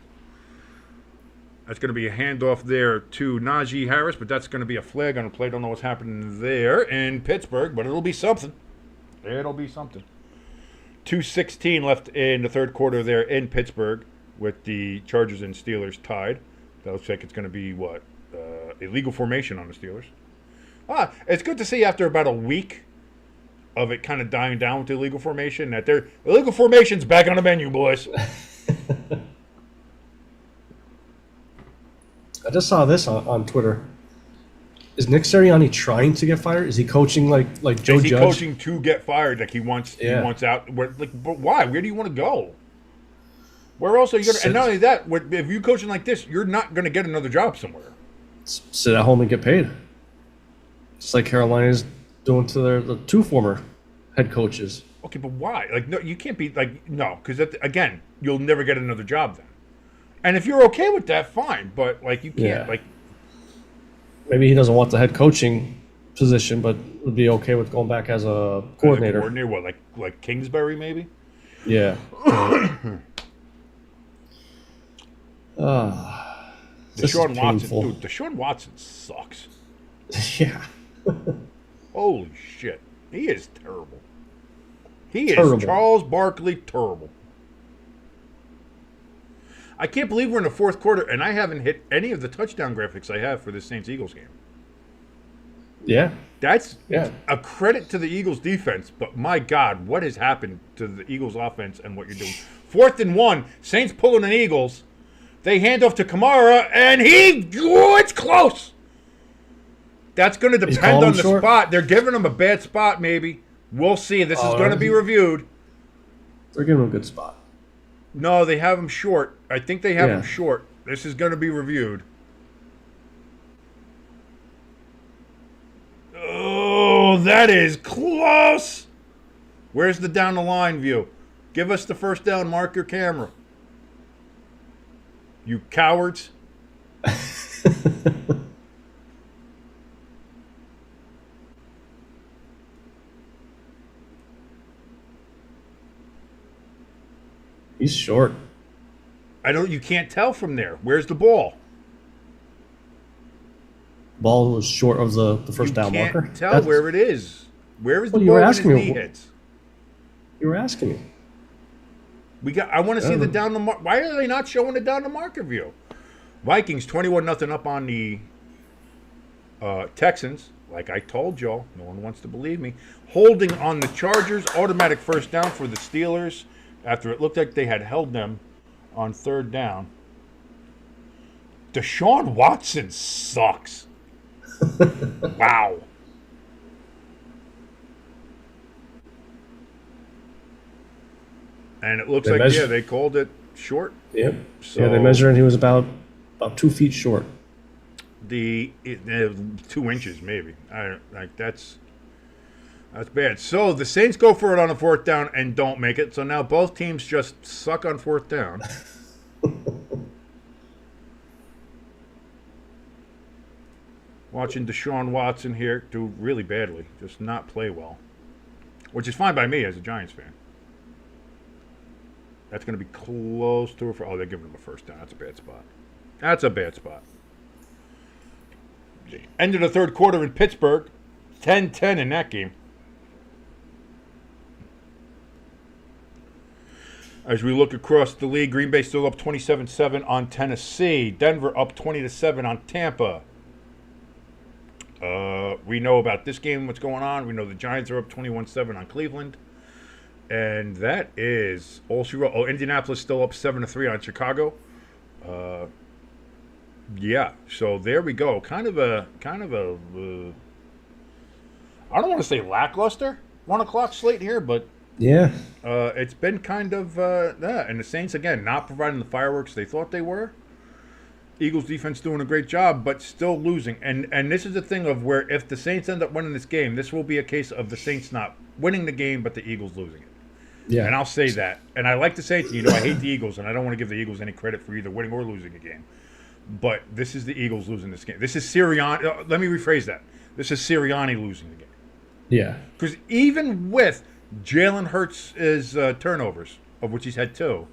That's going to be a handoff there to Najee Harris, but that's going to be a flag on the play. Don't know what's happening there in Pittsburgh, but it'll be something. It'll be something. 2:16 left in the third quarter there in Pittsburgh with the Chargers and Steelers tied. That looks like it's going to be, illegal formation on the Steelers. It's good to see after about a week of it kind of dying down with the illegal formation that their illegal formation's back on the menu, boys. I just saw this on Twitter. Is Nick Sirianni trying to get fired? Is he coaching like Joe Judge? Is he coaching to get fired? Like he wants out? But why? Where do you want to go? Where else are you going to? And not only that, if you're coaching like this, you're not going to get another job somewhere. Sit at home and get paid. Just like Carolina's doing to the 2 former head coaches. Okay, but why? Like, no, you can't be like, no, because again, you'll never get another job then. And if you're okay with that, fine. But like, you can't Maybe he doesn't want the head coaching position, but would be okay with going back as a coordinator. What, like Kingsbury, maybe? Yeah. Deshaun Watson, dude. Deshaun Watson sucks. Yeah. Holy shit, he is terrible. He is Charles Barkley terrible. I can't believe we're in the fourth quarter and I haven't hit any of the touchdown graphics I have for this Saints-Eagles game. Yeah. That's a credit to the Eagles defense, but my God, what has happened to the Eagles offense and what you're doing? 4th and 1, Saints pulling an Eagles. They hand off to Kamara, and it's close. That's going to depend on the spot. They're giving him a bad spot, maybe. We'll see. This is going to be reviewed. They're giving him a good spot. No, they have him short. I think they have him short. This is going to be reviewed. Oh, that is close. Where's the down the line view? Give us the first down. Mark your camera. You cowards. He's short. You can't tell from there. Where's the ball? Ball was short of the first down marker. You can't tell where it is. Where is the Well, you ball were when his asking me. knee hits? You were asking me. I want to see the down the mark. Why are they not showing the down the marker view? Vikings 21-0 up on the Texans. Like I told y'all, no one wants to believe me. Holding on the Chargers, automatic first down for the Steelers after it looked like they had held them on third down. Deshaun Watson sucks. Wow. And it looks they called it short. Yep. So yeah, they measured and he was about 2 feet short. 2 inches maybe. That's bad. So the Saints go for it on a fourth down and don't make it. So now both teams just suck on fourth down. Watching Deshaun Watson here do really badly, just not play well, which is fine by me as a Giants fan. That's going to be close to a. Oh, they're giving him a first down. That's a bad spot. That's a bad spot. End of the third quarter in Pittsburgh, 10-10 in that game. As we look across the league, Green Bay still up 27-7 on Tennessee. Denver up 20-7 on Tampa. We know about this game, what's going on. We know the Giants are up 21-7 on Cleveland. And that is all she wrote. Oh, Indianapolis still up 7-3 on Chicago. Yeah, so there we go. Kind of a I don't want to say lackluster 1 o'clock slate here, but yeah, it's been kind of that. And the Saints again not providing the fireworks they thought they were. Eagles defense doing a great job, but still losing. And this is the thing of where if the Saints end up winning this game, this will be a case of the Saints not winning the game, but the Eagles losing it. Yeah. And I'll say that. And I like the Saints. I hate the Eagles, and I don't want to give the Eagles any credit for either winning or losing a game. But this is the Eagles losing this game. This is Sirianni. Let me rephrase that. This is Sirianni losing the game. Yeah. Because even with Jalen Hurts' turnovers, of which he's had 2,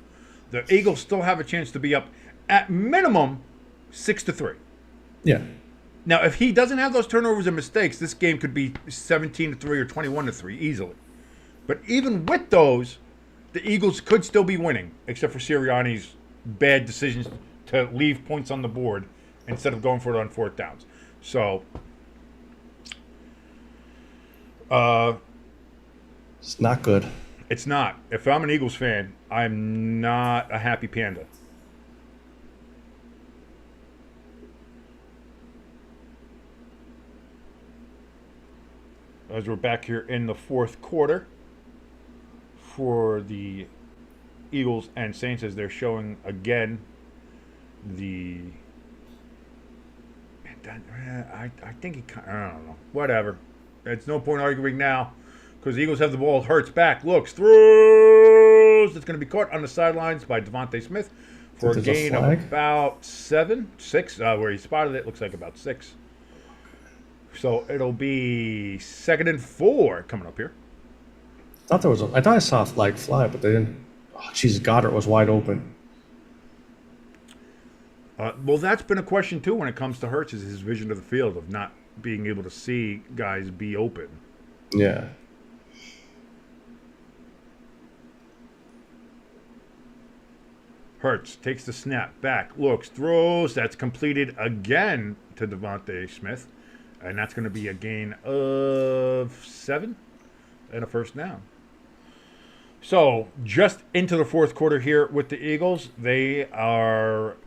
the Eagles still have a chance to be up at minimum 6-3. Yeah. Now, if he doesn't have those turnovers and mistakes, this game could be 17-3 or 21-3 easily. But even with those, the Eagles could still be winning, except for Sirianni's bad decisions to leave points on the board instead of going for it on fourth downs. So, it's not good. It's not. If I'm an Eagles fan, I'm not a happy panda. As we're back here in the fourth quarter for the Eagles and Saints, as they're showing again I think I don't know. Whatever. It's no point arguing now because the Eagles have the ball. Hurts back, looks, throws. It's going to be caught on the sidelines by Devontae Smith for a gain of about 6. Where he spotted it, looks like about 6. So it'll be 2nd and 4 coming up here. I thought I saw a flag fly, but they didn't. Oh, jeez, Goddard was wide open. Well, that's been a question too when it comes to Hurts, is his vision of the field of not being able to see guys be open. Yeah. Hurts takes the snap, back, looks, throws. That's completed again to Devontae Smith. And that's going to be a gain of 7 and a first down. So just into the fourth quarter here with the Eagles, they are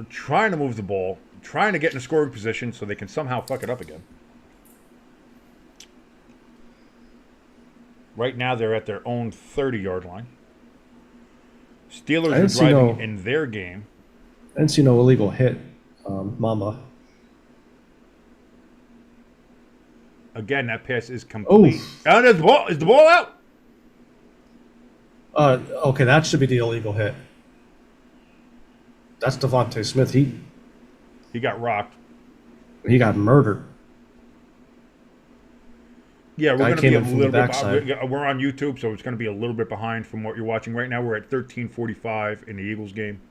trying to move the ball, trying to get in a scoring position so they can somehow fuck it up again. Right now they're at their own 30-yard line. Steelers are driving in their game. I didn't see no illegal hit, Mama. Again, that pass is complete. Oof. Oh, there's the ball. Is the ball out? Okay, that should be the illegal hit. That's Devontae Smith. He got rocked. He got murdered. Yeah, we're Guy going to came be a in from the little bit. backside. We're on YouTube, so it's going to be a little bit behind from what you're watching right now. We're at 13:45 in the Eagles game.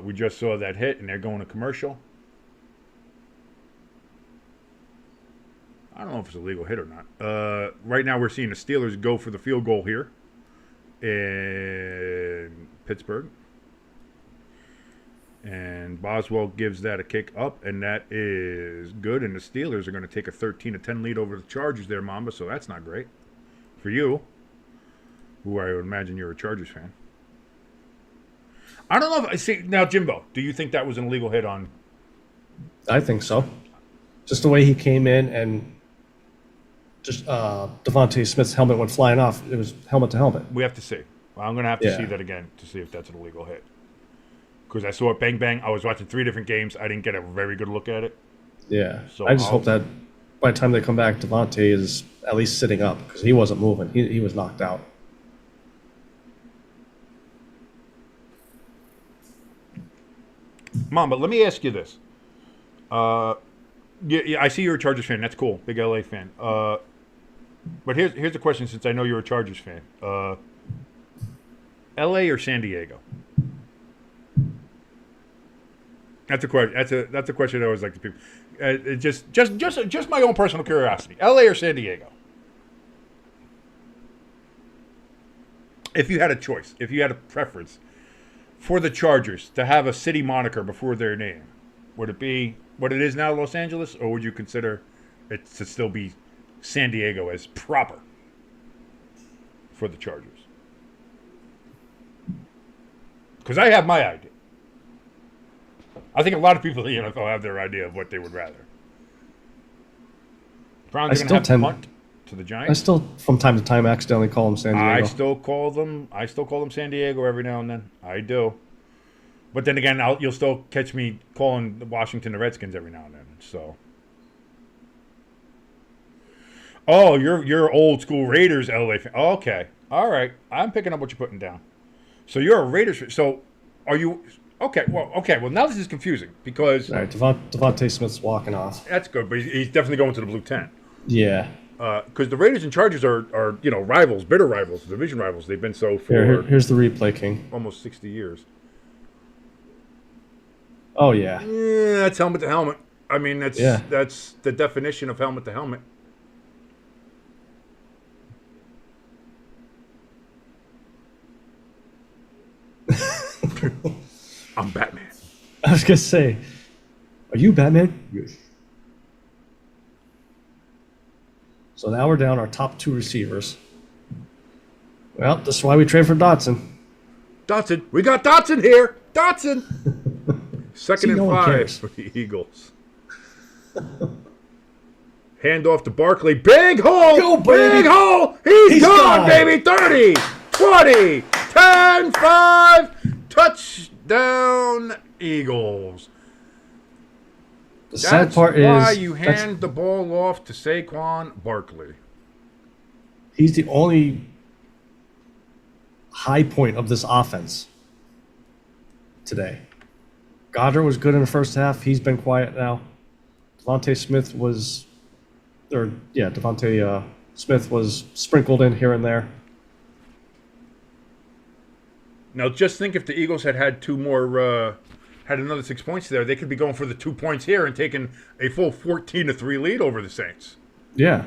We just saw that hit, and they're going to commercial. I don't know if it's a legal hit or not. Right now, we're seeing the Steelers go for the field goal here in Pittsburgh. And Boswell gives that a kick up, and that is good. And the Steelers are going to take a 13-10 lead over the Chargers there, Mamba, so that's not great for you, who I would imagine you're a Chargers fan. I don't know if I see now, Jimbo. Do you think that was an illegal hit on? I think so. Just the way he came in and just Devontae Smith's helmet went flying off. It was helmet to helmet. We have to see. Well, I'm going to have to see that again to see if that's an illegal hit. Because I saw it bang, bang. I was watching 3 different games. I didn't get a very good look at it. Yeah. So I just hope that by the time they come back, Devontae is at least sitting up because he wasn't moving. He was knocked out. Mom, but let me ask you this. Yeah, I see you're a Chargers fan. That's cool. Big LA fan. But here's the question, since I know you're a Chargers fan. LA or San Diego? That's a question. That's a question I always like to people. Just my own personal curiosity. LA or San Diego? If you had a choice, if you had a preference for the Chargers to have a city moniker before their name, would it be what it is now, Los Angeles, or would you consider it to still be San Diego as proper for the Chargers? Because I have my idea. I think a lot of people in the NFL have their idea of what they would rather. Browns are going to have to punt to the Giants. I still, from time to time, accidentally call them San Diego. I still call them San Diego every now and then. I do. But then again, you'll still catch me calling Washington the Redskins every now and then. So. Oh, you're old school Raiders LA fan. Okay. All right. I'm picking up what you're putting down. So you're a Raiders fan. So are you... Okay, well, now this is confusing because... All right, Devontae Smith's walking off. That's good, but he's definitely going to the blue tent. Yeah. Because the Raiders and Chargers are rivals, bitter rivals, division rivals. They've been so for... Here's the replay, King. Almost 60 years. Oh, yeah. Yeah, that's helmet to helmet. I mean, that's the definition of helmet to helmet. I'm Batman. I was going to say, are you Batman? Yes. So now we're down our top 2 receivers. Well, this is why we trade for Dotson. Dotson. We got Dotson here. Dotson. Second and 5 for the Eagles. Hand off to Barkley. Big hole. Go, baby. Big hole. He's gone, baby. 30, 20, 10, 5. Touchdown, Eagles. The sad part is... That's why you hand the ball off to Saquon Barkley. He's the only high point of this offense today. Goddard was good in the first half. He's been quiet now. Devontae Smith was sprinkled in here and there. Now, just think if the Eagles had another 6 points there, they could be going for the 2 points here and taking a full 14-3 lead over the Saints. Yeah.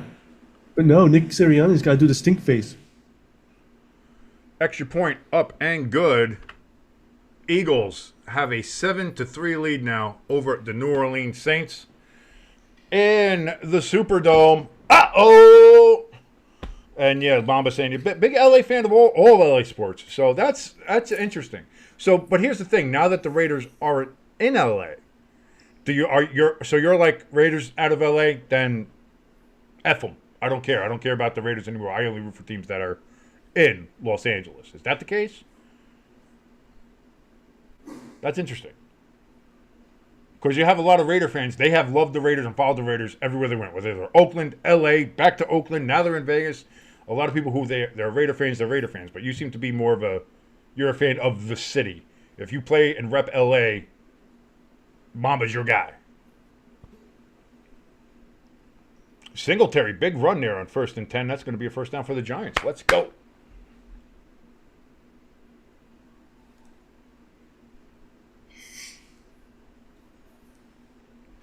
But no, Nick Sirianni's got to do the stink face. Extra point up and good. Eagles have a 7-3 lead now over the New Orleans Saints in the Superdome. Uh-oh! And yeah, Mamba saying you're a big LA fan of all LA sports. So that's interesting. So, but here's the thing: now that the Raiders are in LA, you're like Raiders out of LA? Then F them. I don't care. I don't care about the Raiders anymore. I only root for teams that are in Los Angeles. Is that the case? That's interesting. Because you have a lot of Raider fans. They have loved the Raiders and followed the Raiders everywhere they went. Whether they're Oakland, L.A., back to Oakland, now they're in Vegas. A lot of people who they're Raider fans, they're Raider fans. But you seem to be more of you're a fan of the city. If you play and rep L.A., Mamba's your guy. Singletary, big run there on 1st and 10. That's going to be a first down for the Giants. Let's go.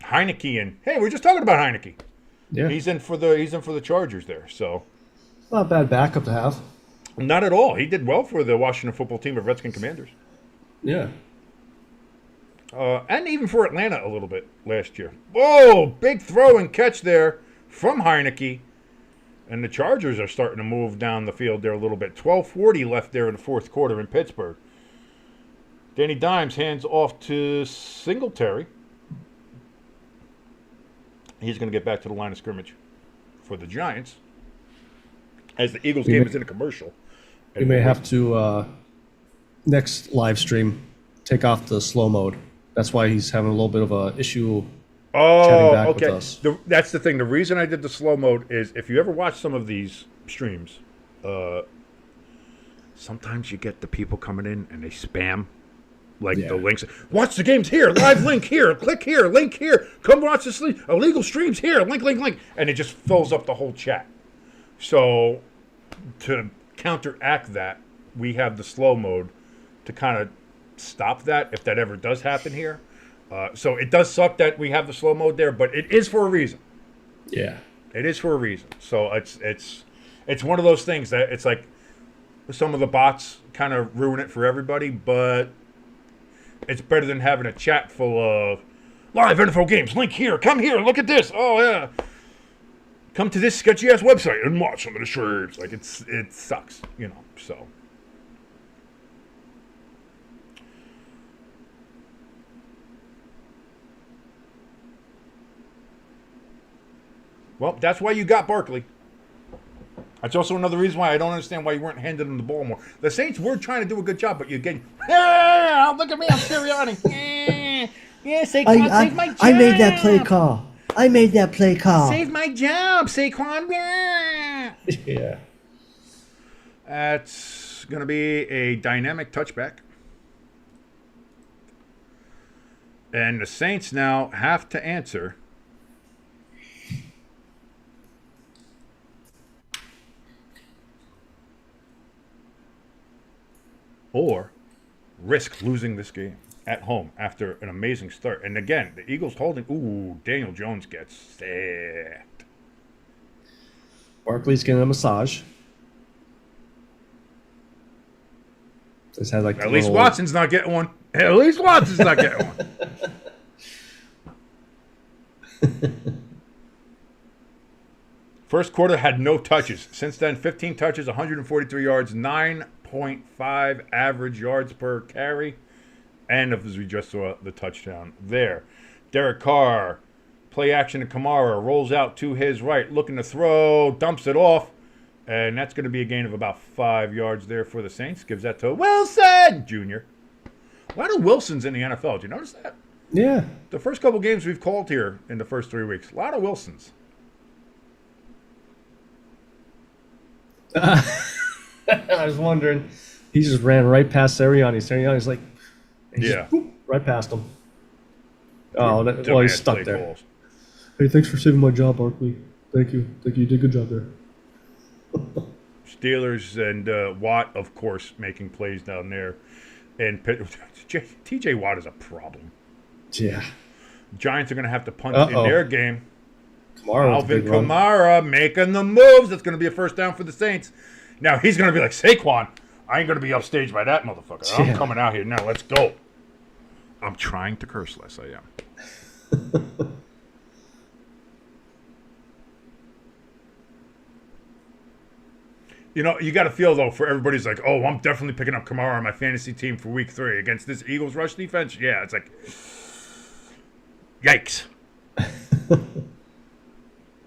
Heineke and hey, we're just talking about Heineke. Yeah. He's in for the Chargers there. So Not a bad backup to have. not at all. He did well for the Washington football team of Redskin Commanders. Yeah. And even for Atlanta a little bit last year. Whoa, big throw and catch there from Heineke. And the Chargers are starting to move down the field there a little bit. 12:40 left there in the fourth quarter in Pittsburgh. Danny Dimes hands off to Singletary. He's going to get back to the line of scrimmage for the Giants. As the Eagles game is in a commercial. You may have to, next live stream, take off the slow mode. That's why he's having a little bit of a issue chatting back with us. That's the thing. The reason I did the slow mode is if you ever watch some of these streams, sometimes you get the people coming in and they spam. The links. Watch the games here. Live link here. Click here. Link here. Come watch this. Illegal streams here. Link. And it just fills up the whole chat. So to counteract that, we have the slow mode to kind of stop that if that ever does happen here. So it does suck that we have the slow mode there, but it is for a reason. Yeah. It is for a reason. So it's one of those things that it's like some of the bots kind of ruin it for everybody, but it's better than having a chat full of live NFL games. Link here. Come here. Look at this. Oh, yeah. Come to this sketchy-ass website and watch some of the streams. It sucks, so. Well, that's why you got Barkley. That's also another reason why I don't understand why you weren't handing him the ball more. The Saints were trying to do a good job, but you're getting, look at me, I'm Sirianni. Yeah, Saquon, save my job. I made that play call. Save my job, Saquon. Yeah. That's going to be a dynamic touchback. And the Saints now have to answer. Or risk losing this game at home after an amazing start. And again, the Eagles holding. Ooh, Daniel Jones gets sacked. Barkley's getting a massage. Just had At least Watson's not getting one. At least Watson's not getting one. First quarter had no touches. Since then, 15 touches, 143 yards, 9.5 average yards per carry. And as we just saw, the touchdown there. Derrick Carr, play action to Kamara, rolls out to his right, looking to throw, dumps it off. And that's going to be a gain of about 5 yards there for the Saints. Gives that to Wilson Jr. A lot of Wilsons in the NFL. Did you notice that? Yeah. The first couple games we've called here in the first 3 weeks, a lot of Wilsons. I was wondering. He just ran right past Sirianni. Sirianni's like, just, whoop, right past him. Oh, well, he's stuck there. Balls. Hey, thanks for saving my job, Barkley. Thank you. You did a good job there. Steelers and Watt, of course, making plays down there. And TJ Watt is a problem. Yeah. Giants are going to have to punt in their game. Alvin Kamara making the moves. That's going to be a first down for the Saints. Now, he's going to be like, Saquon, I ain't going to be upstaged by that motherfucker. I'm coming out here. Now, let's go. I'm trying to curse less. I am. You got to feel, though, for everybody's like, oh, I'm definitely picking up Kamara on my fantasy team for week 3 against this Eagles rush defense. Yeah, it's like, yikes.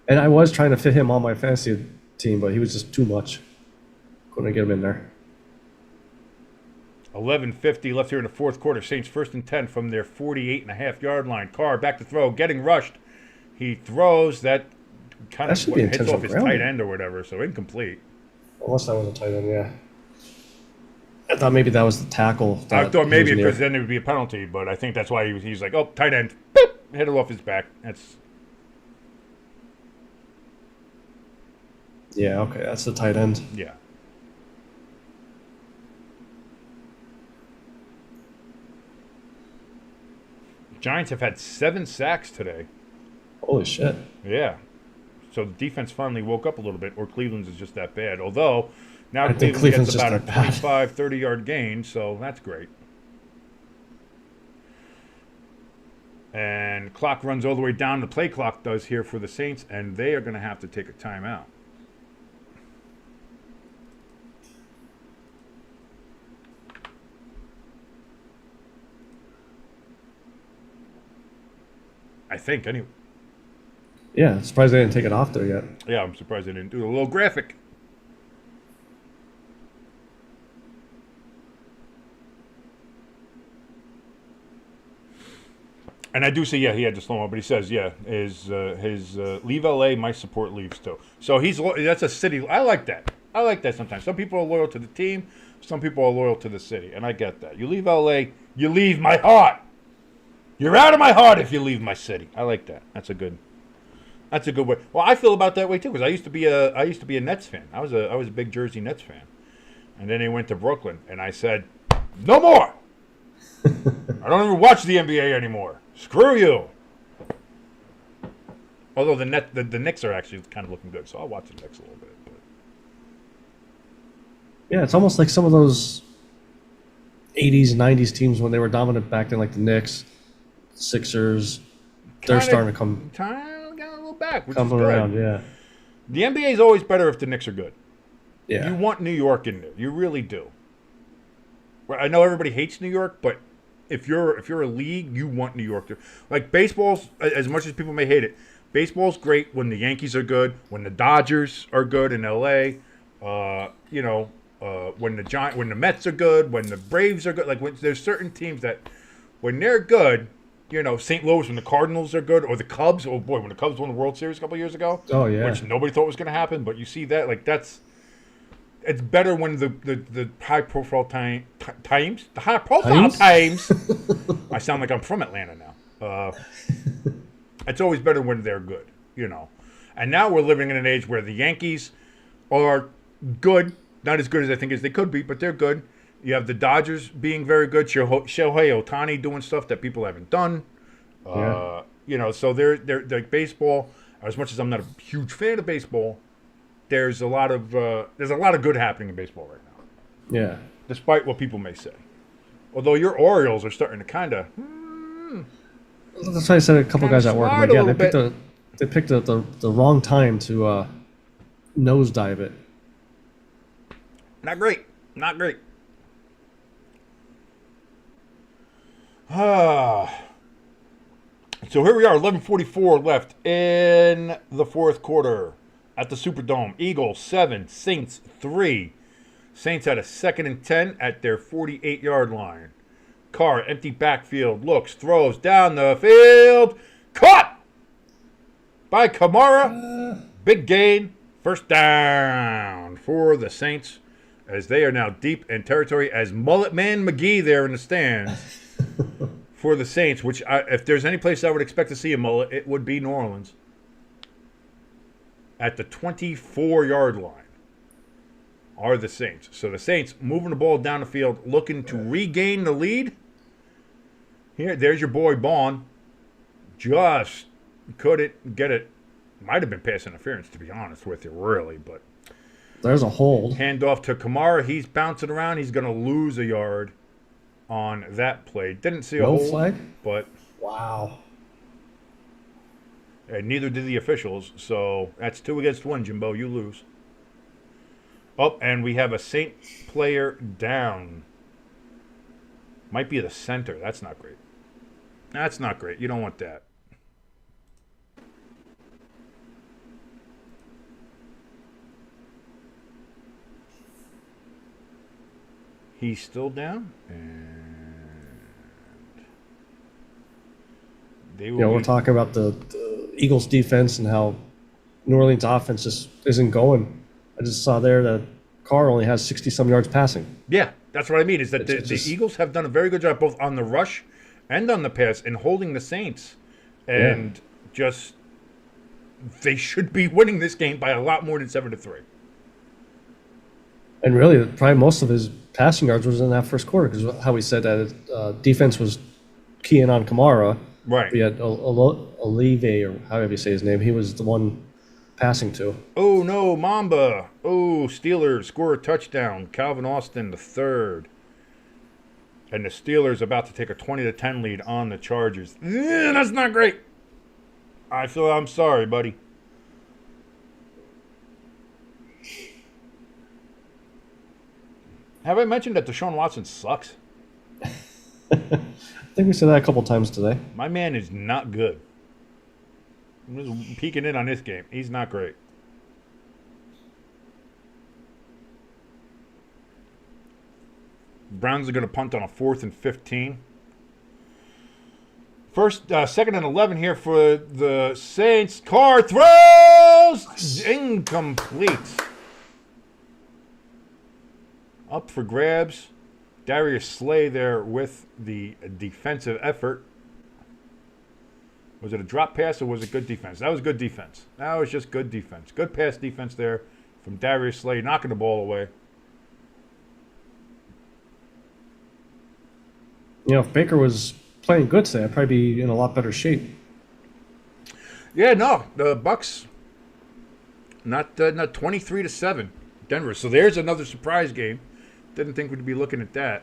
And I was trying to fit him on my fantasy team, but he was just too much. Couldn't get him in there. 11:50 left here in the fourth quarter. Saints 1st and 10 from their 48.5-yard line. Carr back to throw, getting rushed. He throws that kind That of should be hits intentional off his grounding. tight end or whatever, so incomplete. Unless that was a tight end, yeah. I thought maybe that was the tackle. I that thought he maybe was near. because then it would be a penalty, but I think that's why he's like, oh, tight end, boop, hit it off his back. That's Yeah, okay, that's the tight end. yeah. Giants have had 7 sacks today. Holy shit. Yeah. So the defense finally woke up a little bit, or Cleveland's is just that bad. Although now I think Cleveland Cleveland's gets just about a that bad. 25, 30-yard gain, so that's great. And clock runs all the way down. The play clock does here for the Saints, and they are going to have to take a timeout. I think, anyway. Yeah, surprised they didn't take it off there yet. Yeah, I'm surprised they didn't do a little graphic. And I do see, he had to slow mo, but he says, his leave LA, my support leaves too. So that's a city. I like that. I like that sometimes. Some people are loyal to the team. Some people are loyal to the city, and I get that. You leave LA, you leave my heart. You're out of my heart if you leave my city. I like that. That's a good way. Well, I feel about that way too, because I used to be a Nets fan. I was a big Jersey Nets fan, and then they went to Brooklyn, and I said, no more. I don't even watch the NBA anymore. Screw you. Although the Knicks are actually kind of looking good, so I'll watch the Knicks a little bit. But. Yeah, it's almost like some of those 80s, 90s teams when they were dominant back then, like the Knicks, Sixers. They're starting to come Got a little back, which is good. around, yeah. The NBA is always better if the Knicks are good. Yeah. You want New York in there. You really do. Well, I know everybody hates New York, but if you're a league, you want New York to. Like baseball's, as much as people may hate it, baseball's great when the Yankees are good, when the Dodgers are good in LA, when the Mets are good, when the Braves are good. Like there's certain teams that when they're good, St. Louis when the Cardinals are good, or the Cubs. Oh boy, when the Cubs won the World Series a couple years ago. Oh yeah. Which nobody thought was going to happen, but you see that it's better when the high profile times. I sound like I'm from Atlanta now. It's always better when they're good, And now we're living in an age where the Yankees are good, not as good as I think as they could be, but they're good. You have the Dodgers being very good. Shohei Ohtani doing stuff that people haven't done. So they're like baseball. As much as I'm not a huge fan of baseball, there's a lot of good happening in baseball right now. Yeah. Despite what people may say. Although your Orioles are starting to kind of. That's why I said a couple guys at work. I'm slide like, a they picked the wrong time to nosedive it. Not great. So here we are, 11:44 left in the fourth quarter at the Superdome. Eagles 7, Saints 3. Saints had a 2nd and 10 at their 48-yard line. Carr, empty backfield, looks, throws down the field. Caught by Kamara. Big gain. First down for the Saints as they are now deep in territory as Mullet Man McGee there in the stands for the Saints, which if there's any place I would expect to see a mullet, it would be New Orleans. At the 24-yard line are the Saints. So the Saints moving the ball down the field, looking to regain the lead. There's your boy Bond. Just couldn't get it. Might have been pass interference, to be honest with you, really. But there's a hold. Handoff to Kamara. He's bouncing around. He's going to lose a yard on that play. Didn't see a hold, flag? But wow. And neither did the officials. So that's 2 against 1, Jimbo. You lose. Oh, and we have a Saint player down. Might be the center. That's not great. That's not great. You don't want that. He's still down, and they will. We're talking about the Eagles defense and how New Orleans offense just isn't going. I just saw there that Carr only has 60-some yards passing. Yeah, that's what I mean. Is that It's the just- Eagles have done a very good job both on the rush and on the pass in holding the Saints, and just they should be winning this game by a lot more than 7-3. And really, probably most of his passing yards was in that first quarter because how we said that defense was keying on Kamara. Right. We had Olive, or however you say his name. He was the one passing to. Oh no, Mamba! Oh, Steelers score a touchdown. Calvin Austin the third, and the Steelers about to take a 20-10 lead on the Chargers. That's not great. I'm sorry, buddy. Have I mentioned that Deshaun Watson sucks? I think we said that a couple times today. My man is not good. I'm just peeking in on this game. He's not great. Browns are going to punt on a 4th and 15. Second and 11 here for the Saints. Carr throws! Incomplete. Up for grabs. Darius Slay there with the defensive effort. Was it a drop pass or was it good defense? That was good defense. That was just good defense. Good pass defense there from Darius Slay, knocking the ball away. If Baker was playing good today, I'd probably be in a lot better shape. Yeah, no, the Bucks not 23-7, Denver. So there's another surprise game. Didn't think we'd be looking at that.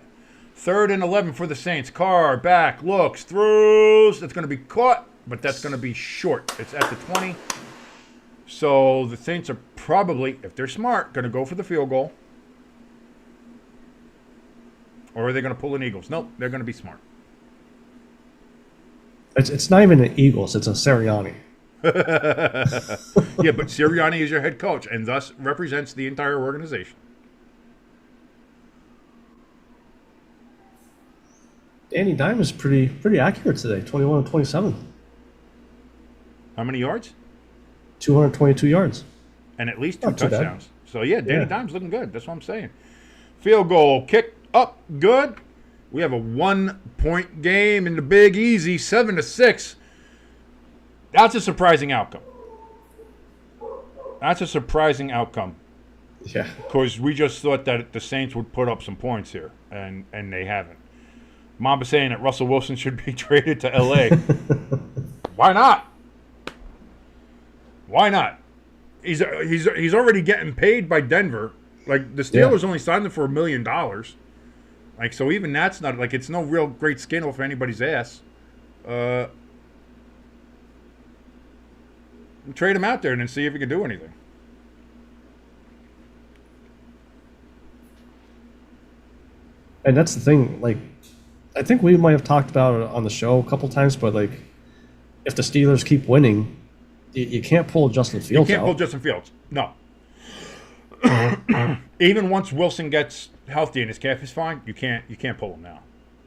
3rd and 11 for the Saints. Carr back, looks, throws. That's going to be caught, but that's going to be short. It's at the 20. So the Saints are probably, if they're smart, going to go for the field goal. Or are they going to pull an Eagles? Nope, they're going to be smart. It's not even an Eagles. It's a Sirianni. Yeah, but Sirianni is your head coach and thus represents the entire organization. Danny Dimes is pretty accurate today. 21 of 27. How many yards? 222 yards. And at least 2 Not too bad. touchdowns. So, yeah, Danny Yeah. Dimes looking good. That's what I'm saying. Field goal, kick up, good. We have a 1-point game in the Big Easy, 7-6. That's a surprising outcome. That's a surprising outcome. Yeah. Because we just thought that the Saints would put up some points here, and they haven't. Mamba saying that Russell Wilson should be traded to L.A. Why not? Why not? He's already getting paid by Denver. Like, the Steelers only signed him for $1 million. Like, so even that's not, like, it's no real great skin off anybody's ass. Trade him out there and then see if he can do anything. And that's the thing, like, I think we might have talked about it on the show a couple times, but, like, if the Steelers keep winning, you can't pull Justin Fields You can't out. pull Justin Fields. No. Even once Wilson gets healthy and his calf is fine, you can't pull him now.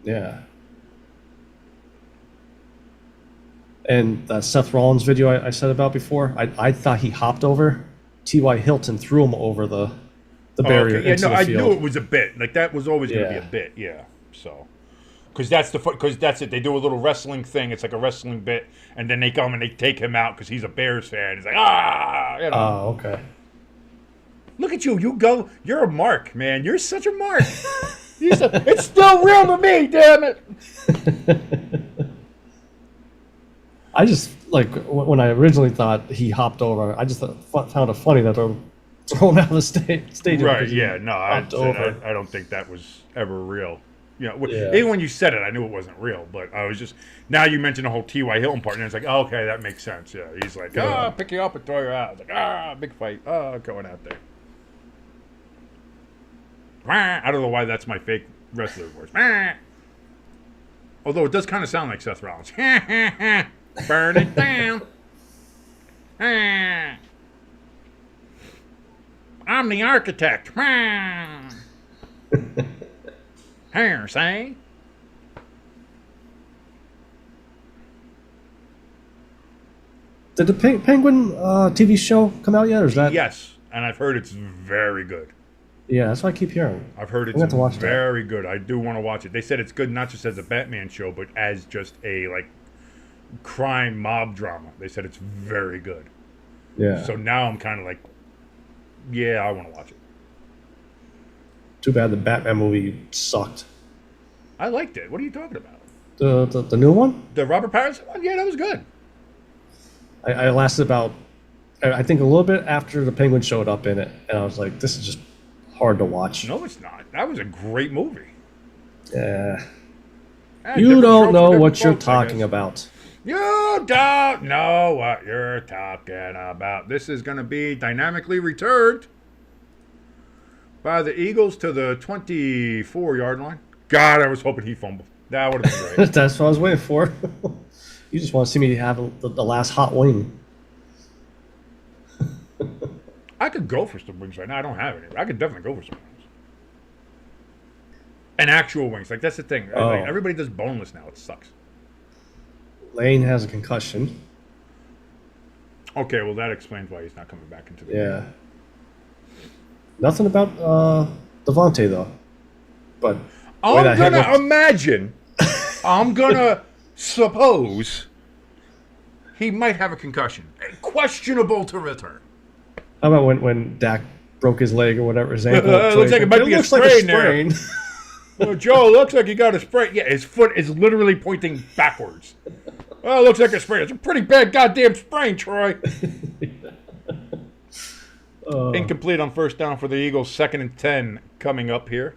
Yeah. And that Seth Rollins video I said about before, I thought he hopped over T.Y. Hilton, threw him over the barrier Okay. Yeah, into no, the I field. knew it was a bit. Like, that was always going to be a Yeah. bit, yeah. So, because that's it. They do a little wrestling thing. It's like a wrestling bit, and then they come and they take him out because he's a Bears fan. He's like, you know. Oh, okay. Look at you. You go. You're a mark, man. You're such a mark. It's still real to me, damn it. I just, like, when I originally thought he hopped over, I just found it funny that they're thrown out of the stadium. Right, because he yeah. No, hopped over. I don't think that was ever real. You know, Yeah. even when you said it, I knew it wasn't real. But I was just, now you mentioned the whole T.Y. Hilton part, and it's like, oh, okay, that makes sense. Yeah, he's like, Yeah. pick you up and throw you out. It's like, big fight. Going out there. I don't know why that's my fake wrestler voice. Although it does kind of sound like Seth Rollins. Burn it down. I'm the architect. Here, say. Did the Penguin TV show come out yet, or is that? Yes, and I've heard it's very good. Yeah, that's what I keep hearing. I've heard I'm gonna have it's to watch that. very good. I do want to watch it. They said it's good not just as a Batman show, but as just a like crime mob drama. They said it's very good. Yeah. So now I'm kind of like, yeah, I want to watch it. Too bad the Batman movie sucked. I liked it. What are you talking about? The new one? The Robert Pattinson one? Yeah, that was good. I lasted about, I think, a little bit after the Penguin showed up in it, and I was like, this is just hard to watch. No, it's not. That was a great movie. Yeah. And You different don't strokes know for what different you're folks, I talking guess. about. You don't know what you're talking about. This is going to be dynamically returned by the Eagles to the 24-yard line. God, I was hoping he fumbled. That would have been great. That's what I was waiting for. You just want to see me have the last hot wing. I could go for some wings right now. I don't have any. I could definitely go for some wings. And actual wings. Like, that's the thing. Oh. Like, everybody does boneless now. It sucks. Lane has a concussion. Okay, well, that explains why he's not coming back into the game. Yeah. Nothing about Devontae, though. But I'm gonna suppose he might have a concussion. Questionable to return. How about when Dak broke his leg or whatever, his ankle? It looks like it might be a looks like sprain there. Well, Joe, looks like you got a sprain. Yeah, his foot is literally pointing backwards. Well, it looks like a sprain. It's a pretty bad goddamn sprain, Troy. Incomplete on first down for the Eagles. 2nd and 10 coming up here.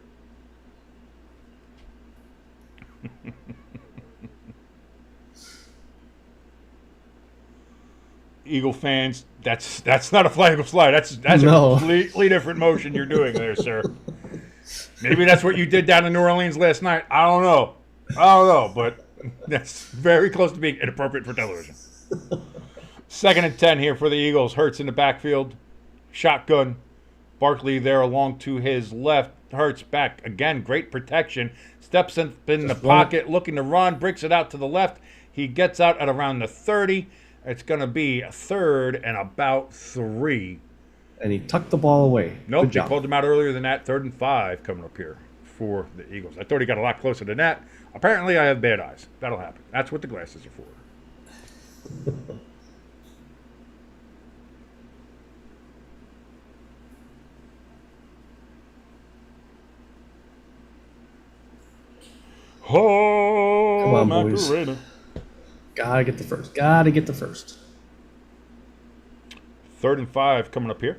Eagle fans, that's not a flag of slide. That's No. a completely different motion you're doing there, sir. Maybe that's what you did down in New Orleans last night. I don't know, but that's very close to being inappropriate for television. 2nd and 10 here for the Eagles. Hurts in the backfield. Shotgun. Barkley there along to his left. Hurts back again. Great protection. Steps in the pocket, looking to run. Breaks it out to the left. He gets out at around the 30. It's going to be a 3rd and about 3. And he tucked the ball away. Nope, Good they job. called him out earlier than that. 3rd and 5 coming up here for the Eagles. I thought he got a lot closer than that. Apparently, I have bad eyes. That'll happen. That's what the glasses are for. Oh, Come on, boys. Macarena. Gotta get the first. Gotta get the first. 3rd and 5 coming up here.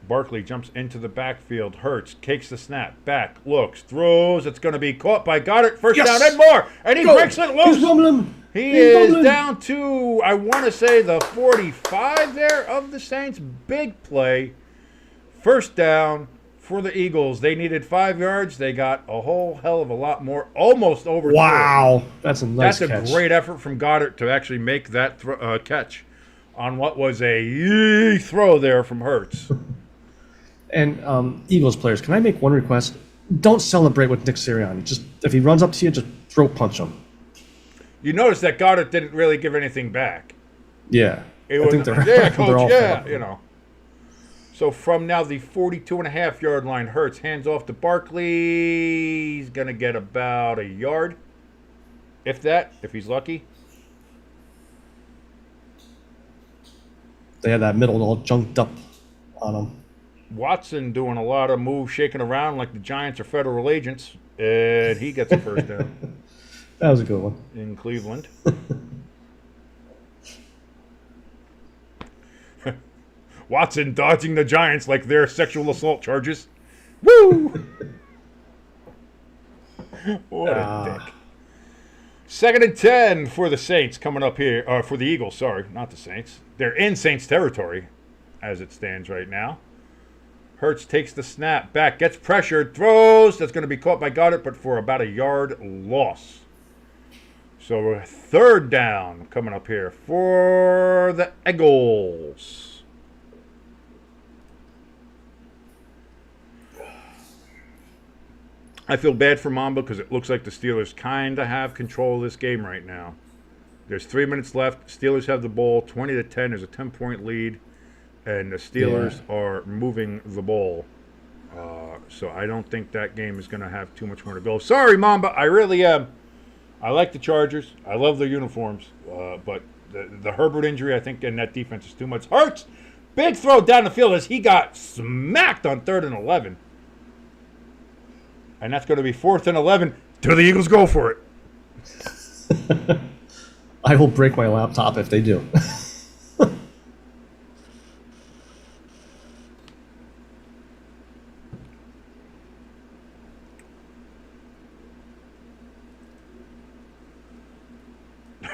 Barkley jumps into the backfield. Hurts takes the snap. Back, looks, throws. It's going to be caught by Goddard. First Yes! down and more. And he Go! breaks it loose. He's rumbling. He He's is rumbling. down to, I want to say, the 45 there of the Saints. Big play. First down for the Eagles. They needed 5 yards. They got a whole hell of a lot more. Almost over. Wow. That's a nice That's catch. a great effort from Goddard to actually make that catch on what was a throw there from Hurts. And Eagles players, can I make one request? Don't celebrate with Nick Sirianni. Just if he runs up to you, just throat punch him. You notice that Goddard didn't really give anything back. Yeah. It I was, think they're, yeah, they're coach, all yeah, fed you know. So from now the 42.5-yard line, Hurts hands off to Barkley. He's going to get about a yard, if that, if he's lucky. They had that middle all junked up on him. Watson doing a lot of moves, shaking around like the Giants are federal agents, and he gets a first down That was a good one. in Cleveland. Watson dodging the Giants like their sexual assault charges. Woo! What a dick. 2nd and 10 for the Saints coming up here. For the Eagles, sorry, not the Saints. They're in Saints territory as it stands right now. Hurts takes the snap back, gets pressured, throws. That's going to be caught by Goddard, but for about a yard loss. So 3rd down coming up here for the Eagles. I feel bad for Mamba because it looks like the Steelers kind of have control of this game right now. There's 3 minutes left. Steelers have the ball, 20-10. There's a 10-point lead, and the Steelers are moving the ball. So I don't think that game is going to have too much more to go. Sorry, Mamba. I really am. I like the Chargers. I love their uniforms. But the Herbert injury, I think, in that defense is too much. Hurts, big throw down the field as he got smacked on 3rd and 11. And that's going to be 4th and 11. Do the Eagles go for it? I will break my laptop if they do.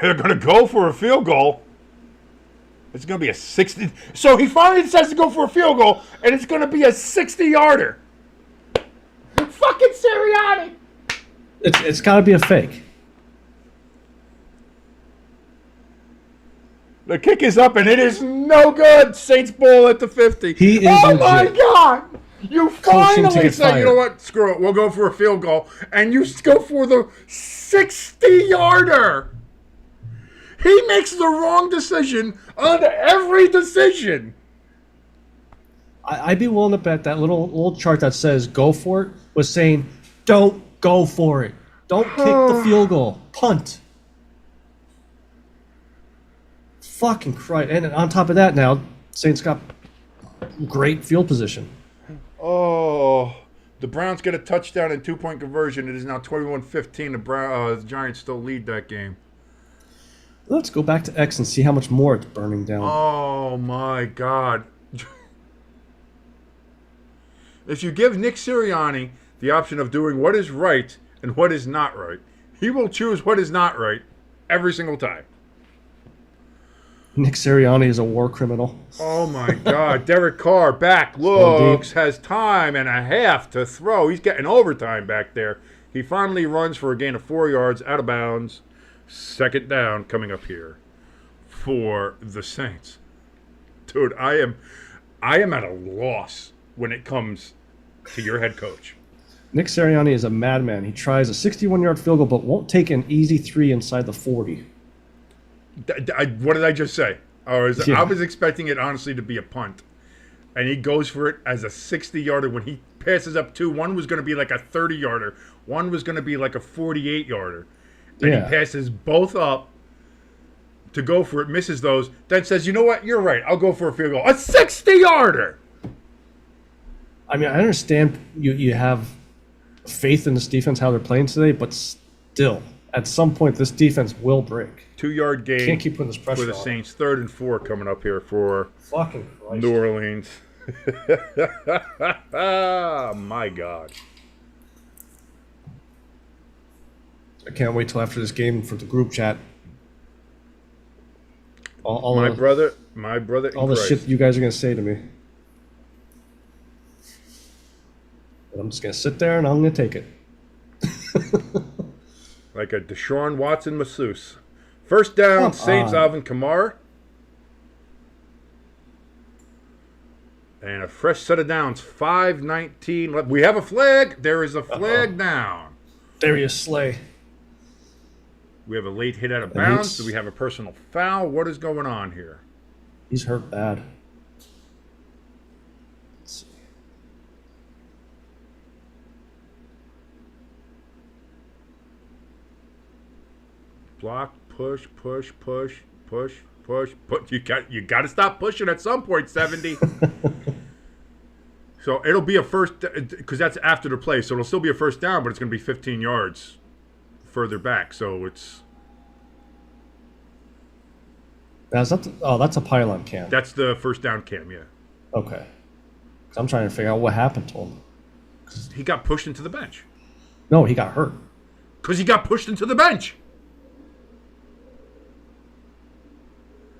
They're going to go for a field goal. It's going to be a 60. So he finally decides to go for a field goal, and it's going to be a 60-yarder. Fucking Sirianni. It's got to be a fake. The kick is up, and it is no good. Saints ball at the 50. He is oh, legit. my God. You Coaching to finally get say, fired. you know what, screw it. We'll go for a field goal. And you go for the 60-yarder. He makes the wrong decision on every decision. I'd be willing to bet that little chart that says go for it was saying don't go for it. Don't kick the field goal. Punt. Fucking Christ. And on top of that now, Saints got great field position. Oh, the Browns get a touchdown and 2-point conversion. It is now 21-15. The Giants still lead that game. Let's go back to X and see how much more it's burning down. Oh, my God. If you give Nick Sirianni the option of doing what is right and what is not right, he will choose what is not right every single time. Nick Sirianni is a war criminal. Oh, my God. Derrick Carr back, looks, has time and a half to throw. He's getting overtime back there. He finally runs for a gain of 4 yards out of bounds. 2nd down coming up here for the Saints. Dude, I am at a loss when it comes to your head coach. Nick Sirianni is a madman. He tries a 61-yard field goal but won't take an easy 3 inside the 40. What did I just say? I Yeah. was expecting it, honestly, to be a punt. And he goes for it as a 60-yarder. When he passes up 2, one was going to be like a 30-yarder. One was going to be like a 48-yarder. And Yeah. he passes both up to go for it, misses those, then says, you know what, you're right, I'll go for a field goal. A 60-yarder! I mean, I understand you have faith in this defense, how they're playing today, but still, at some point, this defense will break. 2-yard gain Can't keep putting this pressure for the on. Saints. 3rd and 4 coming up here for Fucking Christ. New Orleans. My God. I can't wait till after this game for the group chat. All My the, brother in all the Christ. shit you guys are going to say to me. But I'm just going to sit there and I'm going to take it. Like a Deshaun Watson masseuse. 1st down, Come Saints, on. Alvin Kamara. And a fresh set of downs. 5:19 left. We have a flag. There is a flag down. Darius Slay. We have a late hit out of And bounds. he's- Do we have a personal foul? What is going on here? He's hurt bad. Let's see. Block, push. You got to stop pushing at some point, 70. So it'll be a first, because that's after the play. So it'll still be a 1st down, but it's going to be 15 yards further back. So it's That's a pylon cam. that's the 1st down cam. Yeah, Okay. 'Cause I'm trying to figure out what happened to him. he got pushed into the bench No, he got hurt. because he got pushed into the bench.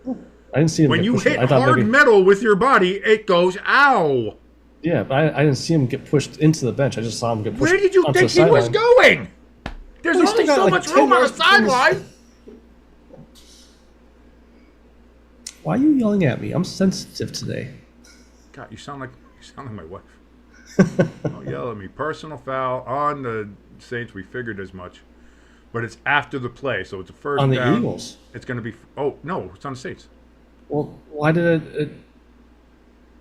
I didn't see him When get you pushed. hit I thought hard maybe, metal with your body, it goes ow. yeah, but I didn't see him get pushed into the bench. I just saw him get pushed Where did you onto think the he was sideline. going? There's Well, he only still got, so like, much 10 room on the yards from his- sideline. Why are you yelling at me? I'm sensitive today. God, you sound like my wife. Don't yell at me. Personal foul on the Saints. We figured as much. But it's after the play, so it's a first On the down. Eagles. It's going to be. Oh, no, it's on the Saints. Well, why did it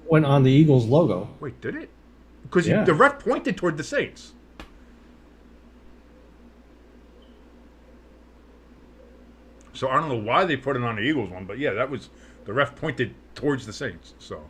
went on the Eagles logo? Wait, did it? Because Yeah. the ref pointed toward the Saints. So I don't know why they put it on the Eagles one, but yeah, that was the ref pointed towards the Saints. So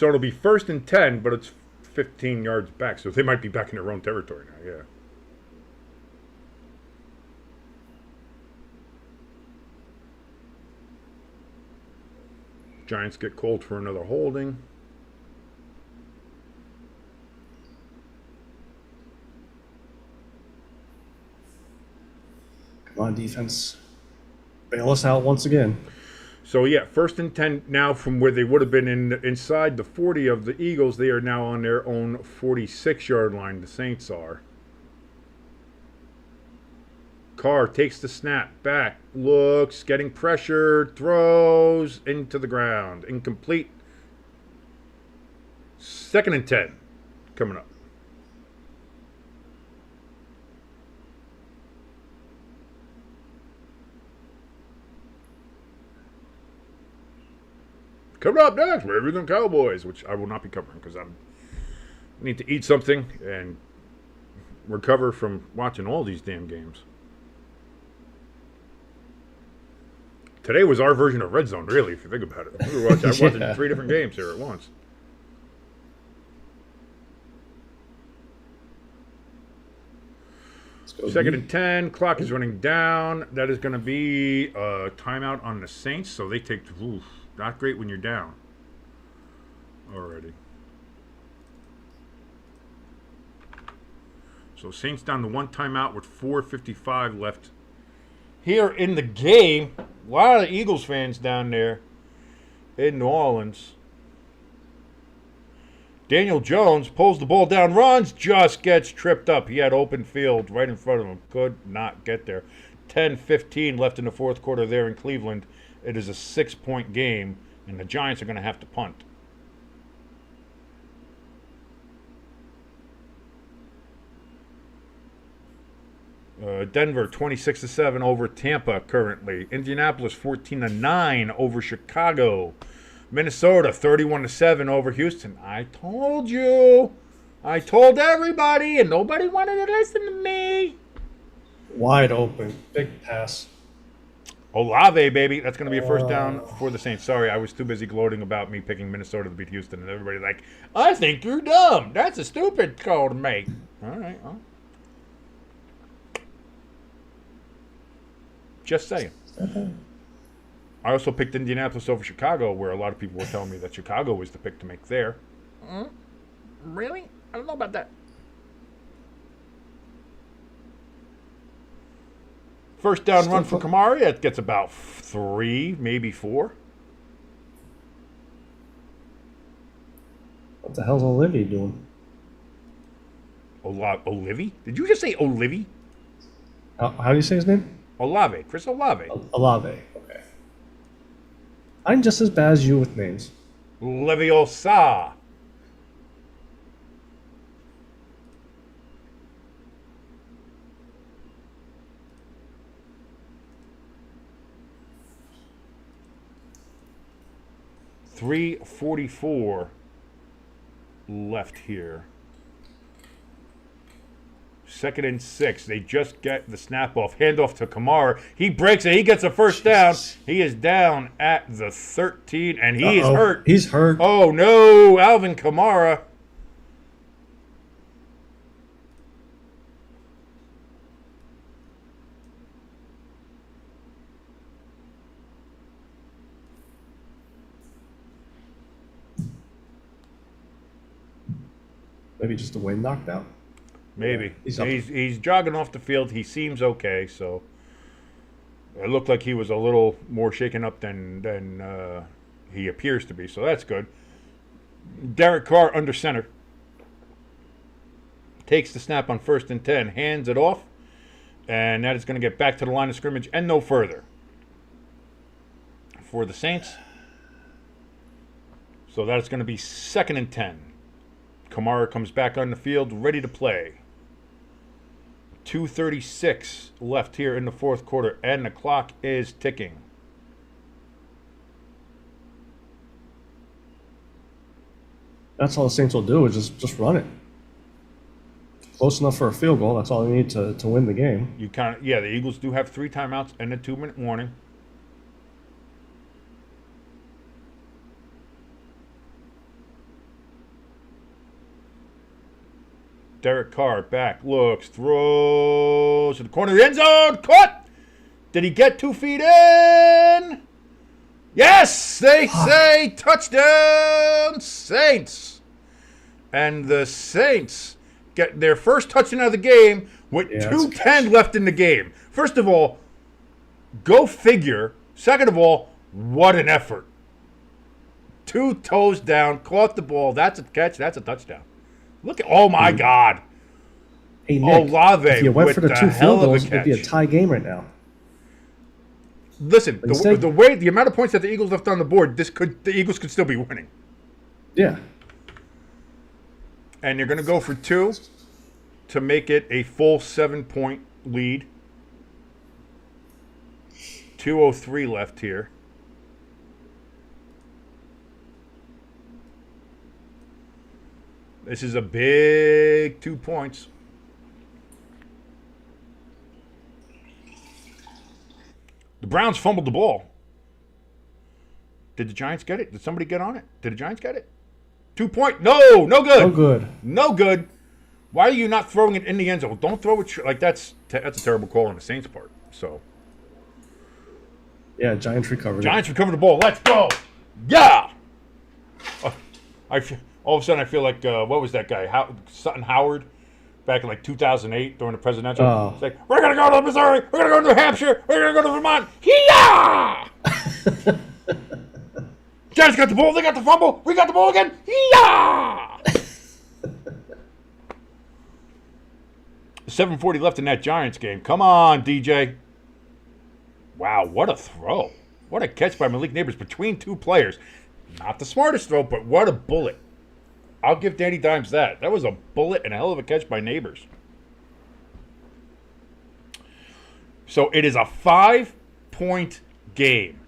it'll be 1st and 10, but it's 15 yards back, so they might be back in their own territory now. Yeah. Giants get called for another holding. Come on, defense. Bail us out once again. So yeah, 1st and 10 now from where they would have been inside the 40 of the Eagles. They are now on their own 46-yard line. The Saints are. Carr takes the snap, back, looks, getting pressured, throws into the ground. Incomplete. 2nd and 10 coming up. Coming up next, Ravens and Cowboys, which I will not be covering because I need to eat something and recover from watching all these damn games. Today was our version of Red Zone, really, if you think about it. I'm watching Yeah. 3 different games here at once. Let's go. 2nd and 10. Clock is running down. That is going to be a timeout on the Saints. So they take, not great when you're down already. So Saints down to 1 timeout with 4:55 left here in the game. A lot of Eagles fans down there in New Orleans. Daniel Jones pulls the ball down, runs, just gets tripped up. He had open field right in front of him. Could not get there. 10:15 left in the 4th quarter there in Cleveland. It is a 6-point game, and the Giants are going to have to punt. Denver 26-7 over Tampa currently. Indianapolis 14-9 over Chicago. Minnesota 31-7 over Houston. I told you. I told everybody, and nobody wanted to listen to me. Wide open. Big pass. Olave, baby. That's going to be a first down for the Saints. Sorry, I was too busy gloating about me picking Minnesota to beat Houston, and everybody's like, I think you're dumb. That's a stupid call to make. All right, well. Just saying. I also picked Indianapolis over Chicago, where a lot of people were telling me that Chicago was the pick to make there. Really? I don't know about that. First down run for Kamara. It gets about 3, maybe 4. What the hell's Olivia doing? Olivie? Did you just say Olivie? How do you say his name? Olave. Chris Olave. Olave. Okay. I'm just as bad as you with names. Leviosa. $3:44 left here. 2nd and 6. They just get the snap off. Handoff to Kamara. He breaks it. He gets a first down. He is down at the 13, and he is hurt. He's hurt. Oh, no. Alvin Kamara. Maybe just the way knocked out. Maybe. He's up. He's jogging off the field. He seems okay, so it looked like he was a little more shaken up than He appears to be, so that's good. Derrick Carr under center. Takes the snap on 1st and 10, hands it off, and that is going to get back to the line of scrimmage and no further for the Saints. So that is going to be 2nd and 10. Kamara comes back on the field, ready to play. 2:36 left here in the 4th quarter, and the clock is ticking. That's all the Saints will do is just run it. Close enough for a field goal. That's all they need to win the game. The Eagles do have 3 timeouts and a 2-minute warning. Derrick Carr back, looks, throws to the corner of the end zone, caught! Did he get 2 feet in? Yes! They say touchdown Saints! And the Saints get their first touchdown of the game with 2:10 left in the game. First of all, go figure. Second of all, what an effort. 2 toes down, caught the ball. That's a catch. That's a touchdown. Look at, oh my God. Hey, Nick, Olave if you went for the 2 field goals, catch. it'd be a tie game right now. Listen, the amount of points that the Eagles left on the board, the Eagles could still be winning. Yeah. And you're going to go for 2 to make it a full 7-point lead. 2:03 left here. This is a big 2 points. The Browns fumbled the ball. Did the Giants get it? Did somebody get on it? Did the Giants get it? 2 point. No good. No good. No good. Why are you not throwing it in the end zone? Don't throw it like that's a terrible call on the Saints' part. So. Yeah, Giants recovered. Giants recovered the ball. Let's go. Yeah. All of a sudden, I feel like what was that guy? Sutton Howard, back in like 2008 during the presidential. Oh. It's like, we're gonna go to Missouri. We're gonna go to New Hampshire. We're gonna go to Vermont. Yeah. Giants got the ball. They got the fumble. We got the ball again. Yeah. 7:40 left in that Giants game. Come on, DJ. Wow, what a throw. What a catch by Malik Neighbors between 2 players. Not the smartest throw, but what a bullet. I'll give Danny Dimes that. That was a bullet and a hell of a catch by Neighbors. So it is a 5-point game.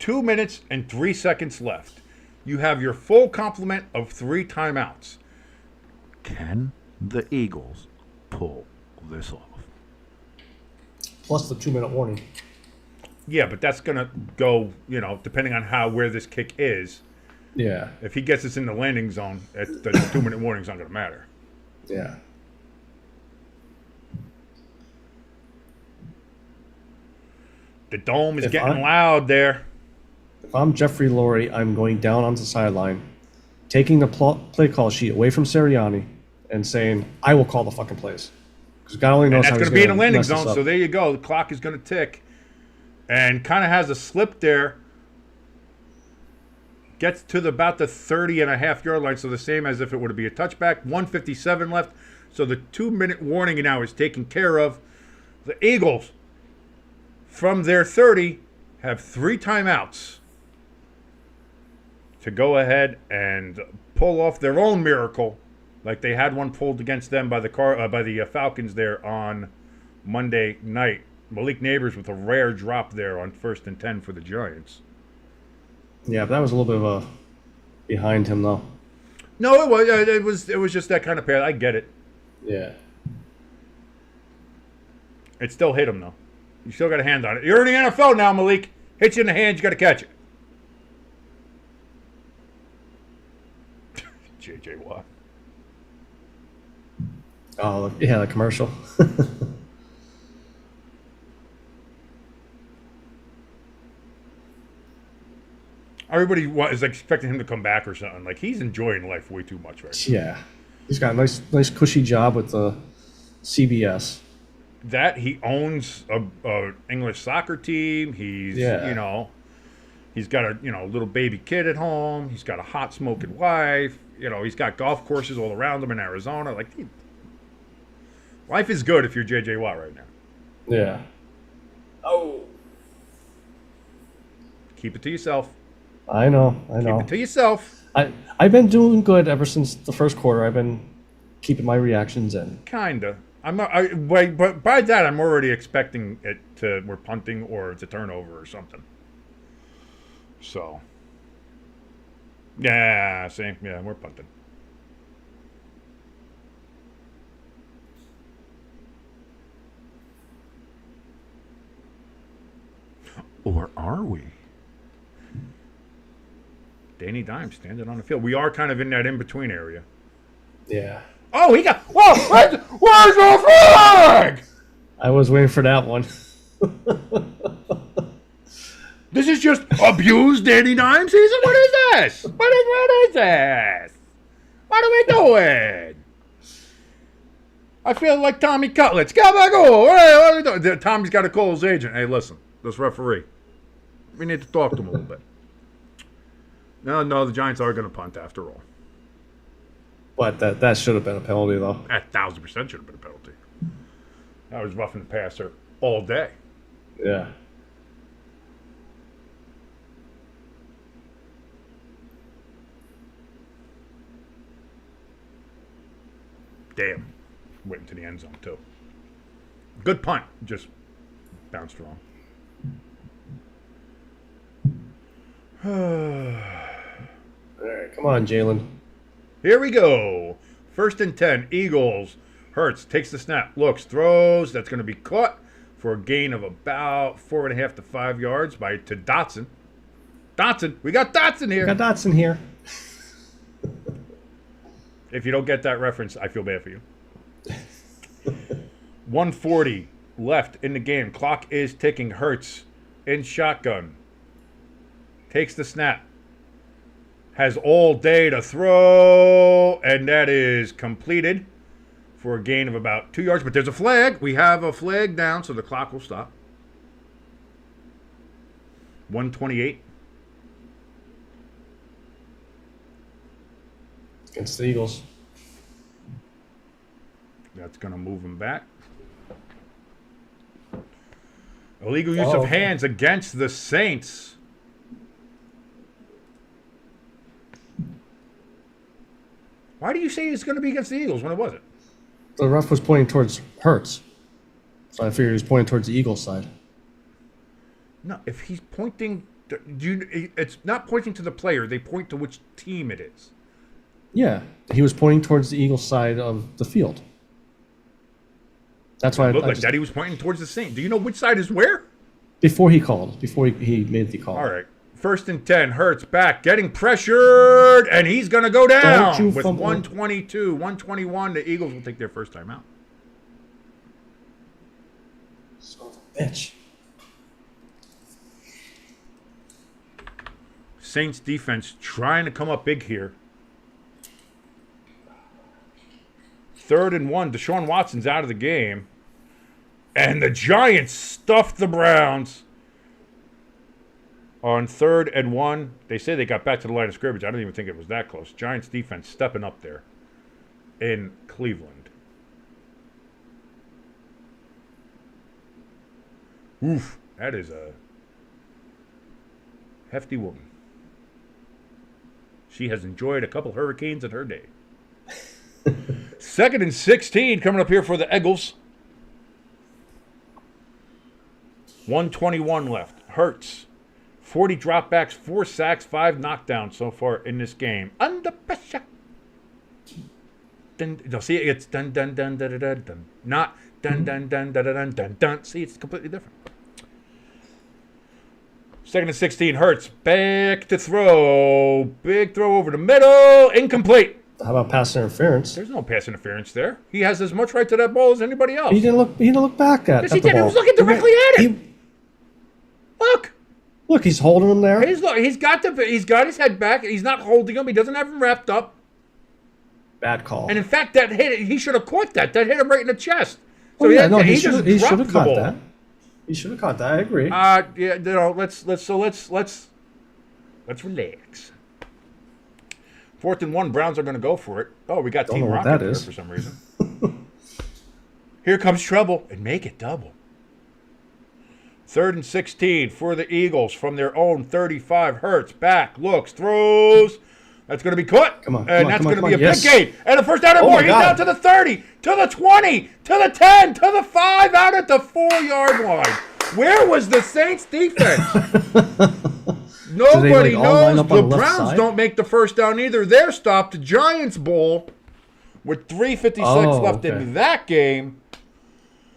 2 minutes and 3 seconds left. You have your full complement of 3 timeouts. Can the Eagles pull this off? Plus the 2-minute warning. Yeah, but that's going to go, depending on where this kick is. Yeah. If he gets us in the landing zone, the 2-minute warning's not going to matter. Yeah. The dome is getting loud there. If I'm Jeffrey Lurie, I'm going down onto the sideline, taking the play call sheet away from Sirianni, and saying, I will call the fucking plays. Because God only knows and how that's he's going to be in the landing mess this zone, up. so there you go. The clock is going to tick. And kind of has a slip there. Gets to about the 30.5-yard line, so the same as if it were to be a touchback. 1:57 left, so the 2-minute warning now is taken care of. The Eagles, from their 30, have 3 timeouts to go ahead and pull off their own miracle, like they had one pulled against them by the Falcons there on Monday night. Malik Neighbors with a rare drop there on 1st and 10 for the Giants. Yeah, but that was a little bit of a behind him, though. No, it was just that kind of pair. I get it. Yeah. It still hit him, though. You still got a hand on it. You're in the NFL now, Malik. Hits you in the hand, you got to catch it. J.J. Watt. Oh, yeah, the commercial. Everybody is expecting him to come back or something. Like, he's enjoying life way too much right now. Yeah. He's got a nice cushy job with the CBS. That he owns a English soccer team. He's He's got a little baby kid at home. He's got a hot smoking wife. He's got golf courses all around him in Arizona. Like, life is good if you're J.J. Watt right now. Yeah. Oh. Keep it to yourself. I know. Keep it to yourself. I've been doing good ever since the first quarter. I've been keeping my reactions in. Kinda. I'm not. But by that, I'm already expecting we're punting or it's a turnover or something. So. Yeah. See. Yeah, we're punting. Or are we? Danny Dimes standing on the field. We are kind of in that in-between area. Yeah. Oh, he got... Whoa! Where's the flag? I was waiting for that one. This is just abused Danny Dimes season? What is this? What is this? What are we doing? I feel like Tommy Cutlets. Go back. What are we doing? Tommy's got to call his agent. Hey, listen. This referee. We need to talk to him a little bit. No, the Giants are going to punt after all. But that should have been a penalty, though. 1,000% should have been a penalty. That was roughing the passer all day. Yeah. Damn. Went into the end zone, too. Good punt. Just bounced wrong. All right, come on, Jalen. Here we go. 1st and 10. Eagles. Hurts takes the snap. Looks. Throws. That's going to be caught for a gain of about 4.5 to 5 yards to Dotson. Dotson. We got Dotson here. We got Dotson here. If you don't get that reference, I feel bad for you. 1:40 left in the game. Clock is ticking. Hurts in shotgun. Takes the snap. Has all day to throw. And that is completed for a gain of about 2 yards. But there's a flag. We have a flag down, so the clock will stop. 1:28. Against the Eagles. That's going to move him back. Illegal use of hands against the Saints. Why do you say it's going to be against the Eagles when it wasn't? The ref was pointing towards Hurts. So I figured he was pointing towards the Eagles side. No, if he's pointing... It's not pointing to the player. They point to which team it is. Yeah, he was pointing towards the Eagles side of the field. That's why It looked like that he was pointing towards the Saints. Do you know which side is where? Before he made the call. All right. 1st and 10. Hurts back, getting pressured, and he's going to go down with 122, 121. The Eagles will take their first time out. Son of a bitch. Saints defense trying to come up big here. 3rd and 1. Deshaun Watson's out of the game. And the Giants stuffed the Browns. On 3rd and 1. They say they got back to the line of scrimmage. I don't even think it was that close. Giants defense stepping up there in Cleveland. Oof. That is a hefty woman. She has enjoyed a couple hurricanes in her day. 2nd and 16 coming up here for the Eagles. 1:21 left. Hurts. 40 dropbacks, 4 sacks, 5 knockdowns so far in this game. Under pressure. Dun, no, see, it's dun dun dun dun dun dun dun. Not dun dun dun dun dun dun dun. See, it's completely different. 2nd and 16. Hurts back to throw. Big throw over the middle. Incomplete. How about pass interference? There's no pass interference there. He has as much right to that ball as anybody else. He didn't look back at. Yes, at he the did. He ball. was looking directly at it. Look, he's holding him there. He's got his head back. He's not holding him. He doesn't have him wrapped up. Bad call. And in fact, that hit. He should have caught that. That hit him right in the chest. So he should have caught ball. that. He should have caught that. I agree. Yeah. Let's Let's relax. 4th and 1, Browns are going to go for it. Oh, we got Don't Team know what Rocket that there is. for some reason. Here comes trouble, and make it double. 3rd and 16 for the Eagles from their own 35. Hurts, back, looks, throws. That's going to be caught. Come on, And come on, that's come going on, to be a come on. big Yes. gain. And a first down and Oh more. my He's God. down to the 30, to the 20, to the 10, to the 5, out at the 4-yard line. Where was the Saints defense? Nobody all line knows. up on The the left Browns side? don't make the first down either. They're stopped. Giants Bowl with 3:56 left okay. in that game.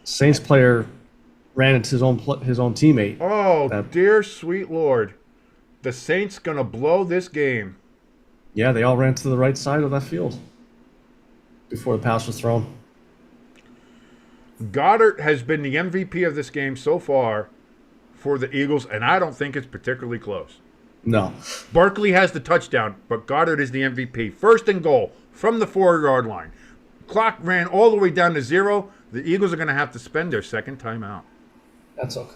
Saints player ran into his own teammate. Oh, That- dear sweet Lord. The Saints going to blow this game. Yeah, they all ran to the right side of that field before the pass was thrown. Goddard has been the MVP of this game so far for the Eagles, and I don't think it's particularly close. No. Barkley has the touchdown, but Goddard is the MVP. 1st and goal from the 4-yard line. Clock ran all the way down to 0. The Eagles are going to have to spend their second timeout. That's okay.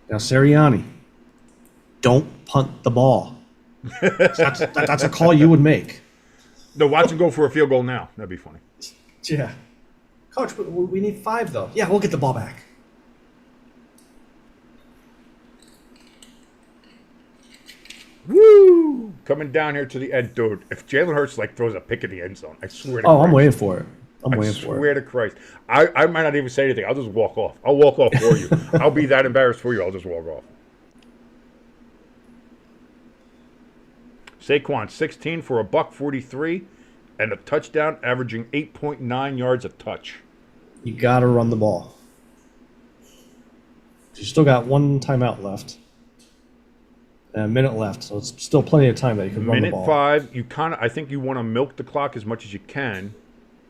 Now, Sirianni, don't punt the ball. That's a call you would make. No, watch him go for a field goal now. That'd be funny. Yeah. Coach, we need 5, though. Yeah, we'll get the ball back. Woo! Coming down here to the end, dude. If Jalen Hurts throws a pick in the end zone, I swear to Oh, Christ. I'm waiting for it. I'm I waiting for swear it. to Christ. I might not even say anything. I'll just walk off. I'll walk off for you. I'll be that embarrassed for you. I'll just walk off. Saquon, 16 for $143 and a touchdown, averaging 8.9 yards a touch. You got to run the ball. You still got 1 timeout left. And a minute left, so it's still plenty of time that you can run the Minute ball. 5, I think you want to milk the clock as much as you can.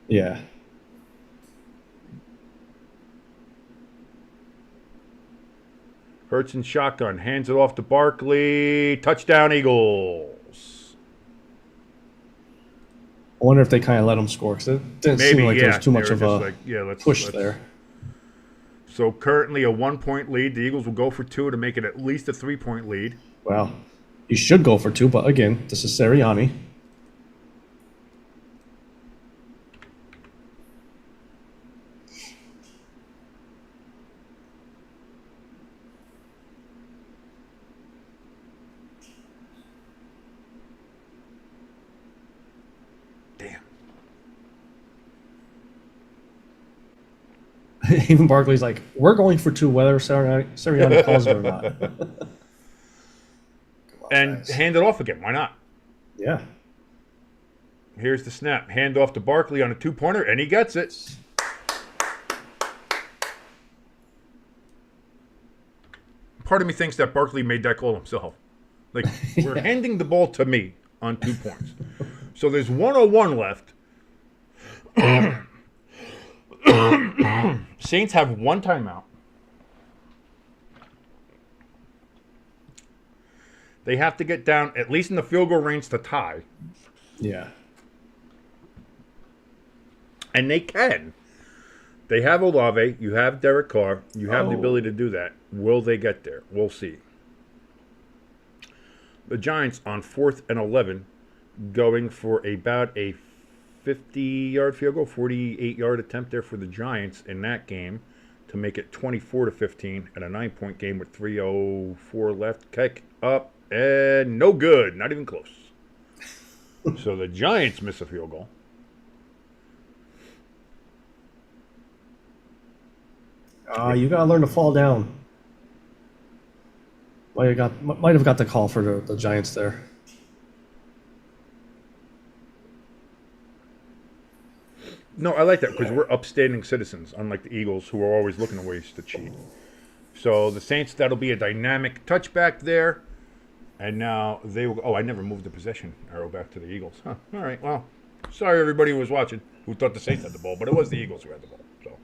Yeah. Hurts in shotgun, hands it off to Barkley. Touchdown, Eagles. I wonder if they kind of let him score because it didn't seem like there was too much they of were a just let's push there. So currently a 1-point lead. The Eagles will go for 2 to make it at least a 3-point lead. Well, you should go for 2, but again, this is Sirianni. Damn. Even Barkley's like, we're going for 2, whether Sirianni calls it or not. And hand it off again. Why not? Yeah. Here's the snap. Hand off to Barkley on a 2-pointer, and he gets it. Part of me thinks that Barkley made that call himself. We're handing the ball to me on 2 points. So there's 1:01 left. Saints have 1 timeout. They have to get down, at least in the field goal range, to tie. Yeah. And they can. They have Olave. You have Derrick Carr. You have the ability to do that. Will they get there? We'll see. The Giants on 4th and 11, going for about a 50-yard field goal, 48-yard attempt there for the Giants in that game to make it 24-15 and a 9-point game with 3:04 left. Kick up and no good. Not even close. So the Giants miss a field goal. You gotta learn to fall down. Might have got the call for the Giants there. No, I like that because we're upstanding citizens, unlike the Eagles, who are always looking at ways to cheat. So the Saints, that'll be a dynamic touchback there. And now they will. Oh, I never moved the possession arrow back to the Eagles. Huh. All right. Well, sorry everybody who was watching who thought the Saints had the ball, but it was the Eagles who had the ball. So.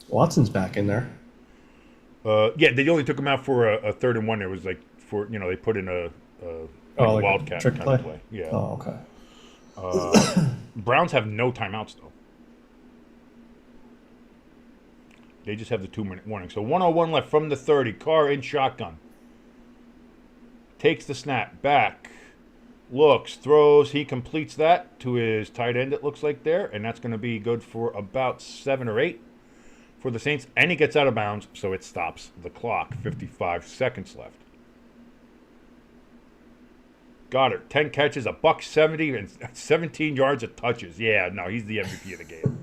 Watson's back in there. Yeah, they only took him out for a 3rd and 1. It was they put in a like a wildcat trick kind play? of play. Yeah. Oh, okay. Browns have no timeouts, though. They just have the 2-minute warning. So 1:01 left from the 30. Carr in shotgun. Takes the snap. Back. Looks. Throws. He completes that to his tight end, it looks like there. And that's going to be good for about 7 or 8 for the Saints. And he gets out of bounds, so it stops the clock. 55 seconds left. Goddard, 10 catches, $170, and 17 yards of touches. Yeah, no, he's the MVP of the game.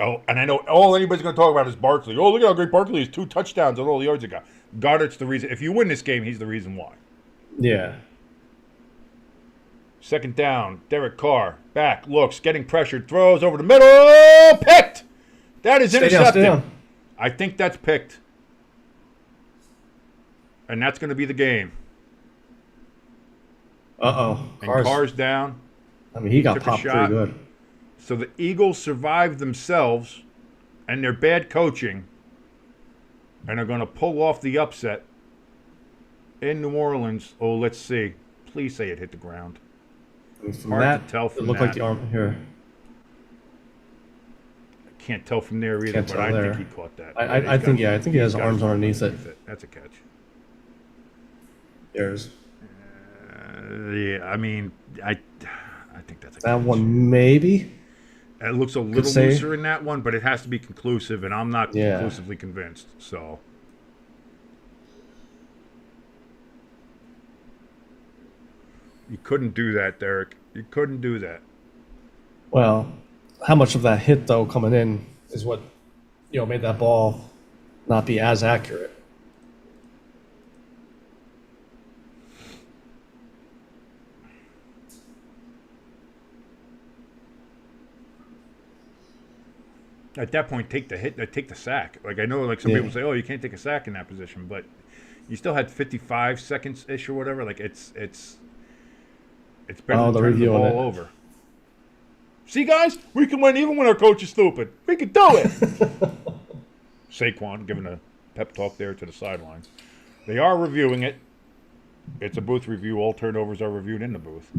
Oh, and I know all anybody's going to talk about is Barkley. Oh, look at how great Barkley is. 2 touchdowns and all the yards he got. Goddard's the reason. If you win this game, he's the reason why. Yeah. Second down, Derrick Carr. Back, looks, getting pressured, throws over the middle. Picked! That is intercepted. Stay down. I think that's picked. And that's going to be the game. Uh-oh. And Carr's down. I mean, he got Took a popped shot. pretty good. So the Eagles survived themselves and their bad coaching and are going to pull off the upset in New Orleans. Oh, let's see. Please say it hit the ground. And from Hard that, to tell from it looked that. like the arm here. I can't tell from there either, Can't but tell I there. think he caught that. I think he has arms underneath it. That's a catch. There's Yeah, I mean, I think that's a that catch. one, maybe. It looks a little say. looser in that one, but it has to be conclusive, and I'm not Yeah. conclusively convinced. So, you couldn't do that, Derek. You couldn't do that. Well, how much of that hit though coming in is what made that ball not be as accurate. At that point, take the hit, take the sack. Like I know, like some people say, "Oh, you can't take a sack in that position," but you still had 55 seconds ish or whatever. Like it's better than turning the ball over. See, guys, we can win even when our coach is stupid. We can do it. Saquon giving a pep talk there to the sideline. They are reviewing it. It's a booth review. All turnovers are reviewed in the booth.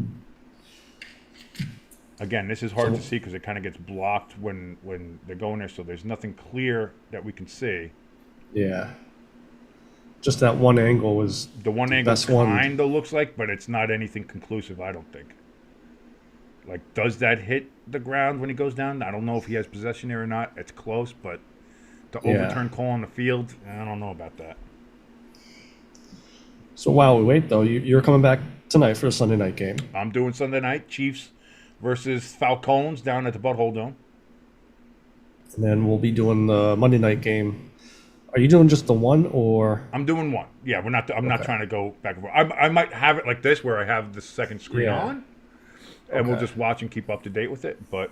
Again, this is hard to see because it kind of gets blocked when they're going there, so there's nothing clear that we can see. Yeah. Just that one angle was The one angle kind of looks like, but it's not anything conclusive, I don't think. Like, does that hit the ground when he goes down? I don't know if he has possession there or not. It's close, but to overturn call on the field, I don't know about that. So while we wait, though, you're coming back tonight for a Sunday night game. I'm doing Sunday night, Chiefs versus Falcons down at the Butthole Dome. And then we'll be doing the Monday night game. Are you doing just the one, or? I'm doing one. Yeah, I'm not trying to go back and forth. I might have it like this where I have the second screen on, and we'll just watch and keep up to date with it. But,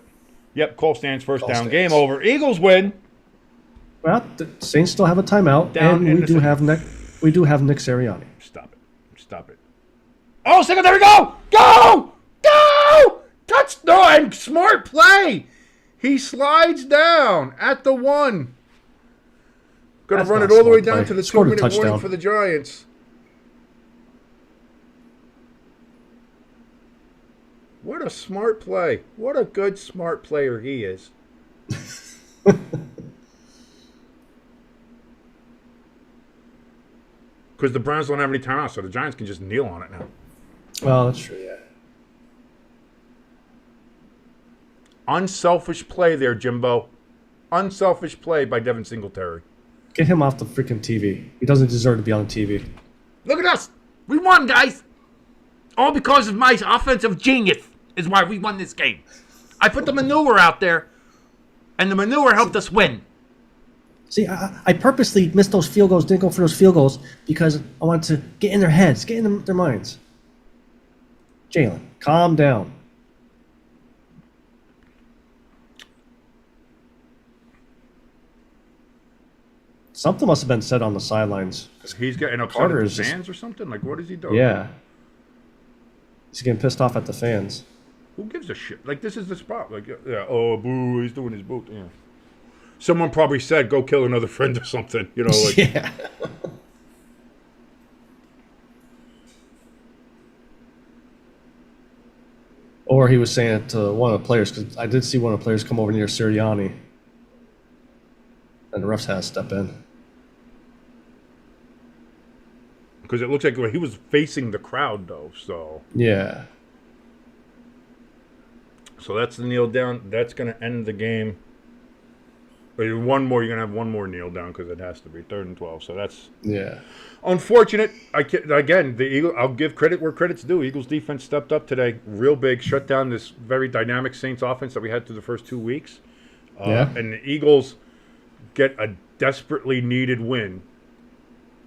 yep, call stands, first down, game over. Eagles win. Well, the Saints still have a timeout, Down and we do have Nick Sirianni. Stop it. Oh, second, there we go! Go! Touch! No, and smart play. He slides down at the 1. Going to run it all the way down to the 2-minute warning for the Giants. What a smart play. What a good smart player he is. Because the Browns don't have any timeouts, so the Giants can just kneel on it now. Well, that's true, yeah. Unselfish play there, Jimbo. Unselfish play by Devin Singletary. Get him off the freaking TV. He doesn't deserve to be on TV. Look at us. We won, guys. All because of my offensive genius is why we won this game. I put the manure out there, and the manure helped us win. See, I purposely missed those field goals, didn't go for those field goals, because I wanted to get in their heads, get in their minds. Jalen, calm down. Something must have been said on the sidelines. He's getting upset Carter at the is just- fans or something? Like, what is he doing? Yeah. He's getting pissed off at the fans. Who gives a shit? Like, this is the spot. Like, yeah, oh, boo, he's doing his boot. Yeah. Someone probably said, go kill another friend or something. You know, like. Yeah. Or he was saying it to one of the players, because I did see one of the players come over near Sirianni, and the refs had to step in. Because it looks like he was facing the crowd, though. So Yeah. So that's the kneel down. That's going to end the game. But one more, you're going to have one more kneel down because it has to be 3rd and 12. So that's unfortunate. Again, the Eagles. I'll give credit where credit's due. Eagles defense stepped up today, real big, shut down this very dynamic Saints offense that we had through the first 2 weeks. And the Eagles get a desperately needed win.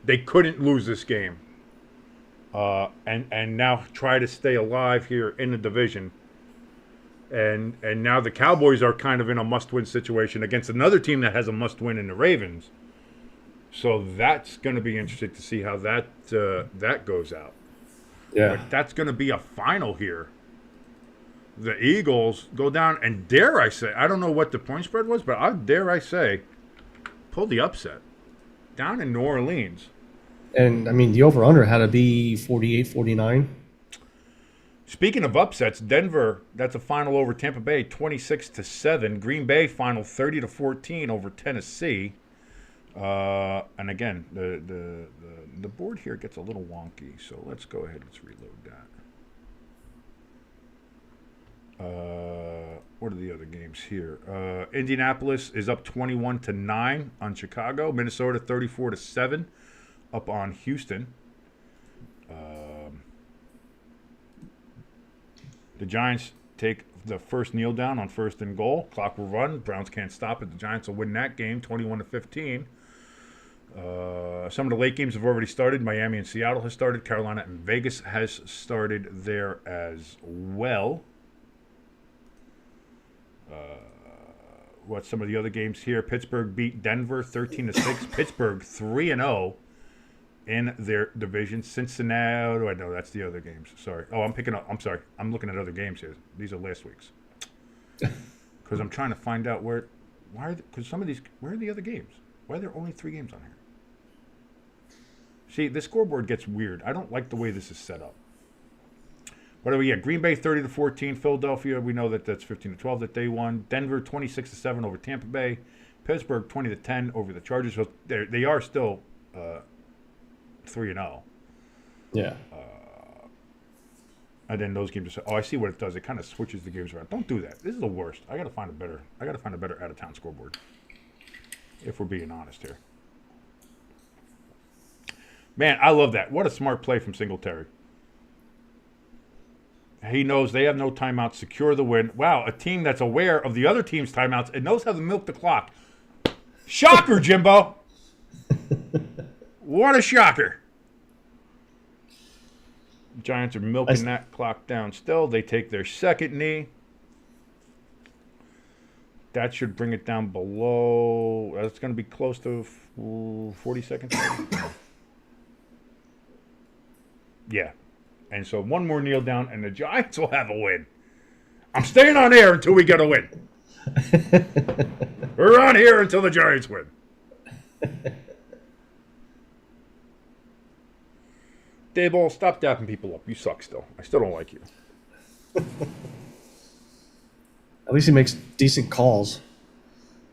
They couldn't lose this game, and now try to stay alive here in the division. And now the Cowboys are kind of in a must-win situation against another team that has a must-win in the Ravens. So that's going to be interesting to see how that goes out. Yeah. But that's going to be a final here. The Eagles go down, and dare I say, I don't know what the point spread was, but dare I say, pull the upset down in New Orleans. And, I mean, the over-under had to be 48-49. Speaking of upsets, Denver, that's a final over Tampa Bay, 26-7. Green Bay final 30-14 over Tennessee. And again, the board here gets a little wonky, so let's go ahead and let's reload that. What are the other games here? Indianapolis is up 21-9 on Chicago. Minnesota 34-7 up on Houston. The Giants take the first kneel down on 1st and goal. Clock will run. Browns can't stop it. The Giants will win that game 21-15. Some of the late games have already started. Miami and Seattle has started. Carolina and Vegas has started there as well. What's some of the other games here? Pittsburgh beat Denver 13-6. Pittsburgh 3-0 in their division. Cincinnati. I know that's the other games. Sorry. Oh, I'm sorry. I'm looking at other games here. These are last week's. Because I'm trying to find out where are the other games? Why are there only 3 games on here? See, the scoreboard gets weird. I don't like the way this is set up. What do we get? Green Bay 30-14. Philadelphia, we know that's 15-12 that they won. Denver 26-7 over Tampa Bay. Pittsburgh 20-10 over the Chargers. So they are still 3-0. Yeah. And then those games are. Oh, I see what it does. It kind of switches the games around. Don't do that. This is the worst. I gotta find a better out of town scoreboard. If we're being honest here. Man, I love that. What a smart play from Singletary. He knows they have no timeouts. Secure the win. Wow, a team that's aware of the other team's timeouts and knows how to milk the clock. Shocker, Jimbo. What a shocker. Giants are milking that clock down still. They take their second knee. That should bring it down below. That's going to be close to 40 seconds. Yeah. And so one more kneel down, and the Giants will have a win. I'm staying on air until we get a win. We're on here until the Giants win. Dayball, stop dapping people up. You suck still. I still don't like you. At least he makes decent calls.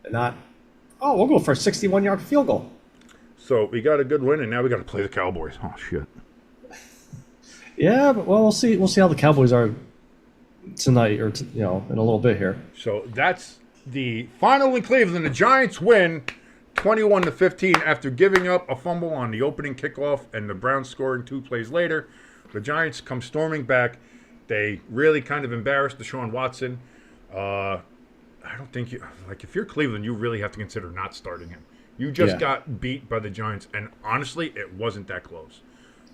And not, we'll go for a 61-yard field goal. So we got a good win, and now we got to play the Cowboys. Oh, shit. Yeah, but we'll see. We'll see how the Cowboys are tonight, or in a little bit here. So that's the final in Cleveland. The Giants win 21-15 after giving up a fumble on the opening kickoff, and the Browns scoring 2 plays later. The Giants come storming back. They really kind of embarrassed Deshaun Watson. I don't think if you're Cleveland, you really have to consider not starting him. You just got beat by the Giants, and honestly, it wasn't that close.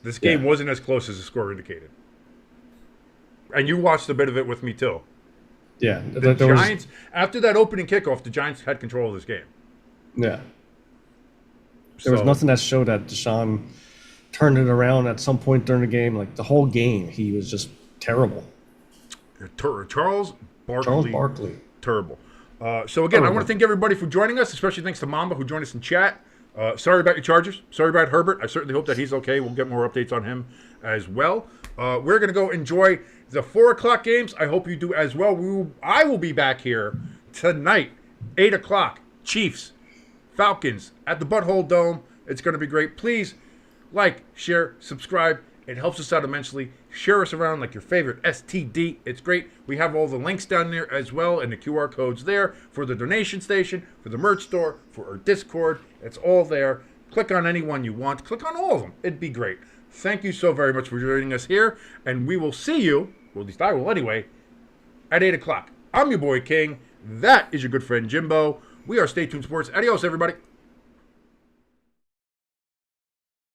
This game wasn't as close as the score indicated. And you watched a bit of it with me, too. Yeah. The Giants, after that opening kickoff, the Giants had control of this game. Yeah. There was nothing that showed that Deshaun turned it around at some point during the game. Like, the whole game, he was just terrible. Charles Barkley. Terrible. So, again, I want to thank everybody for joining us, especially thanks to Mamba, who joined us in chat. Sorry about your Chargers. Sorry about Herbert. I certainly hope that he's okay. We'll get more updates on him as well. We're going to go enjoy The 4 o'clock games, I hope you do as well. I will be back here tonight, 8 o'clock. Chiefs, Falcons at the Butthole Dome. It's going to be great. Please like, share, subscribe. It helps us out immensely. Share us around like your favorite STD. It's great. We have all the links down there as well and the QR codes there for the donation station, for the merch store, for our Discord. It's all there. Click on any one you want. Click on all of them. It'd be great. Thank you so very much for joining us here. And we will see you, or at least I will anyway, at 8 o'clock. I'm your boy King. That is your good friend Jimbo. We are Stay Tuned Sports. Adios, everybody.